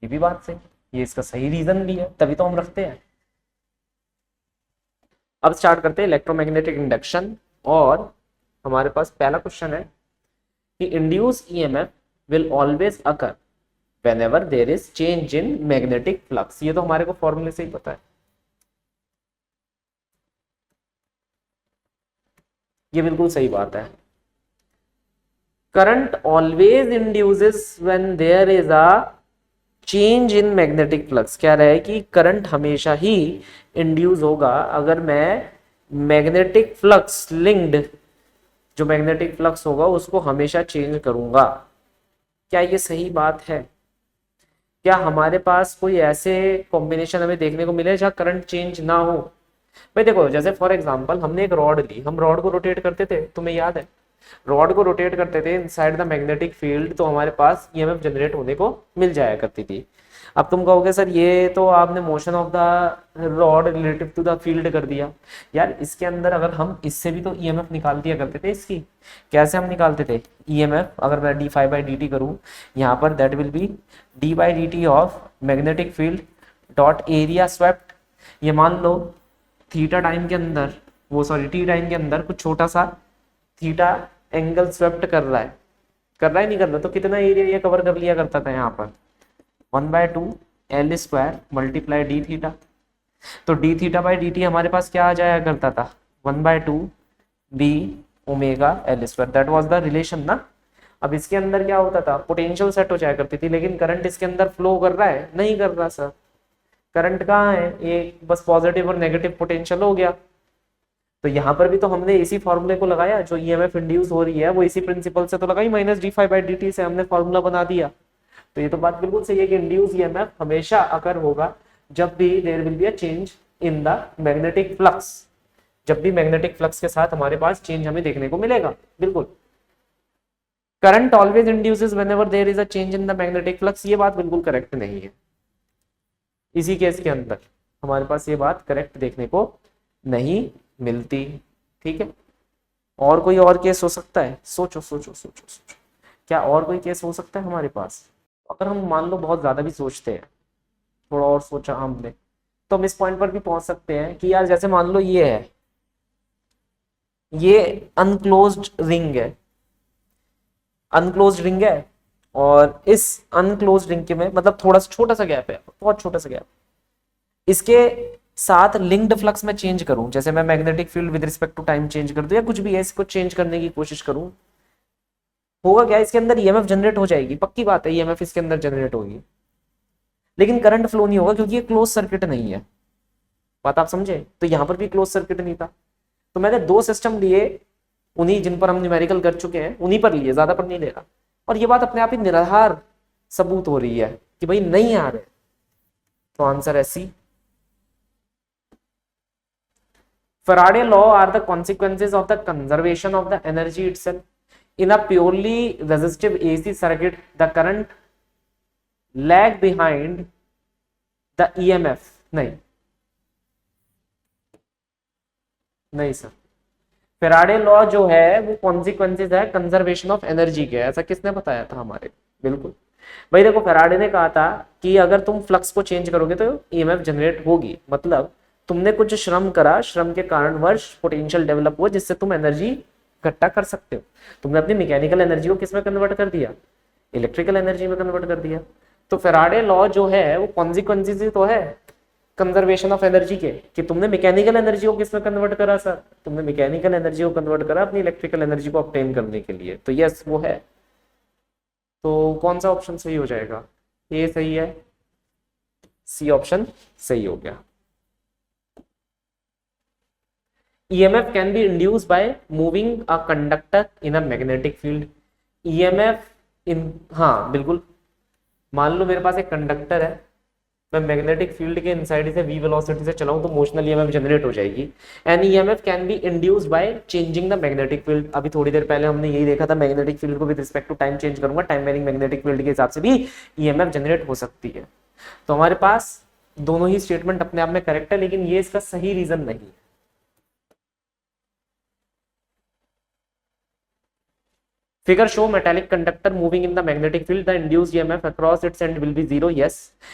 A: ये भी बात सही, ये इसका सही रीजन भी है, तभी तो हम रखते हैं। अब स्टार्ट करते हैं इलेक्ट्रोमैग्नेटिक इंडक्शन, और हमारे पास पहला क्वेश्चन है कि induce EMF will always occur whenever there is change in magnetic flux. ये तो हमारे को फॉर्मूले से ही पता है, ये बिल्कुल सही बात है। Current always induces when there is a change in magnetic flux, क्या रहा है कि करंट हमेशा ही इंड्यूस होगा अगर मैं मैग्नेटिक फ्लक्स लिंक्ड, जो मैग्नेटिक फ्लक्स होगा उसको हमेशा चेंज करूंगा। क्या ये सही बात है? क्या हमारे पास कोई ऐसे कॉम्बिनेशन हमें देखने को मिले जहां करंट चेंज ना हो? भाई देखो, जैसे फॉर एग्जांपल हमने एक रॉड ली, हम रॉड को रोटेट करते थे, तुम्हें याद है, रॉड को रोटेट करते थे इनसाइड द मैग्नेटिक फील्ड, तो हमारे पास ईएमएफ जनरेट होने को मिल जाया करती थी। अब तुम कहोगे सर ये तो आपने motion of the rod relative to the field कर दिया। यार इसके अंदर अगर हम इससे भी तो ईएमएफ निकाल दिया करते थे इसकी। कैसे हम निकालते थे ईएमएफ? अगर मैं d phi by d t करूँ यहाँ पर, that will be d by d t of magnetic field dot area swept. ये मान लो थीटा टाइम के अंदर, वो सॉरी टी टाइम के अंदर कुछ छोटा सा थीटा एंगल स्वेप्ट कर रहा है नहीं कर रहा, तो कितना एरिया ये कवर कर लिया करता था यहाँ पर 1/2 L square multiply d theta. तो d theta by d t हमारे पास क्या आ जाया करता था 1/2 B omega L square, that was the relation ना। अब इसके अंदर क्या होता था, पोटेंशियल सेट हो जाया करती थी, लेकिन करंट इसके अंदर फ्लो कर रहा है? नहीं कर रहा सर। करंट कहाँ है? ये बस पॉजिटिव और नेगेटिव पोटेंशियल हो गया। तो यहाँ पर भी तो हमने इसी फॉर्मूले को लगाया, जो ईएमएफ इंड्यूस हो रही है वो इसी प्रिंसिपल से तो लगाई, minus d phi by d t से हमने फॉर्मूला बना दिया। तो ये तो बात बिल्कुल सही है कि इंड्यूस ईएमएफ हमेशा अकर होगा जब भी there will be a change in the magnetic flux, जब भी मैग्नेटिक फ्लक्स के साथ हमारे पास चेंज हमें देखने को मिलेगा, बिल्कुल। Current always induces whenever there is a change in the magnetic flux, ये बात बिल्कुल करेक्ट नहीं है। इसी केस के अंदर हमारे पास ये बात करेक्ट देखने को नहीं मिलती, ठीक है। और कोई और केस हो सकता है? सोचो सोचो सोचो सोचो, क्या और कोई केस हो सकता है हमारे पास? अगर हम मान लो बहुत ज्यादा भी सोचते हैं, थोड़ा और सोचा हमने, तो हम इस पॉइंट पर भी पहुंच सकते हैं कि यार जैसे मान लो ये है, ये अनक्लोज्ड रिंग है, अनक्लोज्ड रिंग है, और इस अनक्लोज्ड रिंग के में मतलब थोड़ा सा छोटा सा गैप है, बहुत छोटा सा गैप, इसके साथ लिंक्ड फ्लक्स में चेंज करूं, जैसे मैं magnetic field with respect to time change कर दूं या कुछ भी है, इसको चेंज करने की कोशिश करूं, होगा क्या? इसके अंदर ईएमएफ जनरेट हो जाएगी, पक्की बात है ईएमएफ इसके अंदर जनरेट होगी, लेकिन करंट फ्लो नहीं होगा क्योंकि ये क्लोज सर्किट नहीं है। बात आप समझे? तो यहां पर भी क्लोज सर्किट नहीं था, तो मैंने दो सिस्टम लिए, उन्हीं जिन पर हम न्यूमेरिकल कर चुके हैं उन्हीं पर लिए, ज्यादा पर नहीं ले रहा, और ये बात अपने आप ही निराधार सबूत हो रही है कि भाई नहीं आ रहे। तो आंसर है सी। Faraday law are the consequences of the conservation of the energy itself. In a purely resistive AC circuit, the current lag behind the EMF. नहीं, नहीं सर, फेराडे लॉ जो है वो कॉन्सिक्वेंसेज है कंजर्वेशन ऑफ एनर्जी के, ऐसा किसने बताया था हमारे? बिल्कुल भाई, देखो फेराडे ने कहा था कि अगर तुम फ्लक्स को चेंज करोगे तो ईएमएफ जनरेट होगी, मतलब तुमने कुछ श्रम करा, श्रम के कारण वर्ष पोटेंशियल डेवलप हुआ जिससे तुम एनर्जी इकट्ठा कर सकते हो। तुमने अपनी मैकेनिकल एनर्जी को किस में कन्वर्ट कर दिया? इलेक्ट्रिकल एनर्जी में कन्वर्ट कर दिया। तो फेराडे लॉ जो है वो कॉन्सिक्वेंसेज ही तो है कंजर्वेशन ऑफ एनर्जी के, कि तुमने मैकेनिकल एनर्जी को किसमें कन्वर्ट करा सर? तुमने मैकेनिकल एनर्जी को कन्वर्ट करा अपनी इलेक्ट्रिकल एनर्जी को ऑब्टेन करने के लिए, तो यस वो है। तो कौन सा ऑप्शन सही हो जाएगा? ए सही है, सी ऑप्शन सही हो गया। EMF can be induced by moving a conductor in a magnetic field. EMF इन, हाँ बिल्कुल, मान लो मेरे पास एक कंडक्टर है, मैं मैग्नेटिक फील्ड के इनसाइड से v वेलोसिटी से चलाऊं तो मोशनल EMF जनरेट हो जाएगी। And EMF can be induced by changing the magnetic field. अभी थोड़ी देर पहले हमने यही देखा था, मैग्नेटिक फील्ड को with respect to time change करूंगा, टाइम वेरिंग मैग्नेटिक फील्ड के हिसाब से भी EMF जनरेट हो सकती है। तो हमारे पास दोनों ही स्टेटमेंट अपने आप में करेक्ट है, लेकिन ये इसका सही रीजन नहीं है। Figure show metallic conductor moving in the magnetic field. The induced EMF across its end will be zero. Yes,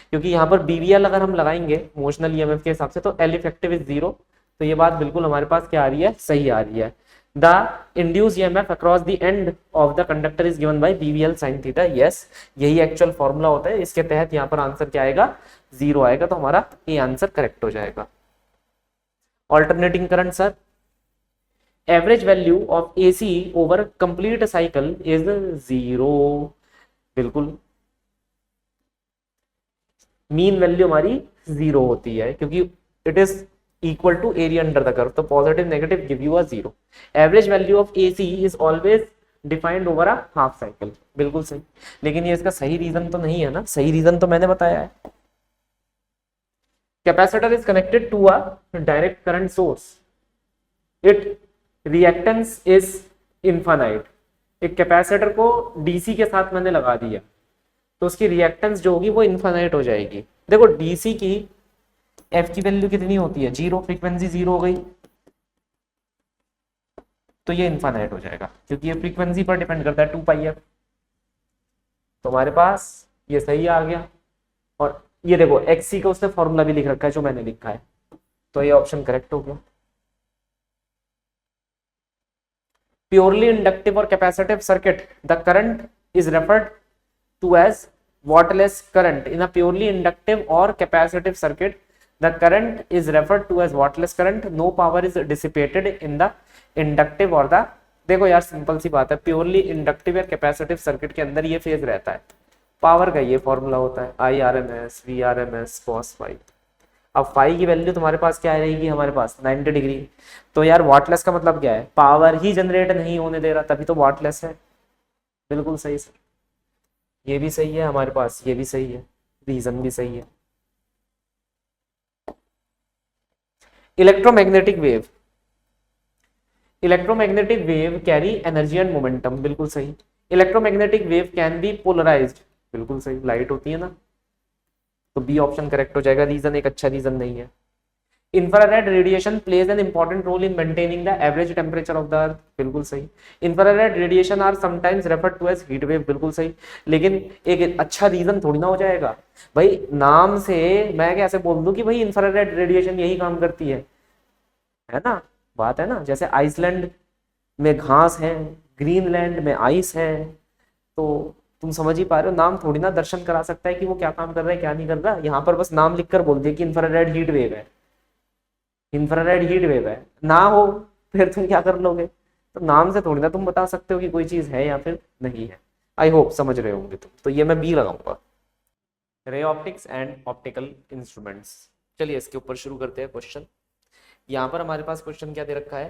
A: क्योंकि यहाँ पर BVL अगर हम लगाएंगे मोशनल EMF के हिसाब से तो L effective is zero। तो ये बात बिल्कुल हमारे पास क्या आ रही है? सही आ रही है। The induced EMF across the end of the conductor is given by BVL sin theta. Yes, यही एक्चुअल फॉर्मूला होता है, इसके तहत यहाँ पर आंसर क्या आएगा? जीरो आएगा। तो हमारा ये आंसर करेक्ट हो जाएगा। Alternating current sir, average value of AC over complete cycle is zero. बिल्कुल, मीन वैल्यू हमारी जीरो होती है क्योंकि it is equal to area under the curve, तो positive negative give you a zero. Average value of AC is always defined over a half cycle. बिल्कुल सही, लेकिन ये इसका सही रीजन तो नहीं है ना, सही रीजन तो मैंने बताया है। Capacitor is connected to a direct current source, it reactance is infinite. एक कैपेसिटर को डीसी के साथ मैंने लगा दिया तो उसकी रिएक्टेंस जो होगी वो इनफाइनाइट हो जाएगी। देखो डीसी की एफ की वैल्यू कितनी होती है? जीरो, फ्रीक्वेंसी जीरो हो गई तो ये इनफाइनाइट हो जाएगा क्योंकि ये फ्रीक्वेंसी पर डिपेंड करता है 2πf। तो हमारे पास ये सही आ गया। और ये देखो एक्सी का उसने फॉर्मूला भी लिख रखा है जो मैंने लिखा है, तो ये ऑप्शन करेक्ट हो गया। Purely inductive or capacitive circuit, the current is referred to as wattless current. In a purely inductive or capacitive circuit, the current is referred to as wattless current. No power is dissipated in the inductive or the, देखो यार simple सी बात है, purely inductive या capacitive circuit के अंदर ये phase रहता है, पावर का ये फॉर्मूला होता है IRMS VRMS cos फाई। अब फाई की वैल्यू तुम्हारे पास क्या रहेगी? हमारे पास 90 डिग्री। तो यार वाटलेस का मतलब क्या है? पावर ही जनरेट नहीं होने दे रहा, तभी तो वाटलेस है। बिल्कुल सही सर, ये भी सही है हमारे पास, ये भी सही है, रीजन भी सही है। Electromagnetic wave, electromagnetic wave carry energy and momentum. बिल्कुल सही। Electromagnetic wave can be polarised. बिल्कुल सही, लाइट होती है ना, तो बी ऑप्शन करेक्ट हो जाएगा। रीजन एक अच्छा रीजन नहीं है। Infrared radiation plays an important role in maintaining the average temperature of the earth. बिल्कुल सही। Infrared radiation are sometimes referred to as heat wave. बिल्कुल सही, लेकिन एक अच्छा रीजन थोड़ी ना हो जाएगा भाई, नाम से मैं कैसे बोल दूं कि भाई इंफ्रारेड रेडिएशन यही काम करती है ना, बात है ना। जैसे आइसलैंड में घास है, ग्रीनलैंड में आइस है, तो तुम समझ ही पा रहे हो, नाम थोड़ी ना दर्शन करा सकता है कि वो क्या काम कर रहा है क्या नहीं कर रहा। यहाँ पर बस नाम लिखकर बोल दिया कि इंफ्रारेड हीट वेव है, इंफ्रारेड हीट वेव है, ना हो फिर तुम क्या कर लोगे? तो नाम से थोड़ी ना तुम बता सकते हो कि कोई चीज है या फिर नहीं है। आई होप समझ रहे होंगे तुम। तो ये मैं बी लगाऊंगा। Ray optics and optical instruments, चलिए इसके ऊपर शुरू करते हैं क्वेश्चन। यहाँ पर हमारे पास क्वेश्चन क्या दे रखा है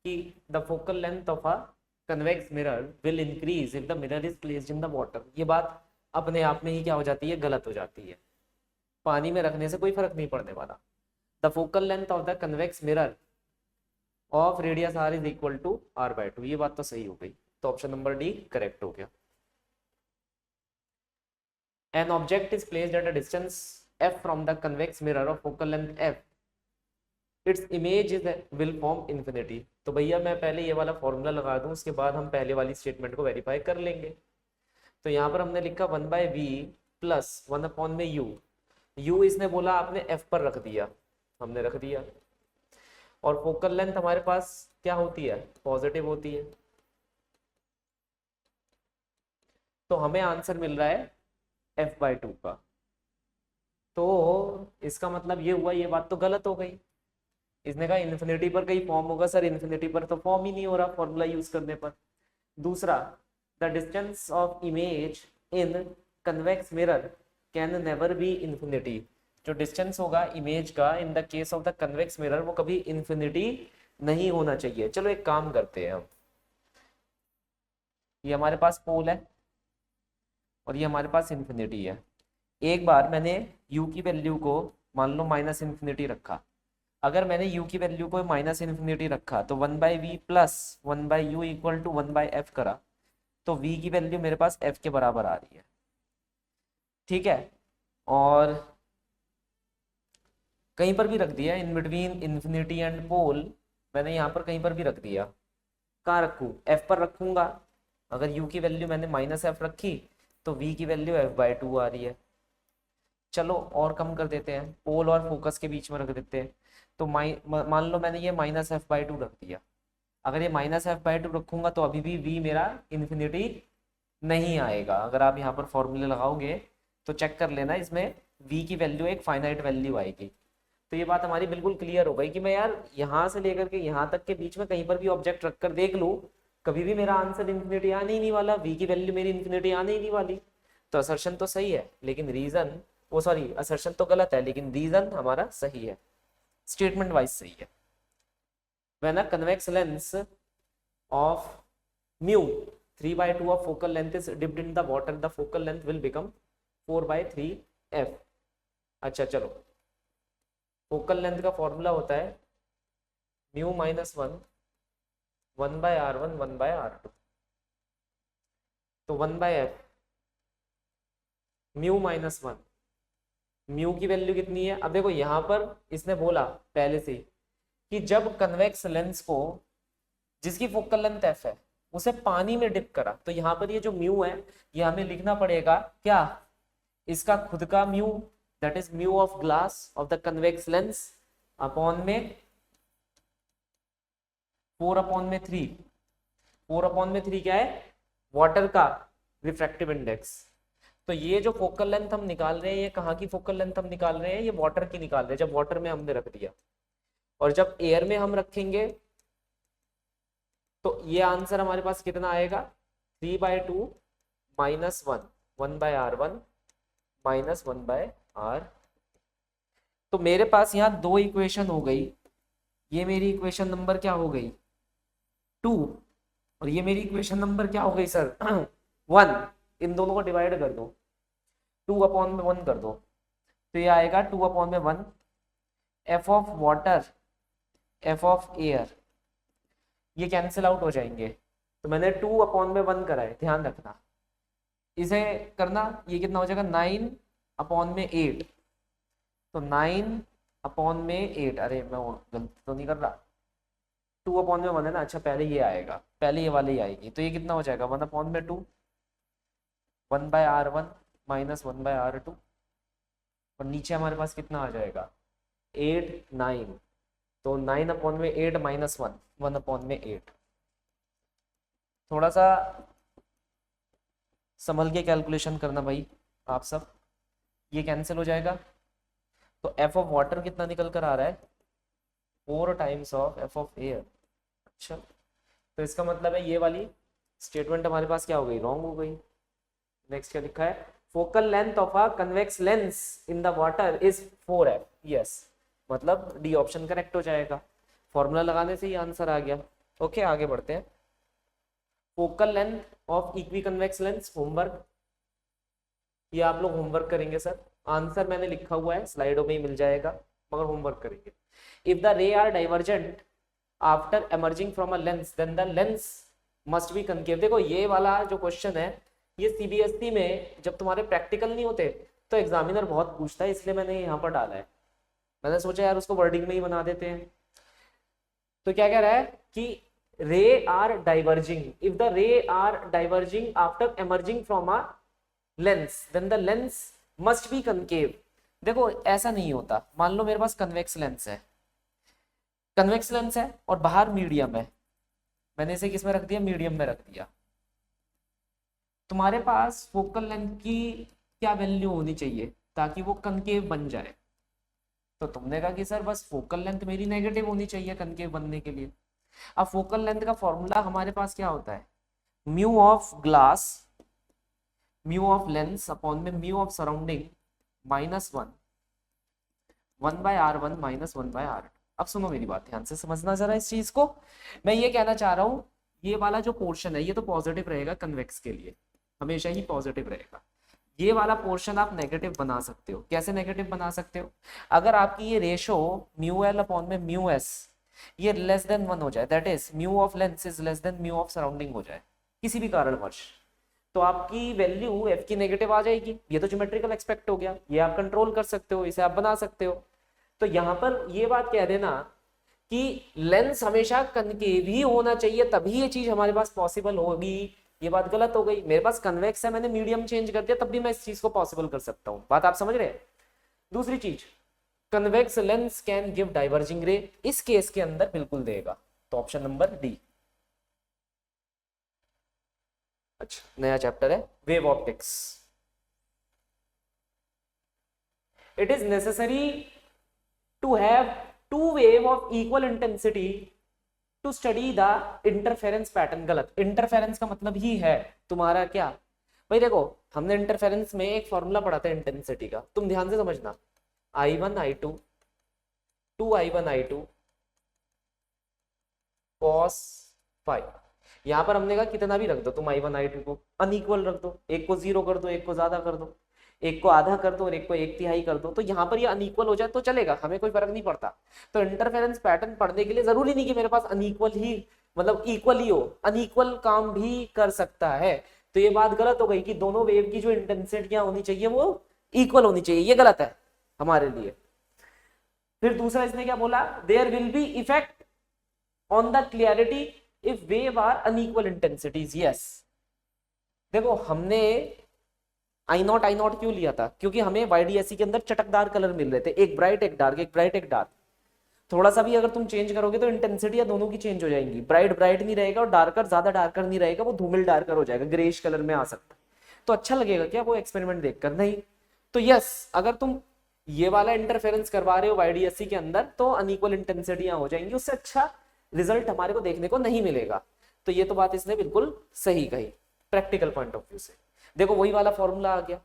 A: कि the focal length of a convex mirror will increase if the mirror is placed in the water. ये बात अपने आप में ही क्या हो जाती है? गलत हो जाती है। पानी में रखने से कोई फर्क नहीं पड़ने वाला। The focal length of the convex mirror of radius r is equal to r/2। ये बात तो सही हो गई, तो ऑप्शन नंबर डी करेक्ट हो गया। An object is placed at a distance f from the convex mirror of focal length f its image is will form infinity. तो भैया मैं पहले ये वाला फॉर्मूला लगा दूं, उसके बाद हम पहले वाली स्टेटमेंट को वेरीफाई कर लेंगे। तो यहाँ पर हमने लिखा 1/v प्लस 1 में u। u इसने बोला आपने f पर रख दिया, हमने रख दिया। और फोकल लेंथ हमारे पास क्या होती है, पॉजिटिव होती है। तो हमें आंसर मिल रहा है f/2 का। तो इसका मतलब ये हुआ, ये बात तो गलत हो गई। इसने कहा इन्फिनिटी पर कहीं फॉर्म होगा, सर इन्फिनिटी पर तो फॉर्म ही नहीं हो रहा फॉर्मूला यूज करने पर। दूसरा, the distance of image in convex mirror can never be infinity. जो डिस्टेंस होगा इमेज का इन the case of the convex mirror वो कभी इन्फिनिटी नहीं होना चाहिए। चलो एक काम करते हैं हम, ये हमारे पास पोल है और ये हमारे पास इन्फिनिटी है। एक बार मैंने u की वैल्यू को मान लो -इन्फिनिटी रखा। अगर मैंने u की वैल्यू को -इन्फिनिटी रखा तो 1/v plus 1/u equal to 1/f करा, तो v की वैल्यू मेरे पास f के बराबर आ रही है, ठीक है। और कहीं पर भी रख दिया in between infinity and pole, मैंने यहाँ पर कहीं पर भी रख दिया। कहाँ रखूँ, f पर रखूंगा। अगर u की वैल्यू मैंने -f रखी तो v की वैल्यू f/2 आ रही है। चलो और कम कर देते हैं, पोल और फोकस के बीच में रख देते हैं। तो मान लो मैंने ये -f/2 रख दिया। अगर ये -f/2 रखूंगा तो अभी भी v मेरा इन्फिनिटी नहीं आएगा। अगर आप यहाँ पर फॉर्मूले लगाओगे तो चेक कर लेना, इसमें v की वैल्यू एक फाइनाइट वैल्यू आएगी। तो ये बात हमारी बिल्कुल क्लियर हो गई कि मैं यार यहाँ से लेकर के यहाँ तक के बीच में कहीं पर भी ऑब्जेक्ट रख कर देख लूँ, कभी भी मेरा आंसर इन्फिनिटी आने ही नहीं वाला, v की वैल्यू मेरी इन्फिनिटी आने ही नहीं वाली। तो असर्शन तो सही है लेकिन रीजन, वो सॉरी असर्शन तो गलत है लेकिन रीजन हमारा सही है, स्टेटमेंट वाइज सही है। When a convex lens of mu 3/2 of focal length is dipped in the water, the focal length will become 4/3f। अच्छा चलो, फोकल लेंथ का फॉर्मूला होता है mu -1 1/r1 1/r2। तो 1/f mu -1, म्यू की value कितनी है। अब देखो यहाँ पर इसने बोला पहले से कि जब कन्वेक्स लेंस को, जिसकी फोकल लेंथ f है, उसे पानी में डिप करा, तो यहाँ पर ये जो म्यू है ये हमें लिखना पड़ेगा क्या, इसका खुद का mu, that is mu of glass of the convex lens upon में 4/3। 4/3 क्या है, वाटर का रिफ्रैक्टिव इंडेक्स। तो ये जो फोकल लेंथ हम निकाल रहे हैं, ये कहाँ की फोकल लेंथ हम निकाल रहे हैं, ये वाटर की निकाल रहे हैं, जब वाटर में हमने रख दिया। और जब एयर में हम रखेंगे तो ये आंसर हमारे पास कितना आएगा, 3/2 -1 1/r1 -1/r। तो मेरे पास यहाँ दो इक्वेशन हो गई। ये मेरी इक्वेशन नंबर क्या हो गई, 2, और ये मेरी इक्वेशन नंबर क्या हो गई सर 1। इन दोनों को डिवाइड कर दो, 2/1 कर दो, तो ये आएगा 2/1 f of water f of air, ये कैंसिल आउट हो जाएंगे। तो मैंने 2/1 करा है, ध्यान रखना इसे करना। ये कितना हो जाएगा 9/8। तो 9/8, अरे मैं गलती तो नहीं कर रहा, 2/1 है ना। अच्छा पहले ये आएगा, पहले ये वाली आएगी, तो ये कितना हो जाएगा 1/2 1/r1 -1/r2। और नीचे हमारे पास कितना आ जाएगा 8 9। तो 9/8 -1 1/8। थोड़ा सा संभल के कैलकुलेशन करना भाई आप सब, ये कैंसिल हो जाएगा। तो f ऑफ वाटर कितना निकल कर आ रहा है 4 times of f of air. अच्छा तो इसका मतलब है ये वाली स्टेटमेंट हमारे पास क्या हो गई, रॉन्ग हो गई। नेक्स्ट क्या लिखा है, focal length of a convex lens in the water is 4f। Yes, मतलब डी ऑप्शन करेक्ट हो जाएगा, फॉर्मूला लगाने से ही आंसर आ गया। ओके आगे बढ़ते हैं। Focal length of equi convex lens, homework, ये आप लोग होमवर्क करेंगे सर। आंसर मैंने लिखा हुआ है, स्लाइडों में ही मिल जाएगा, मगर होमवर्क करेंगे। If the ray are divergent after emerging from a lens then the lens must be concave. देखो ये वाला जो क्वेश्चन है ये सीबीएसई में जब तुम्हारे प्रैक्टिकल नहीं होते तो एग्जामिनर बहुत पूछता है, इसलिए मैंने यहाँ पर डाला है। मैंने सोचा यार उसको वर्डिंग में ही बना देते हैं। तो क्या कह रहा है कि ray are diverging, if the ray are diverging after emerging from a lens then the lens must be concave. देखो ऐसा नहीं होता, मान लो मेरे पास कन्वेक्स लेंस है, कन्वेक्स लेंस है और बाहर मीडियम है, मैंने इसे किस में रख दिया, मीडियम में रख दिया। तुम्हारे पास फोकल लेंथ की क्या वैल्यू होनी चाहिए ताकि वो कनकेव बन जाए? तो तुमने कहा कि सर बस फोकल लेंथ मेरी नेगेटिव होनी चाहिए कनकेव बनने के लिए। अब फोकल लेंथ का फॉर्मूला हमारे पास क्या होता है, mu of glass, mu of lens upon में mu of surrounding minus 1/r1 minus 1/r2। अब सुनो मेरी बात, ध्यान से समझना जरा इस चीज को। मैं ये कहना चाह रहा हूं, ये वाला जो पोर्शन है ये तो पॉजिटिव रहेगा कन्वेक्स के लिए, हमेशा ही पॉजिटिव रहेगा। ये वाला पोर्शन आप नेगेटिव बना सकते हो। कैसे नेगेटिव बना सकते हो? अगर आपकी ये रेशो म्यू एल अपॉन में म्यू एस ये लेस देन 1 हो जाए, that is mu of lens is less than mu of surrounding हो जाए किसी भी कारणवश, तो आपकी वैल्यू एफ की नेगेटिव आ जाएगी। ये तो ज्योमेट्रिकल एक्सपेक्ट हो गया, ये आप कंट्रोल कर सकते हो, इसे आप बना सकते हो। तो यहां पर ये बात कह देना कि लेंस हमेशा कनकेव ही होना चाहिए तभी ये चीज हमारे पास पॉसिबल होगी, ये बात गलत हो गई। मेरे पास कन्वेक्स है, मैंने मीडियम चेंज कर दिया, तब भी मैं इस चीज को पॉसिबल कर सकता हूं। बात आप समझ रहे हैं? दूसरी चीज, convex lens can give diverging रे, इस केस के अंदर बिल्कुल देगा, तो ऑप्शन नंबर डी। अच्छा, नया चैप्टर है wave optics. It is necessary to have two wave of equal intensity to study the interference pattern. गलत, इंटरफेरेंस का मतलब ही है तुम्हारा क्या भाई, देखो हमने इंटरफेरेंस में एक फॉर्मूला पढ़ा था इंटेंसिटी का, तुम ध्यान से समझना, I1 I2 2I1 I2 cos five. यहां पर हमने कहा कितना भी रख दो तुम I1 I2 को, अनइक्वल रख दो, एक को 0 कर दो, एक को ज्यादा कर दो, एक को आधा कर दो और एक को 1/3 कर दो, तो यहाँ पर ये अनइक्वल हो जाए तो चलेगा, हमें कोई फर्क नहीं पड़ता। तो इंटरफेरेंस पैटर्न पढ़ने के लिए जरूरी नहीं कि मेरे पास अनइक्वल ही मतलब इक्वल ही हो, अनइक्वल काम भी कर सकता है। तो ये बात गलत हो गई कि दोनों वेव की जो इंटेंसिटियां होनी चाहिए वो इक्वल होनी चाहिए, ये गलत है हमारे लिए। फिर दूसरा इसने क्या बोला, there will be effect on the clarity if wave are unequal intensities. Yes, देखो हमने आई नॉट क्यों लिया था, क्योंकि हमें YDSE के अंदर चटकदार कलर मिल रहे थे, एक ब्राइट एक डार्क, एक ब्राइट एक डार्क। थोड़ा सा भी अगर तुम चेंज करोगे तो इंटेंसिटी दोनों की चेंज हो जाएंगी, ब्राइट ब्राइट नहीं रहेगा और डार्कर ज्यादा डार्कर नहीं रहेगा, वो धूमिल डार्कर हो जाएगा, ग्रेइश कलर में आ सकता है। तो अच्छा लगेगा क्या वो एक्सपेरिमेंट देखकर? नहीं। तो यस, अगर तुम ये वाला इंटरफेरेंस करवा रहे हो YDSE के अंदर तो अनइक्वल इंटेंसिटियां हो जाएंगी, उससे अच्छा रिजल्ट हमारे को देखने को नहीं मिलेगा। तो ये तो बात इसने बिल्कुल सही कही प्रैक्टिकल पॉइंट ऑफ व्यू से। देखो वही वाला फॉर्मूला आ गया।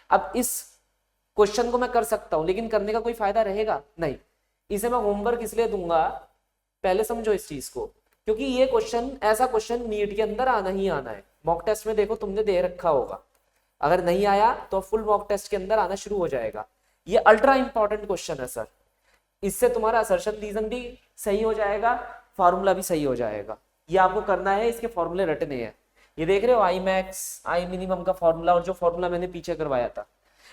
A: अब इस क्वेश्चन को मैं कर सकता हूं लेकिन करने का कोई फायदा रहेगा नहीं, इसे मैं होमवर्क इसलिए दूंगा, पहले समझो इस चीज को, क्योंकि ये क्वेश्चन ऐसा क्वेश्चन नीट के अंदर आना ही आना है। मॉक टेस्ट में देखो तुमने दे रखा होगा, अगर नहीं आया तो फुल मॉक टेस्ट के अंदर आना शुरू हो जाएगा। ये अल्ट्रा इंपॉर्टेंट क्वेश्चन है सर, इससे तुम्हारा असर्शन रीजन भी सही हो जाएगा, फॉर्मूला भी सही हो जाएगा। ये आपको करना है, इसके फॉर्मूले रटने हैं। ये देख रहे हो आई मैक्स आई मिनिमम का फॉर्मूला और जो फॉर्मूला मैंने पीछे करवाया था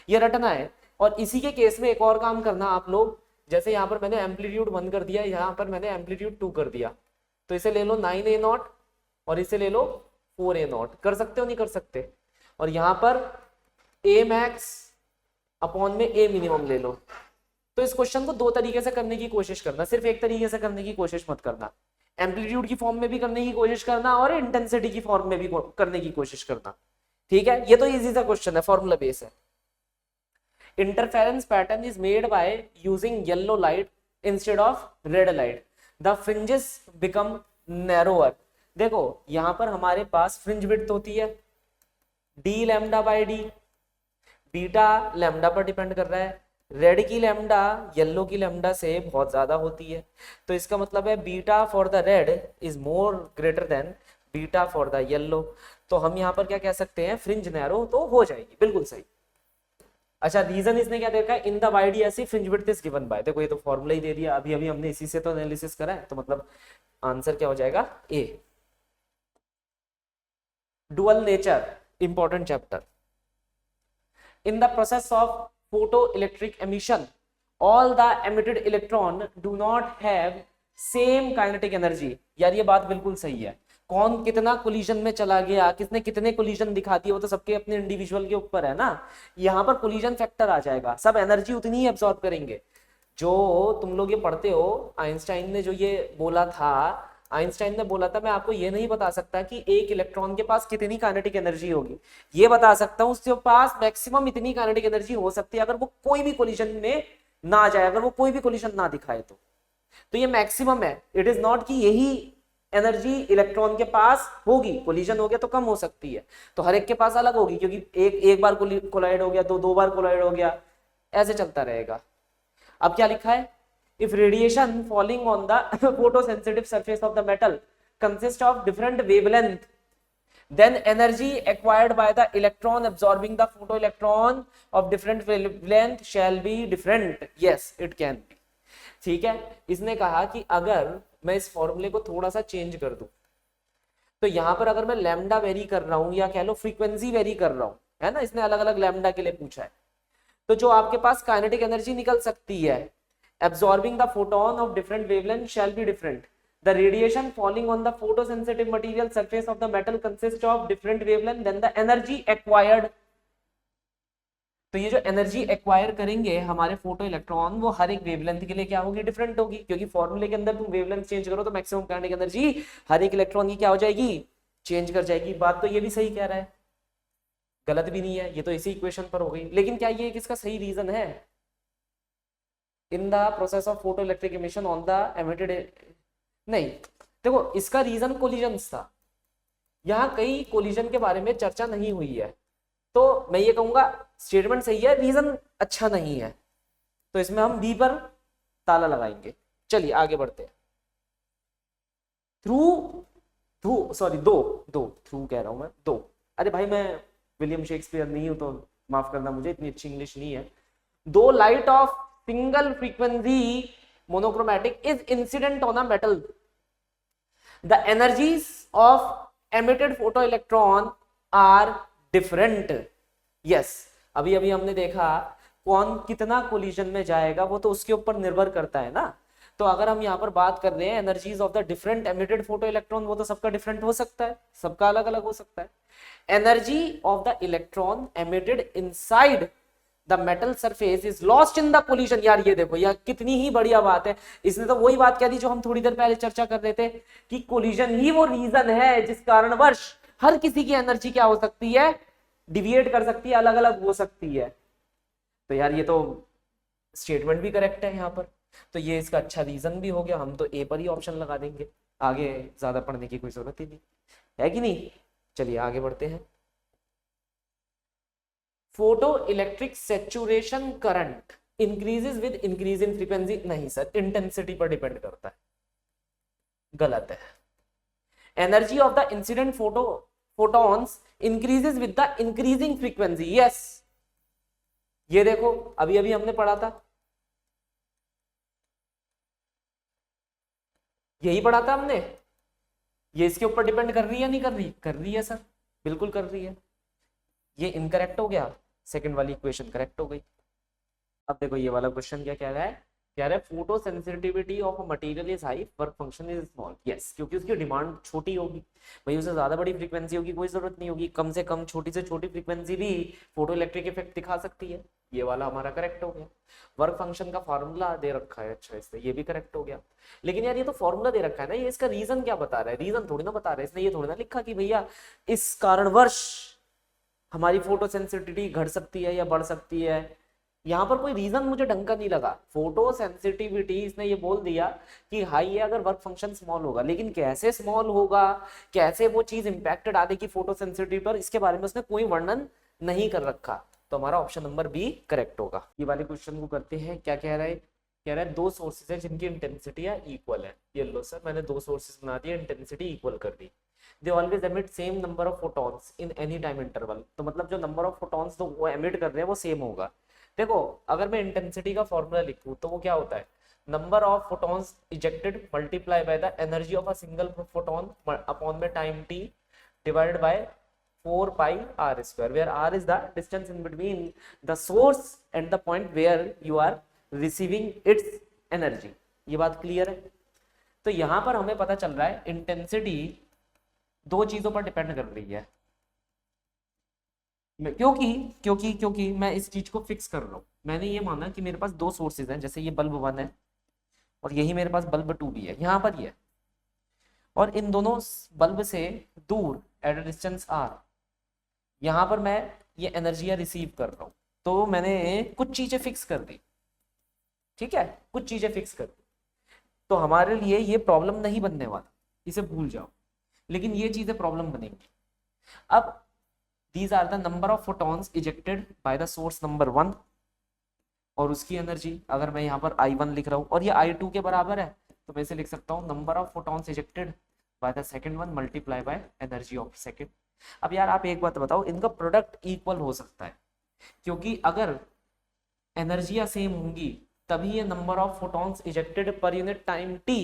A: ये रटना है। और इसी के केस में एक और काम करना आप लोग, जैसे यहाँ पर मैंने एम्पलीट्यूड 1 कर दिया, यहाँ पर मैंने एम्पलीट्यूड 2 कर दिया, तो इसे ले लो 9A0 और इसे ले लो 4A0, कर सकते हो नहीं कर सकते? और यहाँ पर A मैक्स अपॉन में A मिनिमम ले लो। तो इस क्वेश्चन को दो तरीके से करने की कोशिश करना, सिर्फ एक तरीके से करने की कोशिश मत करना। एम्पलीट्यूड की फॉर्म में भी करने की कोशिश करना और इंटेंसिटी की फॉर्म में भी करने की कोशिश करना, ठीक है? ये तो इजी सा क्वेश्चन है, फॉर्मूला बेस है। Interference pattern is made by using yellow light instead of red light, the fringes become narrower. देखो यहां पर हमारे पास फ्रिंज विड्थ होती है d lambda by D, beta lambda पर डिपेंड कर रहा है, रेड की लैम्डा येलो की लैम्डा से बहुत ज्यादा होती है, तो इसका मतलब है beta for the red is more greater than beta for the yellow. तो हम यहाँ पर क्या कह सकते हैं, फ्रिंज नैरो तो हो जाएगी, बिल्कुल सही। अच्छा, रीजन इसने क्या देखा, in the YDSE fringe width is given by, देखो ये तो फॉर्मूला ही दे दिया, अभी अभी हमने इसी से तो एनालिसिस करा है, तो मतलब आंसर क्या हो जाएगा, A. Dual nature important chapter. In the process of photoelectric emission all the emitted electron do not have same kinetic energy. यार ये बात बिल्कुल सही है। कौन कितना कोलिजन में चला गया, किसने कितने कोलिजन दिखा दिए, वो तो सबके अपने इंडिविजुअल के ऊपर है ना। यहाँ पर कोलिजन फैक्टर आ जाएगा, सब एनर्जी उतनी ही एब्सॉर्ब करेंगे। जो तुम लोग ये पढ़ते हो, आइंस्टाइन ने जो ये बोला था, आइंस्टाइन ने बोला था मैं आपको ये नहीं बता सकता कि एक इलेक्ट्रॉन के पास कितनी काइनेटिक एनर्जी होगी, ये बता सकता हूं उसके पास मैक्सिमम इतनी काइनेटिक एनर्जी हो सकती है अगर वो कोई भी कोलिजन में ना जाए, अगर वो कोई भी कोलिजन ना दिखाए तो ये मैक्सिमम है। इट इज नॉट कि यही एनर्जी इलेक्ट्रॉन के पास होगी, कोलिजन हो गया तो कम हो सकती है, तो हर एक के पास अलग होगी, क्योंकि एक बार कोलाइड हो गया तो दो बार कोलाइड हो गया, ऐसे चलता रहेगा। अब क्या लिखा है, if radiation falling on the photosensitive surface of the metal consist of different wavelength, then energy acquired by the electron absorbing the photoelectron of different wavelength shall be different. Yes, it can be. ठीक है, इसने कहा कि अगर मैं इस फॉर्मूले को थोड़ा सा चेंज कर दूं, तो यहां पर अगर मैं लैम्डा वेरी कर रहा हूं या कह लो फ्रीक्वेंसी वेरी कर रहा हूं, है ना, इसने अलग अलग लैम्डा के लिए पूछा है, तो जो आपके पास काइनेटिक एनर्जी निकल सकती है absorbing the photon of different wavelength shall be different. The radiation falling on the photosensitive material surface of the metal consists of different wavelength than the energy acquired. तो ये जो एनर्जी एक्वायर करेंगे हमारे photo electron, वो हर एक wavelength के लिए क्या होगी, डिफरेंट होगी, क्योंकि फॉर्मूले के अंदर तुम वेवलेंथ चेंज करो तो मैक्सिमम काइनेटिक एनर्जी हर एक इलेक्ट्रॉन की क्या हो जाएगी, चेंज कर जाएगी। बात तो ये भी सही कह रहा है, गलत भी नहीं है, ये तो इसी इक्वेशन पर हो गई। लेकिन क्या ये किसका सही रीजन है, in the process of photo electric emission on the emitted, नहीं, देखो इसका रीजन कोलिजन्स था, यहाँ कई कोलिजन के बारे में चर्चा नहीं हुई है, तो मैं ये कहूंगा स्टेटमेंट सही है, रीजन अच्छा नहीं है, तो इसमें हम बी पर ताला लगाएंगे। चलिए आगे बढ़ते हैं। थ्रू कह रहा हूं मैं, दो, अरे भाई मैं विलियम शेक्सपियर नहीं हूं तो माफ करना, मुझे इतनी अच्छी इंग्लिश नहीं है। दो light of single frequency monochromatic is incident on a metal, the energies of emitted photoelectron are different. yes, अभी अभी हमने देखा कौन कितना कोलिजन में जाएगा वो तो उसके ऊपर निर्भर करता है ना। तो अगर हम यहाँ पर बात कर रहे हैं energies of the different emitted photo electron, वो तो सबका डिफरेंट हो सकता है, सबका अलग अलग हो सकता है। Energy of the electron emitted inside the metal surface is lost in the collision. यार ये देखो, यार कितनी ही बढ़िया बात है, इसने तो वही बात कह दी जो हम थोड़ी देर पहले चर्चा कर रहे थे कि कोलिजन ही वो रीजन है जिस कारणवश हर किसी की एनर्जी क्या हो सकती है, डिविएट कर सकती है, अलग अलग हो सकती है। तो यार ये तो स्टेटमेंट भी करेक्ट है यहाँ पर, तो ये इसका अच्छा रीजन भी हो गया, हम तो ए पर ही ऑप्शन लगा देंगे, आगे ज्यादा पढ़ने की कोई जरूरत ही नहीं है कि नहीं। चलिए आगे बढ़ते हैं। Photo electric saturation current increases with increase in frequency, नहीं सर, इंटेंसिटी पर डिपेंड करता है, गलत है। Energy of the incident photons increases with the increasing frequency, yes, ये देखो अभी अभी हमने पढ़ा था, यही पढ़ा था हमने, ये इसके ऊपर डिपेंड कर रही है या नहीं कर रही, कर रही है सर, बिल्कुल कर रही है। ये इनकरेक्ट हो गया, सेकंड वाली इक्वेशन करेक्ट हो गई। अब देखो ये वाला क्वेश्चन क्या कह रहा है, कह रहा है photo sensitivity of a material is high, work function is small. Yes, क्योंकि उसकी डिमांड छोटी होगी भाई, उसे ज्यादा बड़ी फ्रीक्वेंसी होगी कोई जरूरत नहीं होगी, कम से कम छोटी से छोटी फ्रीक्वेंसी भी फोटो इलेक्ट्रिक इफेक्ट दिखा सकती है। ये वाला हमारा करेक्ट हो गया। वर्क फंक्शन का फॉर्मूला दे रखा है, अच्छा इससे ये भी करेक्ट हो गया। लेकिन यार ये तो फॉर्मूला दे रखा है ना, ये इसका रीजन क्या बता रहा है, रीजन थोड़ी ना बता रहा है इसने, ये थोड़ी ना लिखा कि भैया इस कारणवश हमारी फोटो सेंसिटिविटी घट सकती है या बढ़ सकती है। यहाँ पर कोई रीजन मुझे ढंग का नहीं लगा। फोटो सेंसिटिविटी इसने ये बोल दिया कि हाई है अगर वर्क फंक्शन स्मॉल होगा, लेकिन कैसे स्मॉल होगा, कैसे वो चीज इंपैक्टेड आ देगी फोटो सेंसिटिविटी पर, इसके बारे में उसने कोई वर्णन नहीं कर रखा। तो हमारा ऑप्शन नंबर बी करेक्ट होगा। ये वाले क्वेश्चन को करते हैं। क्या कह रहा है, कह रहा है दो सोर्सेज है जिनकी इंटेंसिटी इक्वल है। ये लो सर, मैंने दो सोर्सेज बना दिए, इंटेंसिटी इक्वल कर दी। They always emit same number of photons in any time interval. तो मतलब जो नंबर ऑफ फोटॉन्स तो वो एमिट कर रहे हैं वो सेम होगा। देखो अगर मैं इंटेंसिटी का फॉर्मूला लिखूं तो वो क्या होता है, number of photons ejected multiply by the energy of a single photon upon में time t divided by 4 pi r square, where r is the distance in between the source and the point where you are receiving it's energy. ये बात clear है? तो यहां पर हमें पता चल रहा है इंटेंसिटी दो चीजों पर डिपेंड कर रही है। क्योंकि क्योंकि क्योंकि मैं इस चीज को फिक्स कर रहा हूं। मैंने ये माना कि मेरे पास दो सोर्सेज हैं, जैसे ये बल्ब 1 है और यही मेरे पास बल्ब 2 भी है, यहां पर ही है, और इन दोनों बल्ब से दूर एट अ डिस्टेंस आर यहां पर मैं ये एनर्जी रिसीव कर रहा हूं। तो मैंने कुछ चीजें फिक्स कर दी, ठीक है, कुछ चीजें फिक्स कर दी, तो हमारे लिए ये प्रॉब्लम नहीं बनने वाला, इसे भूल जाओ। लेकिन ये चीजें प्रॉब्लम बनेंगी। अब these are the number of photons ejected by the source number 1 और उसकी एनर्जी अगर मैं यहाँ पर I1 लिख रहा हूँ और ये I2 के बराबर है, तो मैं इसे लिख सकता हूँ number of photons ejected by the second one multiply by energy of second. अब यार आप एक बात बताओ, इनका प्रोडक्ट इक्वल हो सकता है, क्योंकि अगर एनर्जियां सेम होंगी तभी ये नंबर ऑफ फोटॉन्स इजेक्टेड पर unit time t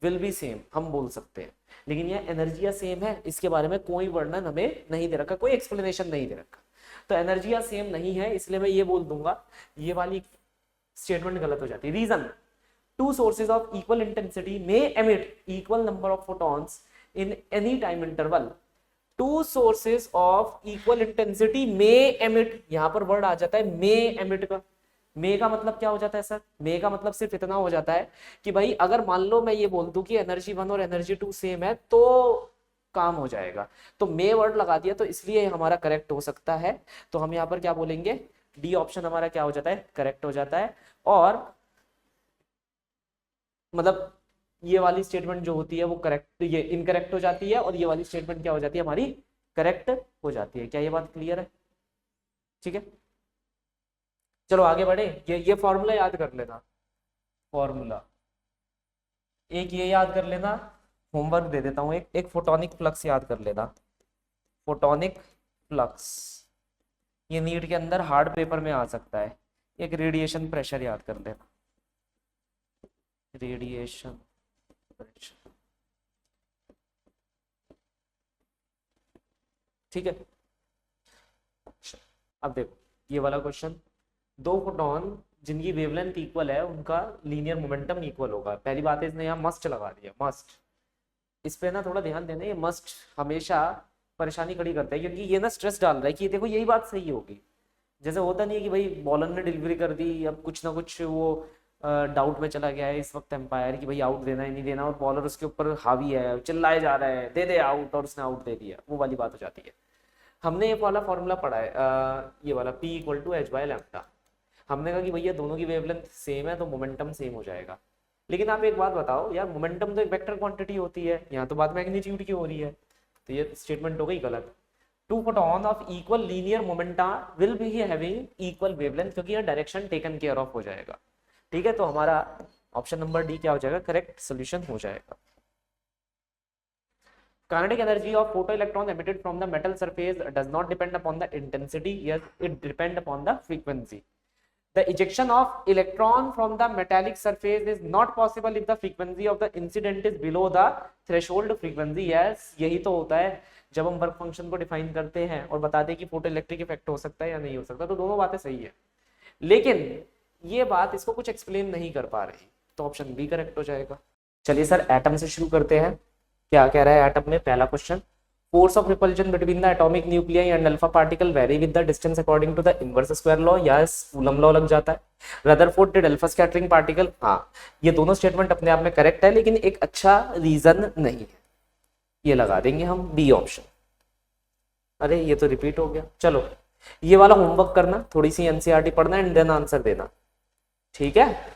A: will be same हम बोल सकते हैं। लेकिन ये एनर्जियां सेम है, इसके बारे में कोई वर्णन हमें नहीं दे रखा, कोई एक्सप्लेनेशन नहीं दे रखा। तो एनर्जियां सेम नहीं है, इसलिए मैं ये बोल दूंगा ये वाली स्टेटमेंट गलत हो जाती है। Reason, two sources of equal intensity may emit equal number of photons in any time interval. Two sources of equal intensity may emit, यहां पर वर्ड आ जाता है मे एमिट का। मे का मतलब क्या हो जाता है सर? मे का मतलब सिर्फ इतना हो जाता है कि भाई अगर मान लो मैं ये बोल दूं कि एनर्जी 1 और एनर्जी 2 सेम है तो काम हो जाएगा। तो मे वर्ड लगा दिया तो इसलिए हमारा करेक्ट हो सकता है। तो हम यहाँ पर क्या बोलेंगे, डी ऑप्शन हमारा क्या हो जाता है, करेक्ट हो जाता है। और मतलब ये वाली स्टेटमेंट जो होती है वो करेक्ट, ये इनकरेक्ट हो जाती है, और ये वाली स्टेटमेंट क्या हो जाती है, हमारी करेक्ट हो जाती है। क्या ये बात क्लियर है? ठीक है, चलो आगे बढ़े। ये फॉर्मूला याद कर लेना, फॉर्मूला एक ये याद कर लेना, होमवर्क दे देता हूं, एक फोटोनिक फ्लक्स याद कर लेना। फोटोनिक फ्लक्स ये नीट के अंदर हार्ड पेपर में आ सकता है। एक रेडिएशन प्रेशर याद कर लेना, रेडिएशन प्रेशर, ठीक है। अब देखो ये वाला क्वेश्चन, दो फोटोन जिनकी वेवलेंथ इक्वल है उनका लीनियर मोमेंटम इक्वल होगा। पहली बात है इसने यहाँ मस्ट लगा दिया, मस्ट, इस पे ना थोड़ा ध्यान देना, ये मस्ट हमेशा परेशानी खड़ी करता है, क्योंकि ये ना स्ट्रेस डाल रहा है कि देखो यही बात सही होगी। जैसे होता नहीं है कि भाई बॉलर ने डिलीवरी कर दी, अब कुछ ना कुछ वो डाउट में चला गया है इस वक्त एम्पायर कि भाई आउट देना है नहीं देना, और बॉलर उसके ऊपर हावी है, चिल्लाए जा रहा है दे दे आउट, और उसने आउट दे दिया, वो वाली बात हो जाती है। हमने ये वाला फॉर्मूला पढ़ा है, ये वाला P = h/λ। हमने कहा कि भैया दोनों की वेवलेंथ सेम है तो मोमेंटम सेम हो जाएगा। लेकिन आप एक बात बताओ यार, मोमेंटम तो एक वेक्टर क्वांटिटी होती है, यहाँ तो बात मैग्नीट्यूड की हो रही है, तो ये स्टेटमेंट हो गई गलत। Two photon of equal linear momenta will be having equal wavelength, क्योंकि यह डायरेक्शन टेकन केयर ऑफ हो जाएगा। ठीक है, तो हमारा ऑप्शन नंबर डी क्या हो जाएगा, करेक्ट सोल्यूशन हो जाएगा। Kinetic energy of photoelectron emitted from the metal surface does not depend upon the intensity, yes, it depends upon the frequency. The ejection of electron from the metallic surface is not possible if the frequency of the incident is below the threshold frequency. Yes, यही तो होता है जब हम work function को define करते हैं और बताते हैं कि फोटो इलेक्ट्रिक इफेक्ट हो सकता है या नहीं हो सकता, तो दोनों बातें सही है। लेकिन ये बात इसको कुछ एक्सप्लेन नहीं कर पा रही, तो ऑप्शन बी करेक्ट हो जाएगा। चलिए सर एटम से शुरू करते हैं। क्या कह रहा है एटम में, पहला question, force of repulsion between the atomic nuclei and alpha particle vary with the distance according to the inverse square law. Yes, Coulomb law लग जाता है। Rutherford did alpha scattering particle, हाँ ये दोनों स्टेटमेंट अपने आप में करेक्ट है, लेकिन एक अच्छा रीजन नहीं है, ये लगा देंगे हम बी ऑप्शन। अरे ये तो रिपीट हो गया। चलो ये वाला होमवर्क करना, थोड़ी सी एनसीईआरटी पढ़ना एंड देन आंसर देना, ठीक है।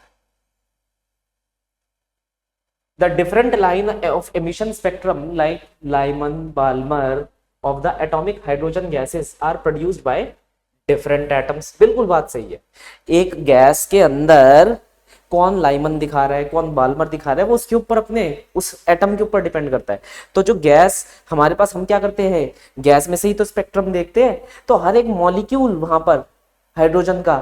A: The different line of emission spectrum like Lyman Balmer of the atomic hydrogen gases are produced by different atoms। बिल्कुल बात सही है। एक गैस के अंदर कौन लाइमन दिखा रहा है, कौन बाल्मर दिखा रहा है, वो उसके ऊपर अपने उस एटम के ऊपर डिपेंड करता है। तो जो गैस हमारे पास, हम क्या करते हैं गैस में से ही तो स्पेक्ट्रम देखते हैं, तो हर एक मॉलिक्यूल वहां पर हाइड्रोजन का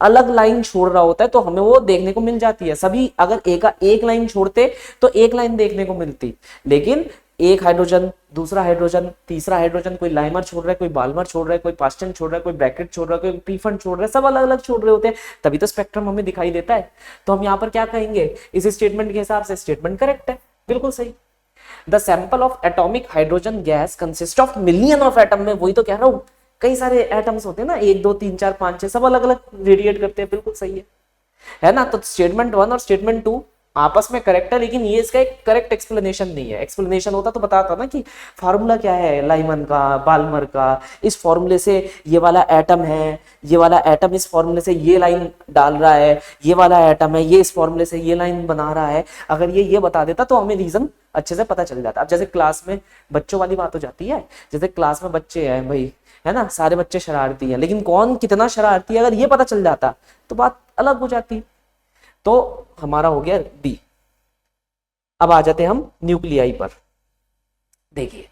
A: अलग लाइन छोड़ रहा होता है, तो हमें वो देखने को मिल जाती है। सभी अगर एक लाइन छोड़ते तो एक लाइन देखने को मिलती, लेकिन एक हाइड्रोजन, दूसरा हाइड्रोजन, तीसरा हाइड्रोजन, कोई लाइमर छोड़ रहा है, कोई बाल्मर छोड़ रहा है, कोई पास्टन छोड़ रहा है, कोई ब्रैकेट छोड़ रहा है, कोई प्रीफंड छोड़ रहा है, सब अलग अलग छोड़ रहे होते हैं, तभी तो स्पेक्ट्रम हमें दिखाई देता है। तो हम यहाँ पर क्या कहेंगे, इस स्टेटमेंट के हिसाब से स्टेटमेंट करेक्ट है, बिल्कुल सही। The sample of atomic hydrogen gas consist of million of atom, में वही तो कह रहा हूं, कई सारे एटम्स होते हैं ना, 1 2 3 4 5 6, सब अलग अलग रेडिएट करते हैं, बिल्कुल सही है ना। तो स्टेटमेंट 1 और स्टेटमेंट 2 आपस में करेक्ट है, लेकिन ये इसका एक करेक्ट एक्सप्लेनेशन नहीं है। एक्सप्लेनेशन होता तो बताता ना कि फार्मूला क्या है लाइमन का, बाल्मर का, इस फॉर्मूले से ये वाला एटम है, ये वाला एटम इस फॉर्मूले से ये लाइन डाल रहा है, ये वाला एटम है, ये इस फॉर्मूले से ये लाइन बना रहा है। अगर ये बता देता तो हमें रीजन अच्छे से पता चल जाता। अब जैसे क्लास में बच्चों वाली बात हो जाती है, जैसे क्लास में बच्चे हैं भाई, है ना, सारे बच्चे शरारती हैं, लेकिन कौन कितना शरारती है अगर ये पता चल जाता तो बात अलग हो जाती। तो हमारा हो गया बी। अब आ जाते हम न्यूक्लियाई पर। देखिए,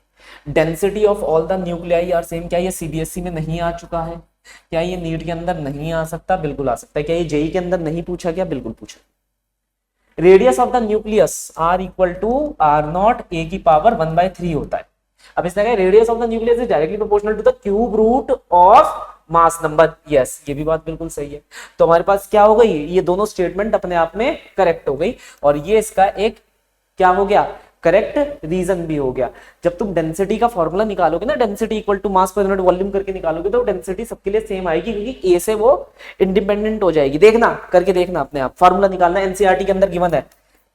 A: density of all the nuclei are same. क्या ये सीबीएसई में नहीं आ चुका है? क्या ये नीट के अंदर नहीं आ सकता? बिल्कुल आ सकता है। क्या ये जेई के अंदर नहीं पूछा गया? बिल्कुल पूछा। Radius of the nucleus are equal to R nought A की पावर 1/3 होता है। अब इसने कहा radius of the nucleus is directly proportional to the cube root of mass number. Yes, ये भी बात बिल्कुल सही है। तो हमारे पास क्या हो गई, ये दोनों स्टेटमेंट अपने आप में करेक्ट हो गई, और ये इसका एक क्या हो गया, करेक्ट रीजन भी हो गया। जब तुम डेंसिटी का फॉर्मूला निकालोगे ना, density equal to mass per unit volume करके निकालोगे, तो डेंसिटी सबके लिए सेम आएगी, क्योंकि ए से वो इंडिपेंडेंट हो जाएगी। देखना, करके देखना अपने आप, फॉर्मूला निकालना, एनसीईआरटी के अंदर गिवन है,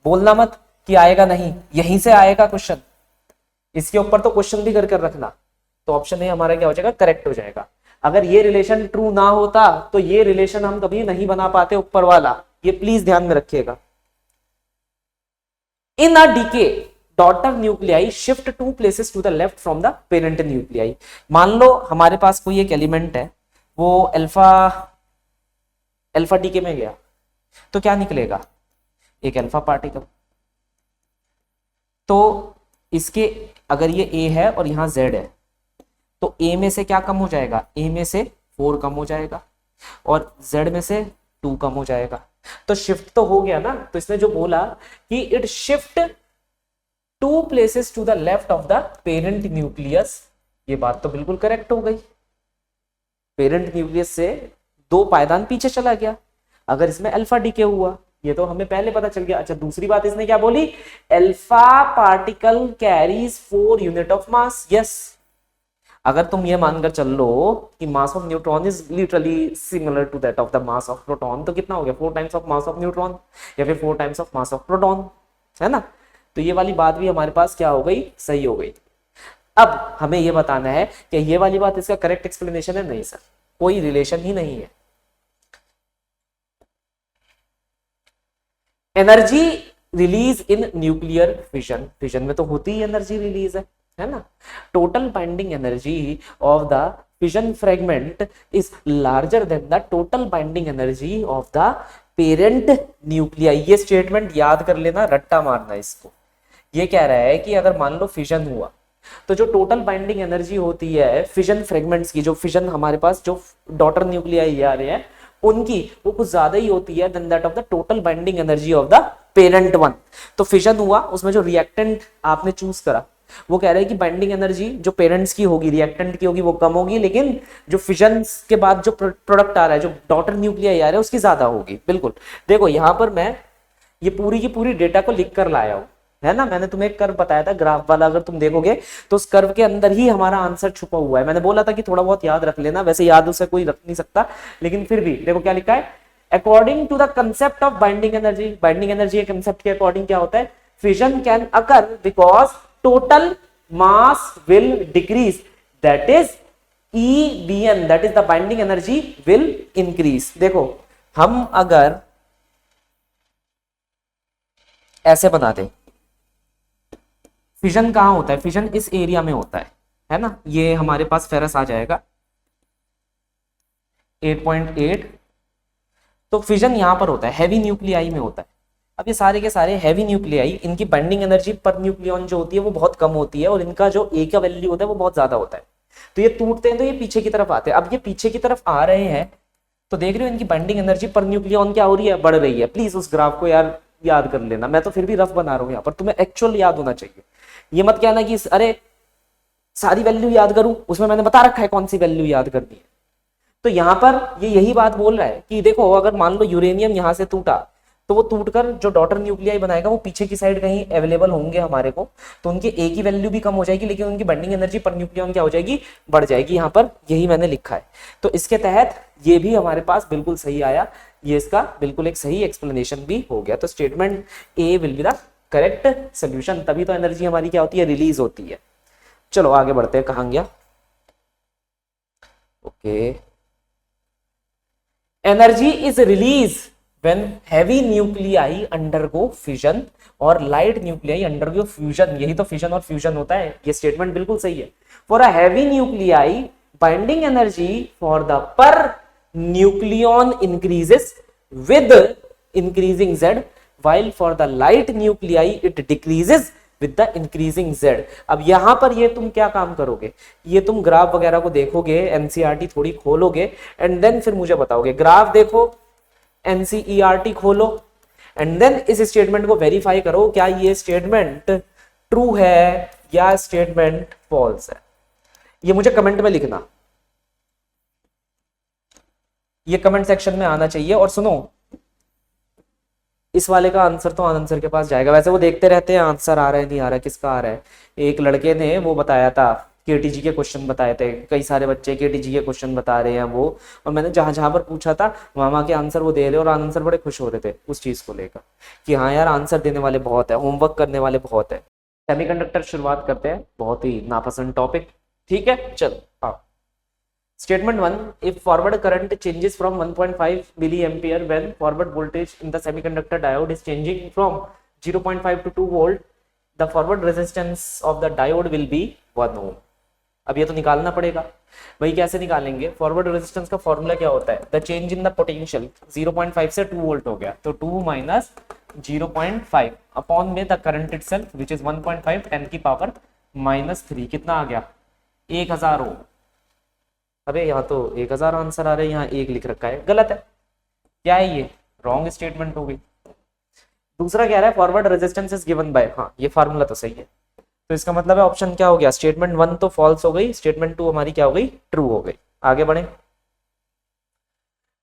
A: बोलना मत कि आएगा नहीं, यहीं से आएगा क्वेश्चन, इसके ऊपर तो क्वेश्चन भी कर रखना। तो ऑप्शन ए हमारा क्या हो जाएगा, करेक्ट हो जाएगा। अगर ये रिलेशन ट्रू ना होता तो ये रिलेशन हम कभी नहीं बना पाते ऊपर वाला, ये प्लीज ध्यान में रखिएगा। In a decay daughter nuclei shift 2 places to the left from the parent nuclei. मान लो हमारे पास कोई एक एलिमेंट है, वो अल्फा डीके में गया, तो क्या निकलेगा, एक अल्फा पार्टिकल। तो इसके अगर ये ए है और यहां जेड है, तो ए में से क्या कम हो जाएगा, ए में से 4 कम हो जाएगा, और जेड में से 2 कम हो जाएगा। तो शिफ्ट तो हो गया ना। तो इसने जो बोला कि it shift 2 places to the left of the parent nucleus, ये बात तो बिल्कुल करेक्ट हो गई। पेरेंट न्यूक्लियस से 2 पायदान पीछे चला गया, अगर इसमें अल्फा डीके हुआ, ये तो हमें पहले पता चल गया। अच्छा, दूसरी बात इसने क्या बोली, alpha particle carries 4 unit of mass. Yes, अगर तुम ये मानकर चल लो कि mass of neutron is literally similar to that of the mass of proton, तो कितना हो गया, 4 times of mass of neutron, या फिर 4 times of mass of proton, है ना। तो ये वाली बात भी हमारे पास क्या हो गई, सही हो गई। अब हमें ये बताना है कि ये वाली बात इसका करेक्ट एक्सप्लेनेशन है। नहीं सर, कोई रिलेशन ही नहीं है। Energy release in nuclear fission, fission में तो होती ही एनर्जी रिलीज है ना। Total binding energy of the fission fragment is larger than the total binding energy of the parent nuclei. ये स्टेटमेंट याद कर लेना, रट्टा मारना इसको। ये कह रहा है कि अगर मान लो फिशन हुआ, तो जो टोटल बाइंडिंग एनर्जी होती है फिशन फ्रेगमेंट्स की, जो फिशन हमारे पास जो डॉटर न्यूक्लियाई आ रहे हैं उनकी, वो कुछ ज्यादा ही होती है than that of the total binding energy of the parent one. तो फिशन हुआ, उसमें जो रिएक्टेंट आपने चूज करा, वो कह रहे हैं कि बाइंडिंग एनर्जी जो पेरेंट्स की होगी, रिएक्टेंट की होगी, वो कम होगी, लेकिन जो फिशन के बाद जो प्रोडक्ट आ रहा है, जो डॉटर न्यूक्लियाई आ रहा है, उसकी ज्यादा होगी। बिल्कुल, देखो यहां पर मैं ये पूरी की पूरी डेटा को लिख कर लाया हूं, है ना। मैंने तुम्हें एक कर्व बताया था ग्राफ वाला, अगर तुम देखोगे तो उस कर्व के अंदर ही हमारा आंसर छुपा हुआ है। मैंने बोला था कि थोड़ा बहुत याद रख लेना, वैसे याद उसे कोई रख नहीं सकता, लेकिन फिर भी देखो क्या लिखा है, according to the concept of binding energy. Binding energy के कंसेप्ट के अकॉर्डिंग क्या होता है, fission can occur because total mass will decrease, that is EBN, that is the binding energy will increase. देखो हम अगर ऐसे बना दें, फिजन कहां होता है, फिजन इस एरिया में होता है ना। ये हमारे पास फेरस आ जाएगा 8.8, तो फिजन यहां पर होता है, हैवी न्यूक्लियाई में होता है। अब ये सारे के सारे हैवी न्यूक्लियाई, इनकी बाइंडिंग एनर्जी पर न्यूक्लियन जो होती है वो बहुत कम होती है, और इनका जो ए का वैल्यू होता है वो बहुत ज्यादा होता है। तो ये टूटते हैं तो ये पीछे की तरफ आते हैं। अब ये पीछे की तरफ आ रहे हैं, तो देख रहे हो इनकी बाइंडिंग एनर्जी पर न्यूक्लियन क्या हो रही है, बढ़ रही है। प्लीज उस ग्राफ को यार याद कर लेना, मैं तो फिर भी रफ बना रहा हूँ यहाँ पर, तुम्हें एक्चुअल याद होना चाहिए। ये मत कहना कि अरे सारी वैल्यू याद करूं, उसमें मैंने बता रखा है कौन सी वैल्यू याद करनी है। तो यहां पर ये यही बात बोल रहा है कि देखो अगर मान लो यूरेनियम यहां से टूटा, तो वो टूटकर जो डॉटर न्यूक्लियाई बनाएगा वो पीछे की साइड कहीं अवेलेबल होंगे हमारे को, तो उनके ए की वैल्यू भी कम हो जाएगी, लेकिन उनकी बॉन्डिंग एनर्जी पर न्यूक्लियन क्या हो जाएगी, बढ़ जाएगी। यहाँ पर यही मैंने लिखा है, तो इसके तहत ये भी हमारे पास बिल्कुल सही आया, ये इसका बिल्कुल एक सही एक्सप्लेनेशन भी हो गया। तो statement A will be the correct solution, तभी तो एनर्जी हमारी क्या होती है, रिलीज होती है। चलो आगे बढ़ते हैं, कहां गया, okay. Energy is release when heavy nuclei undergo fusion और लाइट न्यूक्लियाई अंडरगो फ्यूजन, यही तो फिजन और फ्यूजन होता है, ये स्टेटमेंट बिल्कुल सही है। For a heavy nuclei binding energy for the per nucleon increases with increasing z, while for the light nuclei it decreases with the increasing z। अब यहां पर ये तुम क्या काम करोगे, ये तुम ग्राफ वगैरह को देखोगे, एनसीईआरटी थोड़ी खोलोगे एंड देन फिर मुझे बताओगे। ग्राफ देखो, एनसीईआरटी खोलो एंड देन इस स्टेटमेंट को वेरीफाई करो, क्या ये स्टेटमेंट ट्रू है या स्टेटमेंट फॉल्स है। ये मुझे कमेंट में लिखना, ये कमेंट सेक्शन में आना चाहिए। और सुनो, इस वाले का आंसर तो आंसर के पास जाएगा, वैसे वो देखते रहते हैं आंसर आ रहा है नहीं आ रहा है, किसका आ रहा है। एक लड़के ने वो बताया था, केटीजी के क्वेश्चन बताए थे, कई सारे बच्चे केटीजी के क्वेश्चन बता रहे हैं वो, और मैंने जहां जहां पर पूछा था वहां के आंसर वो दे रहे, और आंसर बड़े खुश हो रहे थे उस चीज को लेकर कि हाँ यार आंसर देने वाले बहुत है, होमवर्क करने वाले बहुत है। सेमीकंडक्टर शुरुआत करते हैं, बहुत ही नापसंद टॉपिक, ठीक है। चलो हाँ, Statement 1, if forward current changes from 1.5 milliampere when forward voltage in the semiconductor diode is changing from 0.5 to 2 volt, the forward resistance of the diode will be 1 ohm। अब ये तो निकालना पड़ेगा भाई, कैसे निकालेंगे। फॉरवर्ड रेजिस्टेंस का फॉर्मूला क्या होता है, the change in the potential 0.5 से 2 वोल्ट हो गया, तो 2 माइनस 0.5 अपॉन में the current itself which is 1.5 10 की पावर -3, कितना आ गया 1000 ओम। अबे यहाँ तो 1000 आंसर आ रहे हैं, यहाँ 1 लिख रखा है, गलत है। क्या है ये, रॉन्ग स्टेटमेंट हो गई। दूसरा कह रहा है forward resistance is given by, हाँ ये फार्मूला तो सही है, तो इसका मतलब है ऑप्शन क्या हो गया, स्टेटमेंट 1 तो फॉल्स हो गई, स्टेटमेंट 2 हमारी क्या हो गई, ट्रू हो गई। आगे बढ़े।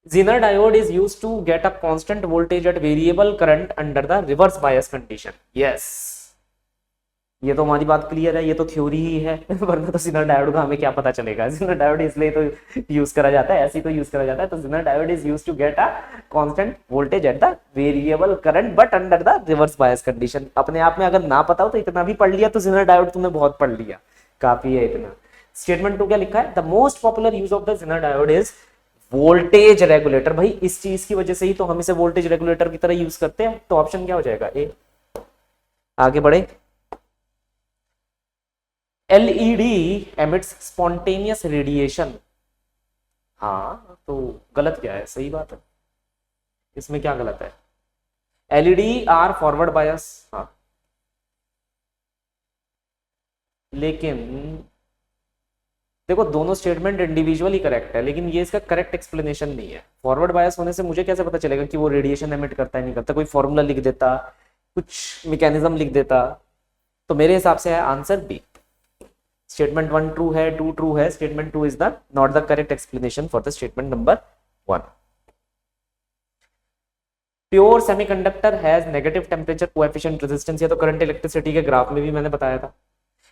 A: Zener diode is used to get a constant voltage at variable current under the reverse bias condition। Yes, ये तो हमारी बात क्लियर है, ये तो थ्योरी ही है, वरना तो Zener diode का हमें क्या पता चलेगा। Zener diode इसलिए तो यूज करा जाता है, ऐसे ही तो यूज करा जाता है। तो Zener diode is used to get a constant voltage at the variable current but under the reverse bias condition। अपने आप में अगर ना पता हो तो इतना भी पढ़ लिया तो Zener diode तुमने बहुत पढ़ लिया, काफी है इतना। स्टेटमेंट 2 क्या लिखा है, the most popular use of the Zener diode is voltage regulator. भाई इस चीज की वजह से ही तो हम इसे वोल्टेज रेगुलेटर की तरह यूज करते हैं, तो ऑप्शन क्या हो जाएगा, ए। आगे बढ़े। एलईडी एमिट्स स्पॉन्टेनियस रेडिएशन, हाँ तो गलत क्या है, सही बात है, इसमें क्या गलत है। एलईडी आर फॉरवर्ड बायस, हाँ लेकिन देखो दोनों स्टेटमेंट इंडिविजुअली करेक्ट है, लेकिन ये इसका करेक्ट एक्सप्लेनेशन नहीं है। फॉरवर्ड बायस होने से मुझे कैसे पता चलेगा कि वो रेडिएशन एमिट करता है नहीं करता, कोई फॉर्मूला लिख देता, कुछ मैकेनिज्म लिख देता। तो मेरे हिसाब से है आंसर बी। स्टेटमेंट 1 ट्रू है, 2 ट्रू है, statement 2 is the not the correct explanation for the statement number 1। Pure semiconductor has negative temperature coefficient resistance, ये तो करंट इलेक्ट्रिसिटी के ग्राफ में भी मैंने बताया था।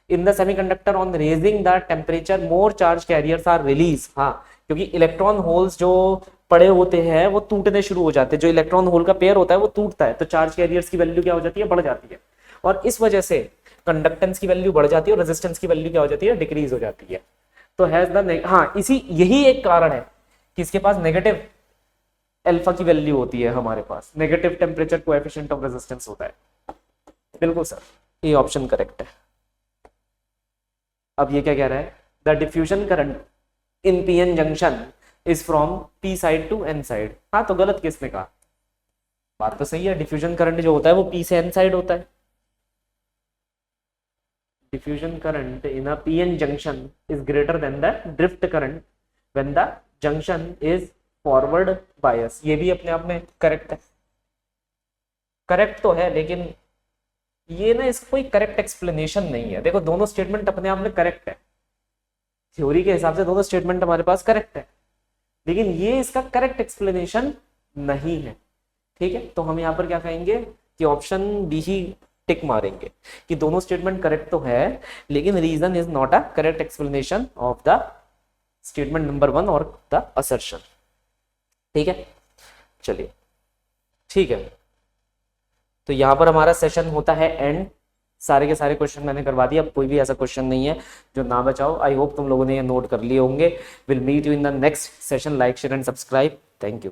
A: In the semiconductor on raising the temperature more charge carriers are release, हाँ क्योंकि इलेक्ट्रॉन होल्स जो पड़े होते हैं वो टूटने शुरू हो जाते हैं, जो इलेक्ट्रॉन होल का पेयर होता है वो टूटता है, तो चार्ज कैरियर्स की वैल्यू क्या हो जाती है, बढ़ जाती है, और इस वजह से कंडक्टेंस की वैल्यू बढ़ जाती है और रेजिस्टेंस की वैल्यू क्या हो जाती है, डिक्रीज हो जाती है। तो हैज द, हाँ इसी यही एक कारण है कि इसके पास नेगेटिव अल्फा की वैल्यू होती है, हमारे पास negative temperature coefficient of resistance होता है। बिल्कुल सर, ये ऑप्शन करेक्ट है। अब ये क्या कह रहा है, the diffusion current in PN junction is from P side to N side, हाँ तो गलत किसने कहा, बात तो सही है। डिफ्यूजन करंट जो होता है वो पी से एन साइड होता है। Diffusion current in a PN junction is greater then the drift current when the junction is forward bias, ये भी अपने आप में करेक्ट है। करेक्ट तो है, लेकिन ये ना इसका कोई करेक्ट एक्सप्लेनेशन नहीं है। देखो दोनों स्टेटमेंट अपने आप में करेक्ट है, थ्योरी के हिसाब से दोनों स्टेटमेंट हमारे पास करेक्ट है, लेकिन ये इसका करेक्ट एक्सप्लेनेशन नहीं है। ठीक है, तो हम यहाँ पर क्या कहेंगे कि ऑप्शन बी ही टिक मारेंगे कि दोनों स्टेटमेंट करेक्ट तो है, लेकिन reason is not a correct explanation of the statement number 1 और द असर्शन। ठीक है, चलिए ठीक है, तो यहाँ पर हमारा सेशन होता है एंड। सारे के सारे क्वेश्चन मैंने करवा दिए, अब कोई भी ऐसा क्वेश्चन नहीं है जो ना बचाओ। आई होप तुम लोगों ने ये नोट कर लिए होंगे। Will meet you in the next session. Like share and subscribe. Thank you.